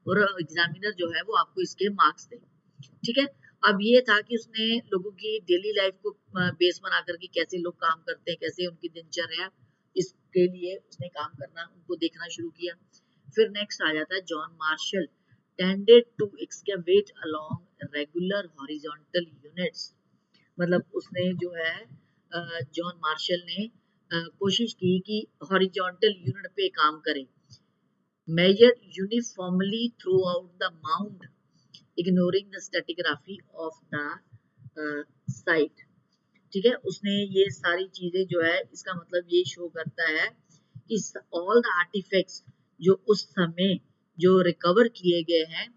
और एग्जामिनर जो है वो आपको इसके मार्क्स दे, ठीक है। अब ये था कि उसने लोगों की डेली लाइफ को बेस बना करके कैसे लोग काम करते हैं, कैसे उनकी दिनचर्या, इसके लिए उसने काम करना, उनको देखना शुरू किया। फिर नेक्स्ट आ जाता है John Marshall tended to excavate along regular horizontal units. मतलब उसने जो है जॉन मार्शल ने कोशिश की कि हॉरिजॉन्टल यूनिट पे काम करे, measured uniformly throughout the mound, ignoring the stratigraphy of the site, ठीक है। उसने ये सारी चीजें जो है, इसका मतलब ये शो करता है कि ऑल द आर्टिफैक्ट्स जो उस समय जो रिकवर किए गए हैं,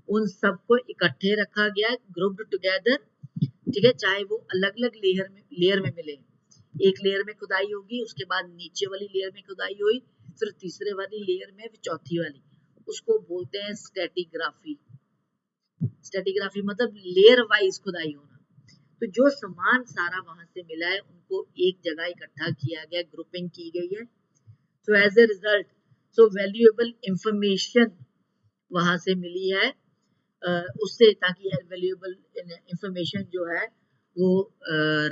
उन सबको इकट्ठे रखा गया, ग्रुप्ड टुगेदर, ठीक है, चाहे वो अलग अलग लेयर में मिले। एक लेयर में खुदाई होगी, उसके बाद नीचे वाली लेयर में खुदाई हुई, फिर तीसरे वाली लेयर में, फिर चौथी वाली, उसको बोलते हैं स्ट्रेटिग्राफी। स्ट्रेटिग्राफी मतलब लेयर वाइज खुदाई होना। तो जो सामान सारा वहां से मिला है, उनको एक जगह इकट्ठा किया गया, ग्रुपिंग की गई है। So as a result, so valuable information वहां से मिली है, उससे, ताकि वैल्यूएबल इंफॉर्मेशन जो है वो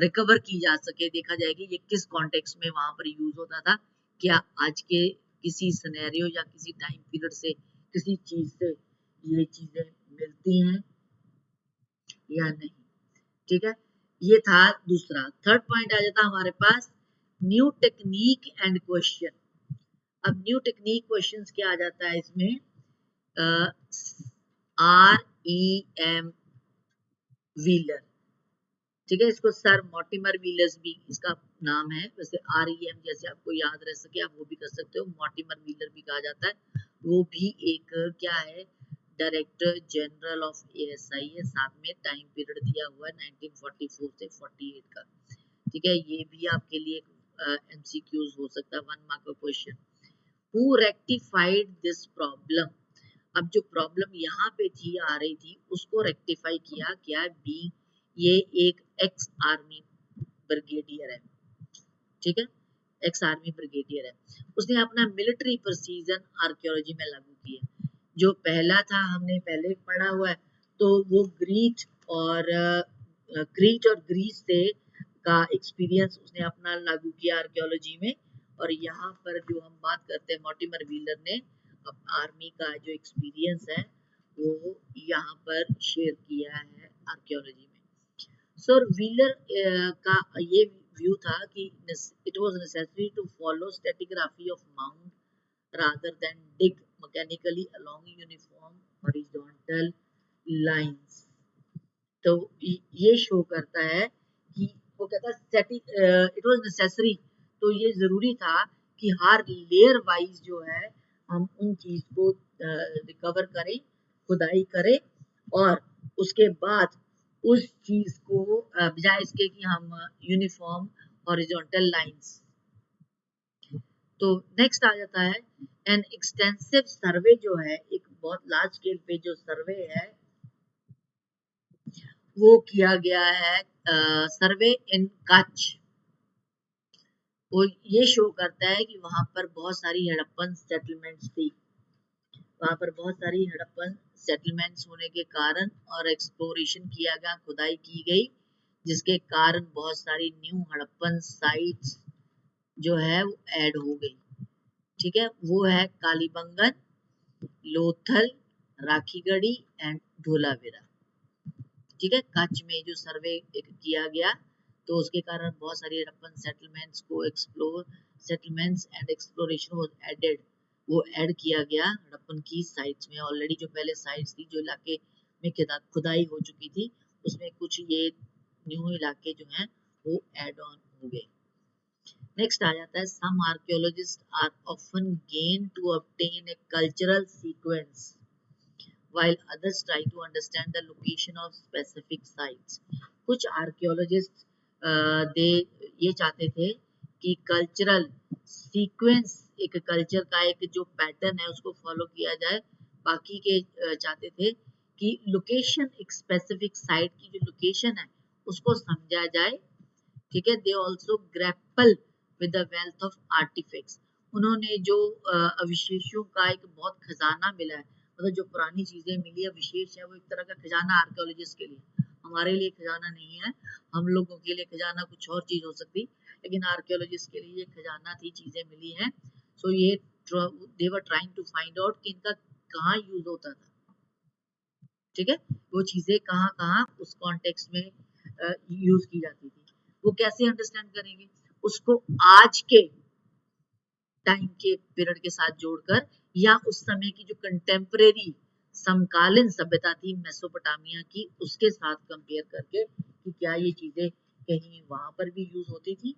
रिकवर की जा सके, देखा जाए कि ये किस कॉन्टेक्स्ट में वहां पर यूज होता था, क्या आज के किसी सिनेरियो या किसी टाइम पीरियड से, किसी चीज से ये चीजें मिलती हैं या नहीं, ठीक है। ये था दूसरा। थर्ड पॉइंट आ जाता हमारे पास न्यू टेक्निक एंड क्वेश्चन। अब न्यू टेक्निक क्वेश्चंस क्या आ जाता है इसमें, REM व्हीलर, ठीक है, इसको सर मॉर्टिमर व्हीलर्स भी इसका नाम है, वैसे REM जैसे आपको याद रह सके आप वो भी कर सकते हो, मॉर्टिमर व्हीलर भी कहा जाता है। वो भी एक क्या है, डायरेक्टर जनरल ऑफ ASI है, साथ में टाइम पीरियड दिया हुआ है 1944 से 48 का, ठीक है। ये भी आपके लिए MCQs हो सकता है, 1 मार्क का question. Who rectified this problem. अब जो प्रॉब्लम यहाँ पे थी, आ रही थी, उसको रेक्टिफाई किया क्या, बी, ये एक एक्स आर्मी ब्रिगेडियर है, ठीक है, एक्स आर्मी ब्रिगेडियर है। उसने अपना मिलिट्री प्रोसीजर आर्कियोलॉजी में लागू किया। जो पहला था हमने पहले पढ़ा हुआ है, तो वो क्रीट और ग्रीस से का एक्सपीरियंस उसने अपना लागू किया आर्कियोलॉजी में। और यहाँ पर जो हम बात करते हैं, मॉर्टिमर व्हीलर ने आर्मी का जो एक्सपीरियंस है वो यहाँ पर शेयर किया है आर्कियोलॉजी में। सर व्हीलर का ये व्यू था कि it was necessary to follow stratigraphy of mount rather than dig mechanically along uniform horizontal lines. तो ये शो करता है कि वो कहता है इट वाज नेसेसरी, तो ये जरूरी था कि हर लेयर वाइज जो है हम उन चीज को रिकवर करें, खुदाई करें, और उसके बाद उस चीज को बजाय इसके कि हम यूनिफॉर्म हॉरिजॉन्टल लाइंस। तो नेक्स्ट आ जाता है एन एक्सटेंसिव सर्वे, जो है एक बहुत लार्ज स्केल पे जो सर्वे है वो किया गया है सर्वे इन कच्छ। वो ये शो करता है कि वहां पर बहुत सारी हड़प्पन सेटलमेंट्स थी, वहां पर बहुत सारी हड़प्पन सेटलमेंट्स होने के कारण और एक्सप्लोरेशन किया गया, खुदाई की गई, जिसके कारण बहुत सारी न्यू हड़प्पन साइट्स जो है वो ऐड हो गई। ठीक है, वो है कालीबंगन, लोथल, राखीगढ़ी एंड धोलावीरा। ठीक है, कच्छ में जो सर्वे किया गया तो उसके कारण बहुत सारी हड़प्पन सेटलमेंट्स को settlements and exploration was added, वो ऐड किया गया हड़प्पन की साइट्स में। ऑलरेडी जो पहले साइट्स थी, जो इलाके में खुदाई हो चुकी थी, उसमें कुछ ये न्यू इलाके जो हैं वो ऐड ऑन हो गए। नेक्स्ट आ जाता है, some archaeologist are often keen to obtain a cultural sequence while others try to understand the location of specific sites. कुछ आर्कियोलॉजिस्ट दे ये चाहते थे कि कल्चरल सीक्वेंस, एक कल्चर का एक जो पैटर्न है उसको फॉलो किया जाए। बाकी के चाहते थे कि लोकेशन, एक स्पेसिफिक साइट की जो लोकेशन है उसको समझा जाए। ठीक है, they also grapple with the wealth of artefacts. उन्होंने जो अवशेषों का एक बहुत खजाना मिला है, मतलब जो पुरानी चीजें मिली है, विशेष है, वो एक तरह का खजाना आर्कियोलॉजिस्ट के लिए। हमारे लिए खजाना नहीं है, हम लोगों के लिए खजाना कुछ और चीज हो सकती, लेकिन आर्कियोलॉजिस्ट के लिए ये खजाना थी, चीजें मिली हैं। सो ये they were trying to find out कि इनका कहाँ यूज होता था। ठीक है, वो चीजें कहाँ कहाँ उस कॉन्टेक्स्ट में यूज की जाती थी। वो कैसे अंडरस्टैंड करेंगे उसको, आज के टाइम के पीरियड के साथ जोड़कर, या उस समय की जो कंटेम्परेरी समकालीन सभ्यता थी मेसोपोटामिया की, उसके साथ कंपेयर करके कि क्या ये चीजें कहीं वहां पर भी यूज होती थी,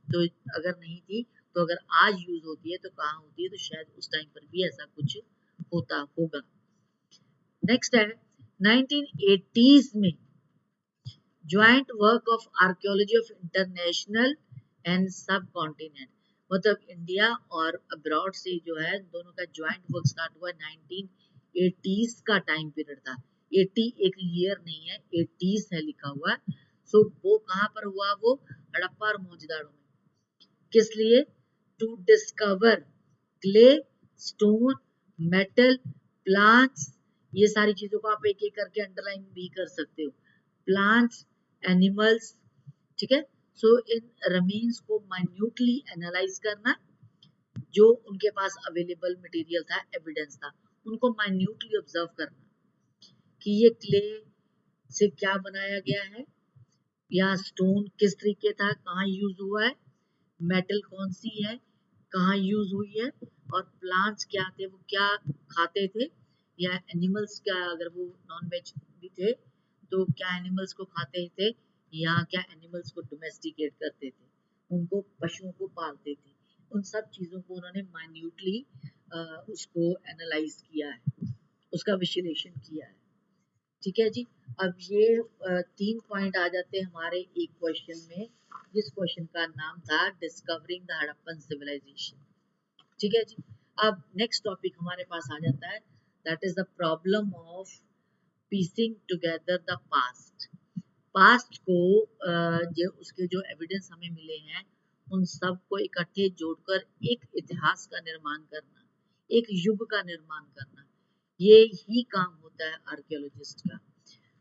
तो अगर नहीं थी तो अगर आज यूज होती है तो कहाँ होती है, तो शायद उस टाइम पर भी ऐसा कुछ होता होगा। नेक्स्ट है 1980s में joint work of archaeology of international and सब कॉन्टिनेंट, मतलब इंडिया और अब्रॉड से जो है दोनों का ज्वाइंट वर्क स्टार्ट हुआ 1980s का टाइम पीरियड था। 80 एक ईयर नहीं है, 80s है लिखा हुआ। सो वो कहाँ पर हुआ, वो हड़प्पा और मोहनजोदड़ो में। किस लिए, to discover clay, stone, metal, plants, ये सारी चीजों को आप एक एक करके अंडरलाइन भी कर सकते हो, प्लांट्स, एनिमल्स। ठीक है, सो इन रमीन्स को माइन्यूटली एनालाइज करना, जो उनके पास अवेलेबल मटेरियल था, एविडेंस था, उनको माइन्यूटली ऑब्जर्व करना कि ये क्ले से क्या बनाया गया है, या स्टोन किस तरीके था, कहाँ यूज हुआ है, मेटल कौन सी है, कहाँ यूज हुई है, और प्लांट्स क्या थे, वो क्या खाते थे, या एनिमल्स क्या, अगर वो नॉन वेज भी थे तो क्या एनिमल्स को खाते थे, या क्या एनिमल्स को डोमेस्टिकेट करते थे, उनको पशुओं को पालते थे। उन सब चीजों को उन्होंने माइन्यूटली उसको एनालाइज किया है, उसका विश्लेषण किया है। ठीक है जी, अब ये 3 पॉइंट आ जाते हैं हमारे एक क्वेश्चन में, जिस क्वेश्चन का नाम था डिस्कवरिंग द हड़प्पन सिविलाइजेशन। ठीक है जी, अब नेक्स्ट टॉपिक हमारे पास आ जाता है, that is the problem of piecing together the past. Past को जो उसके जो एविडेंस हमें मिले हैं उन सब को इकट्ठे जोड़कर एक इतिहास का निर्माण करना, एक युग का निर्माण करना, ये ही काम होता है आर्कियोलॉजिस्ट का।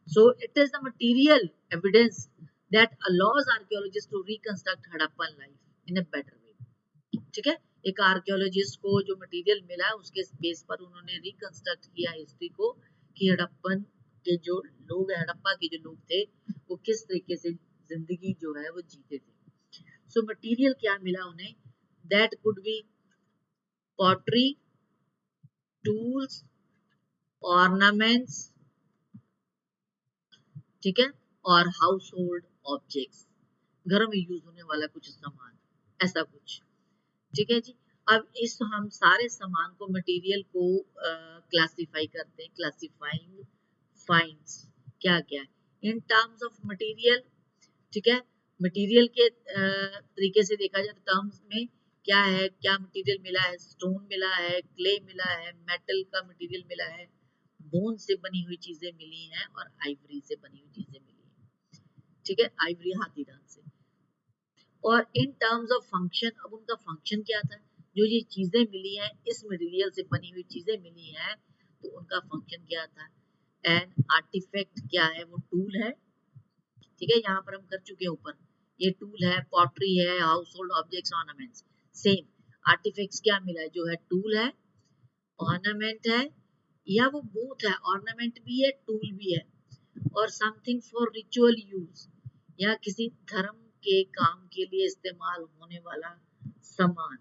So it is the material evidence that allows archaeologist to reconstruct Harappan life in a better way. ठीक है, एक आर्कियोलॉजिस्ट को जो मटेरियल मिला है उसके बेस पर उन्होंने रिकंस्ट्रक्ट किया हिस्ट्री को, कि हड़प्पन के जो लोग, हड़प्पा के जो लोग थे वो किस तरीके से जिंदगी जो है वो जीते थे। सो मटेरियल क्या मिला उन्हें, that could be pottery, tools, ornaments, ठीक है, और हाउस होल्ड ऑब्जेक्ट्स, घर में यूज होने वाला कुछ सामान, ऐसा कुछ। ठीक है जी, अब इस हम सारे सामान को, मटेरियल को क्लासिफाई करते हैं, क्लासिफाइंग फाइंड्स क्या क्या है इन टर्म्स ऑफ मटेरियल। ठीक है, मटेरियल के तरीके से देखा जाए तो टर्म्स में क्या है, क्या मटेरियल मिला है, स्टोन मिला है, क्ले मिला है, मेटल का मटेरियल मिला है, बोन से बनी हुई चीजें मिली हैं, और आइवरी से बनी हुई चीजें मिली हैं। ठीक है, आइवरी हाथी दांत से। और इन टर्म्स ऑफ फंक्शन, अब उनका फंक्शन क्या था, जो ये चीजें मिली हैं, इस मटेरियल से बनी हुई चीजें मिली हैं, तो उनका फंक्शन क्या था। एंड आर्टिफैक्ट क्या है, वो टूल है। ठीक है, यहाँ पर हम कर चुके हैं ऊपर, ये टूल है, पॉटरी है, household objects, ornaments. Same artefacts क्या मिला है, जो है टूल है, ऑर्नामेंट है, या वो बोथ है, ऑर्नामेंट भी है टूल भी है, और समथिंग फॉर रिचुअल यूज, या किसी धर्म के काम के लिए इस्तेमाल होने वाला सामान।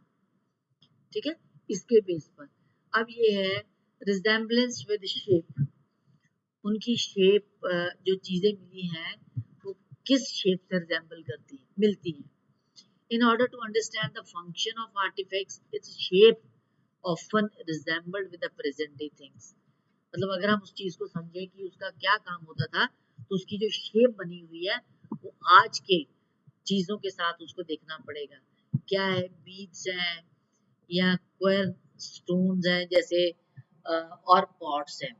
ठीक है, इसके बेस पर अब ये है रिजेम्बलेंस विद शेप, उनकी शेप, जो चीजें मिली हैं वो किस शेप से रिजेम्बल करती है, मिलती है। In order to understand the function of artifacts, its shape often resembled with the present day things. मतलब अगर हम उस चीज को समझें कि उसका क्या काम होता था, तो उसकी जो शेप बनी हुई है वो आज के चीजों के साथ उसको देखना पड़ेगा। क्या है, बीड्स हैं या क्वेर स्टोन्स हैं, जैसे और पॉट्स हैं।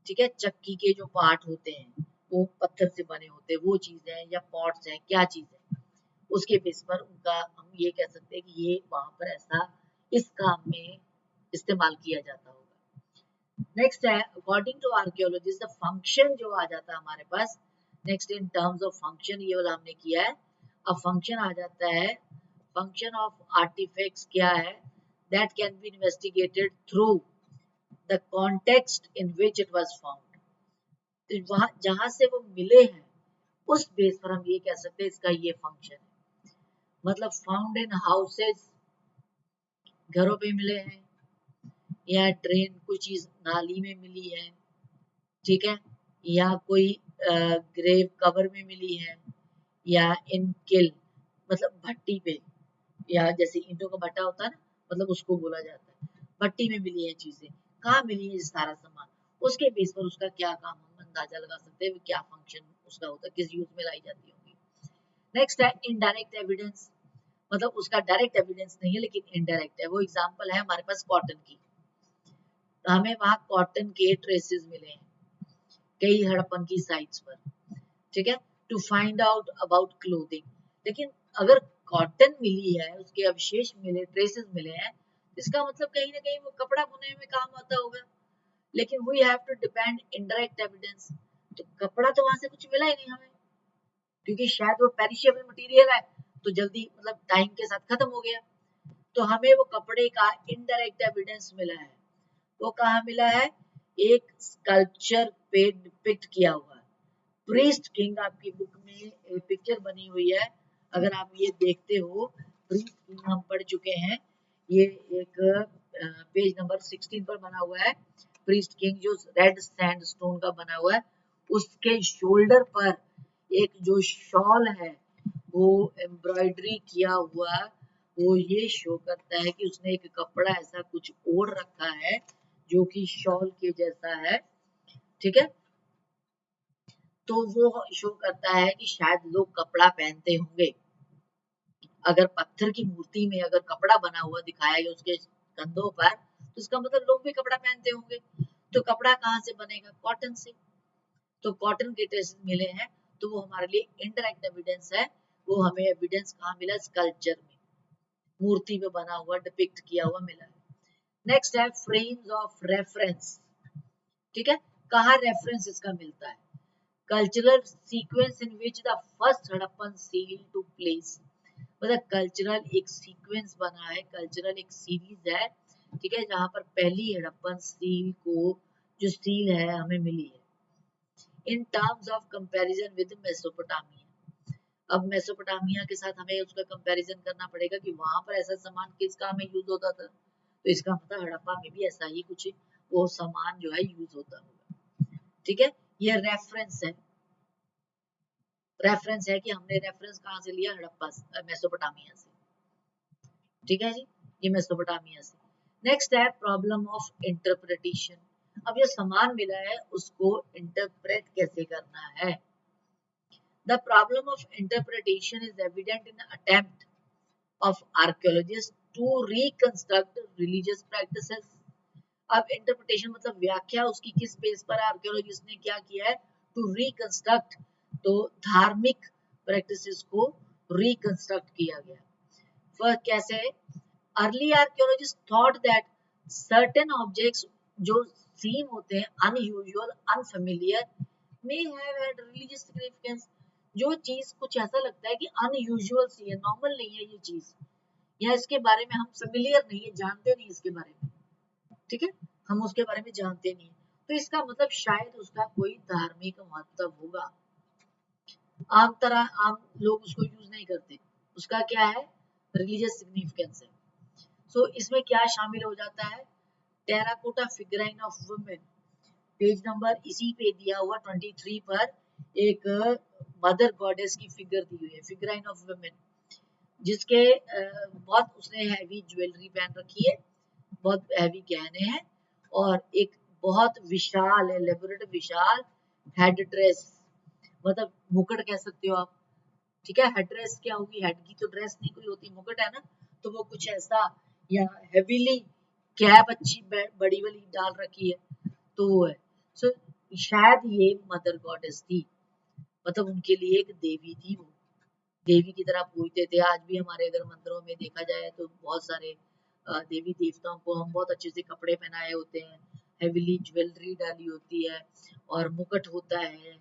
ठीक है, चक्की के जो पार्ट होते हैं वो पत्थर से बने होते हैं, वो चीजें हैं, या पॉट्स हैं, क्या चीज है, उसके बेस पर उनका हम ये कह सकते हैं कि ये वहां पर ऐसा इस काम में इस्तेमाल किया जाता होगा। नेक्स्ट है according to archaeologist the function, जो आ जाता है हमारे पास next in terms of function, ये वाला हमने किया है। अब फंक्शन आ जाता है, फंक्शन ऑफ आर्टिफैक्ट्स क्या है, that can be investigated through the context in which it was found. तो वहां जहां से वो मिले हैं उस बेस पर हम ये कह सकते हैं इसका ये फंक्शन है। मतलब फाउंड इन हाउसेस, घरों पे मिले हैं, या ट्रेन कोई चीज नाली में मिली है, ठीक है, या कोई ग्रेव कवर में मिली है, या इन किल मतलब भट्टी पे, या जैसे ईंटों का भट्टा होता है ना, मतलब उसको बोला जाता है, भट्टी में मिली है चीजें, कहाँ मिली है ये सारा सामान, उसके बेस पर उसका क्या काम हम अंदाजा लगा सकते हैं, क्या फंक्शन उसका होता है, किस यूज में लाई जाती होगी। नेक्स्ट है इनडायरेक्ट एविडेंस, मतलब उसका डायरेक्ट एविडेंस नहीं है लेकिन इनडायरेक्ट है। वो एग्जांपल है हमारे पास कॉटन की, तो हमें वहां कॉटन के ट्रेसेस मिले हैं कई हड़प्पन की साइट्स पर। ठीक है, to find out about clothing, लेकिन अगर कॉटन मिली है, उसके अवशेष मिले, ट्रेसेस मिले हैं, इसका मतलब कहीं ना कहीं वो कपड़ा बुने में काम आता होगा। लेकिन we have to depend indirect evidence, तो कपड़ा तो वहां से कुछ मिला ही नहीं हमें, क्योंकि शायद वो पेरिशेबल मटेरियल है, तो जल्दी मतलब टाइम के साथ खत्म हो गया। तो हमें वो कपड़े का इनडायरेक्ट एविडेंस मिला है। वो कहाँ मिला है, एक स्कल्पचर पे डिपिक्ट किया हुआ है। प्रीस्ट किंग आपकी बुक में एक पिक्चर बनी हुई है, अगर आप ये देखते हो, प्रीस्ट किंग हम पढ़ चुके हैं, ये एक पेज नंबर 16 पर बना हुआ है। प्रीस्ट किंग जो रेड सैंडस्टोन का बना हुआ है, उसके शोल्डर पर एक जो शॉल है वो एम्ब्रॉयडरी किया हुआ, वो ये शो करता है कि उसने एक कपड़ा ऐसा कुछ ओढ़ रखा है जो कि शॉल के जैसा है। ठीक है, तो वो शो करता है कि शायद लोग कपड़ा पहनते होंगे। अगर पत्थर की मूर्ति में अगर कपड़ा बना हुआ दिखाया गया उसके कंधों पर, तो इसका मतलब लोग भी कपड़ा पहनते होंगे। तो कपड़ा कहाँ से बनेगा, कॉटन से। तो कॉटन के ट्रेसेस मिले हैं, तो वो हमारे लिए इनडायरेक्ट एविडेंस है। वो हमें एविडेंस कहाँ मिला, स्कल्पचर में, मूर्ति में बना हुआ डिपिक्ट किया हुआ मिला है। नेक्स्ट है फ्रेम्स ऑफ रेफरेंस। ठीक है, कहाँ रेफरेंस इसका मिलता है, cultural sequence in which the first Harappan seal to place, मतलब कल्चरल एक सीक्वेंस बना है, कल्चरल एक सीरीज है। ठीक है, जहां पर पहली हड़प्पन सील को जो सील है हमें मिली है। इन terms of comparison with Mesopotamia, अब मेसोपोटामिया के साथ हमें उसका कंपैरिजन करना पड़ेगा कि वहां पर ऐसा सामान किस काम में यूज होता था, तो इसका मतलब हड़प्पा में भी ऐसा ही कुछ वो सामान जो है यूज होता होगा। ठीक है, ये रेफरेंस है, रेफरेंस है कि हमने रेफरेंस कहाँ से लिया, हड़प्पा मेसोपोटामिया से। ठीक है जी, ये मेसोपोटामिया से। नेक्स्ट है प्रॉब्लम ऑफ इंटरप्रिटेशन, अब ये सामान मिला है उसको इंटरप्रेट कैसे करना है। The problem of interpretation is evident in attempt of archaeologists to reconstruct religious practices। अब इंटरप्रिटेशन मतलब व्याख्या, उसकी किस बेस पर आर्कियोलॉजिस्ट ने क्या किया है, टू रिकंस्ट्रक्ट, तो धार्मिक प्रैक्टिसेस को रिकंस्ट्रक्ट किया गया। फर्स्ट कैसे? Early archaeologist thought that certain objects जो सीन होते हैं unusual, unfamiliar, may have had religious significance. जो चीज कुछ ऐसा लगता है कि अनयूजुअल सी है, नॉर्मल नहीं है ये चीज, या इसके बारे में हम फेमिलियर नहीं है, जानते नहीं इसके बारे में, ठीक है, हम उसके बारे में जानते नहीं, तो इसका मतलब शायद उसका कोई धार्मिक महत्व होगा। आम लोग उसको यूज नहीं करते, उसका क्या है, रिलीजियस सिग्निफिकेंस है। सो इसमें क्या शामिल हो जाता है, terracotta figurine of women, page number इसी पे दिया हुआ 23 पर एक मदर गॉडेस की फिगर दी हुई है, फिगराइन ऑफ वुमेन, जिसके बहुत उसने हैवी ज्वेलरी पहन रखी है, बहुत हैवी गहने हैं, और एक बहुत विशाल एलेबोरेट विशाल हेड ड्रेस, मतलब मुकुट कह सकते हो आप, ठीक है। हेड ड्रेस क्या होगी, हेड की तो ड्रेस नहीं कोई होती, मुकुट है ना, तो वो कुछ ऐसा, या हेवीली कैप अच्छी बड़ी वाली डाल रखी है, तो वो है। सो शायद ये मदर गॉडेस थी, मतलब उनके लिए एक देवी थी, वो देवी की तरह पूजते थे। आज भी हमारे अगर मंदिरों में देखा जाए तो बहुत सारे देवी देवताओं को हम बहुत अच्छे से कपड़े पहनाए होते हैं, हेवीली ज्वेलरी डाली होती है, और मुकुट होता है,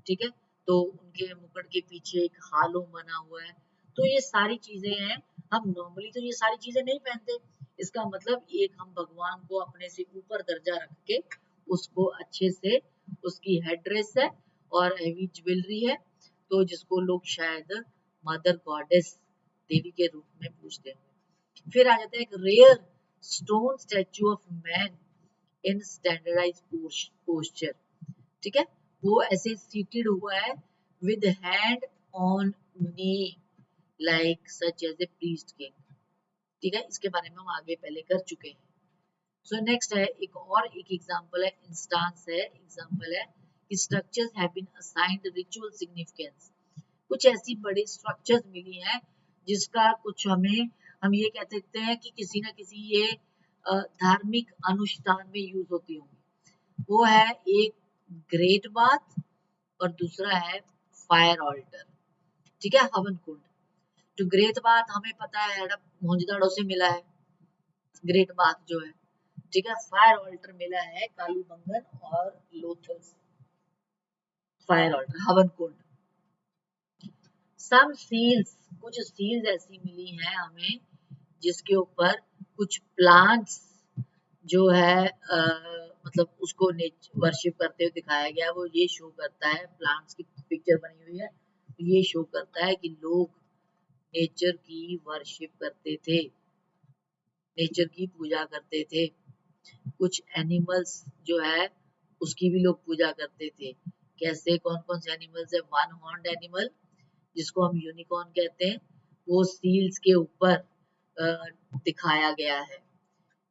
ठीक है, तो उनके मुकुट के पीछे एक हालो बना हुआ है। तो ये सारी चीजें हैं, हम नॉर्मली तो ये सारी चीजें नहीं पहनते, इसका मतलब एक हम भगवान को अपने से ऊपर दर्जा रख के उसको अच्छे से, उसकी हेड ड्रेस है और हेवी ज्वेलरी है, तो जिसको लोग शायद मदर गॉडेस देवी के रूप में पूजते हैं। फिर आ जाता है एक rare stone statue of man in standardise posture, ठीक है, वो ऐसे सीटेड हुआ है with hand on knee like such as a priest king, ठीक है, इसके बारे में हम आगे पहले कर चुके हैं। सो नेक्स्ट है एक और एक एग्जांपल है, इंस्टांस है, एग्जांपल है कि structures have been assigned ritual significance, कुछ ऐसी बड़ी स्ट्रक्चर्स मिली हैं जिसका कुछ हमें, हम ये कह सकते हैं कि किसी ना किसी ये धार्मिक अनुष्ठान में यूज होती होंगी। वो है एक ग्रेट बाथ और दूसरा है फायर ऑल्टर, ठीक है, हवन कुंड। जो ग्रेट बाथ हमें पता है हड़प मोहनजोदड़ो से मिला है, ग्रेट बाथ जो है, ठीक है। फायर ऑल्टर मिला है कालीबंगन और लोथल से, फायर ऑल्टर हवन कुंड। सम सील्स, कुछ सील्स ऐसी मिली हैं हमें जिसके ऊपर कुछ प्लांट्स जो है मतलब उसको वर्शिप करते हुए दिखाया गया, वो ये शो करता है, प्लांट्स की पिक्चर बनी हुई है, ये शो करता है कि लोग नेचर की वर्शिप करते थे, नेचर की पूजा करते थे। कुछ एनिमल्स जो है उसकी भी लोग पूजा करते थे। कैसे, कौन कौन से एनिमल्स है, वन हॉर्न्ड एनिमल जिसको हम यूनिकॉर्न कहते हैं, वो सील्स के ऊपर दिखाया गया है।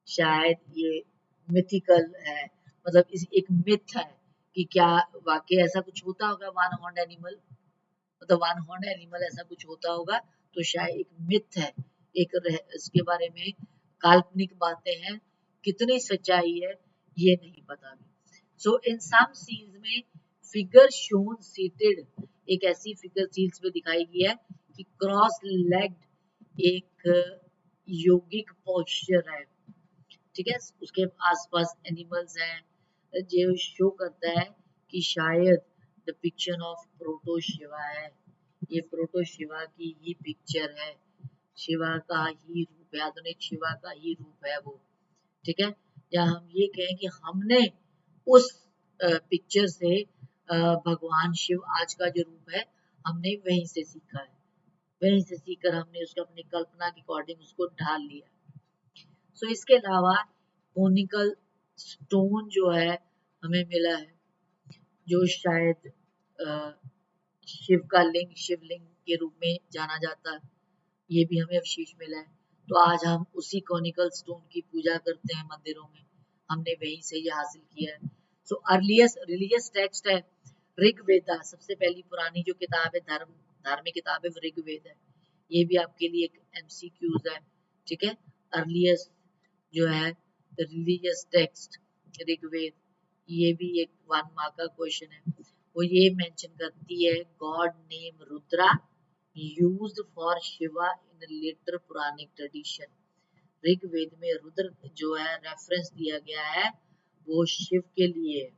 शायद ये मिथिकल है, मतलब इस एक मिथ है कि क्या वाकई ऐसा कुछ होता होगा, वन हॉर्न्ड एनिमल, मतलब वन हॉर्न्ड एनिमल ऐसा कुछ होता होगा, तो शायद एक मिथ है, एक इसके बारे में काल्पनिक बातें हैं, कितनी सच्चाई है ये नहीं पता। सो इन सम सीन्स में फिगर शोन सीटेड, एक ऐसी फिगर सील्स में दिखाई गई है कि क्रॉस लेग्ड एक योगिक पोस्चर है, ठीक है, उसके आसपास एनिमल्स हैं, जो शो करता है कि शायद डिपिक्शन ऑफ प्रोटो शिवा है, ये प्रोटो शिवा की ही पिक्चर है, शिवा का ही रूप है, आधुनिक शिवा का ही रूप है वो, ठीक है। या हम ये कहें कि हमने उस पिक्चर से भगवान शिव आज का जो रूप है हमने वहीं से सीखा है, वहीं से सीखकर हमने उसको अपनी कल्पना के अकॉर्डिंग उसको ढाल लिया। सो इसके अलावा कोनिकल स्टोन जो है हमें मिला है, जो शायद शिव का लिंग, शिवलिंग के रूप में जाना जाता है, ये भी हमें अवशेष मिला है। तो आज हम उसी कॉनिकल स्टोन की पूजा करते हैं मंदिरों में, हमने वहीं से ये हासिल किया है। सो अर्लीस्ट रिलीजियस टेक्स्ट है ऋग्वेदा, सबसे पहली पुरानी जो किताब है, धार्मिक किताब है, ऋग्वेद है। ये भी आपके लिए एक एमसीक्यूज है, ठीक है। अर्लीस्ट जो है रिलीजियस टेक्स्ट ऋग्वेद, ये भी एक 1 मार्क का क्वेश्चन है। वो ये मेंशन करती है god name Rudra used for Shiva in later Puranic tradition. Rigveda में रुद्र जो है रेफरेंस दिया गया है वो शिव के लिए है,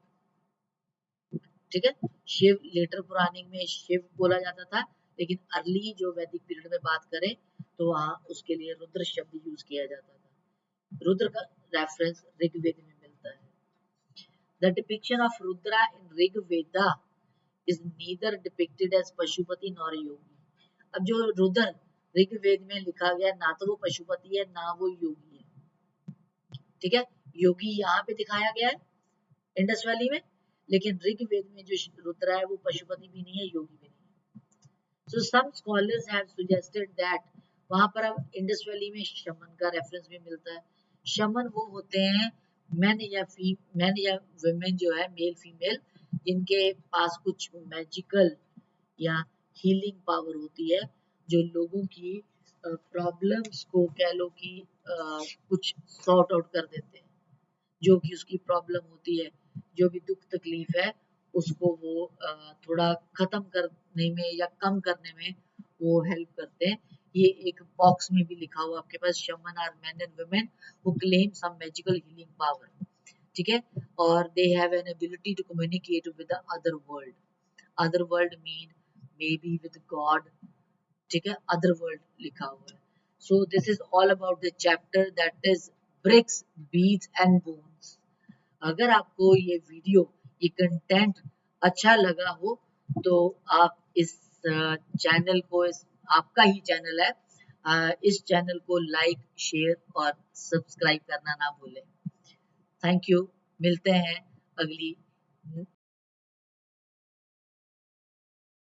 ठीक है। शिव लेटर पुरानिक में शिव बोला जाता था, लेकिन अर्ली जो वैदिक पीरियड में बात करें तो वहां उसके लिए रुद्र शब्द यूज किया जाता था। रुद्र का रेफरेंस ऋग्वेद में मिलता है। The depiction of Rudra in Rigveda is neither depicted as Pashupati nor योगी। अब जो रुद्र ऋग्वेद में लिखा गया ना तो वो पशुपति है ना वो योगी है, ठीक है। योगी यहाँ पे दिखाया गया है इंडस वैली में, लेकिन ऋग्वेद में जो रुद्र है वो पशुपति भी नहीं है योगी भी नहीं है। So some scholars have suggested that वहां पर अब इंडस वैली में शमन का रेफरेंस भी मिलता है। शमन वो होते हैं मैन या वुमेन जो है मेल फीमेल जिनके पास कुछ मैजिकल या हीलिंग पावर होती है, जो लोगों की प्रॉब्लम्स को कह लो कि कुछ सॉर्ट आउट कर देते हैं। जो कि उसकी प्रॉब्लम होती है, जो भी दुख तकलीफ है उसको वो थोड़ा खत्म करने में या कम करने में वो हेल्प करते हैं। ये एक बॉक्स में भी लिखा हुआ आपके पास, shaman are men and women who claim some magical healing power, ठीक है। और they have an ability to communicate with the other world. Other world mean may be with God, ठीक है। अदर वर्ल्ड लिखा हुआ है। So this is all about the chapter that is bricks beads and bones. अगर आपको ये वीडियो ये कंटेंट अच्छा लगा हो तो आप इस चैनल को, इस आपका ही चैनल है, इस चैनल को लाइक शेयर और सब्सक्राइब करना ना भूलें। Thank you. मिलते हैं अगली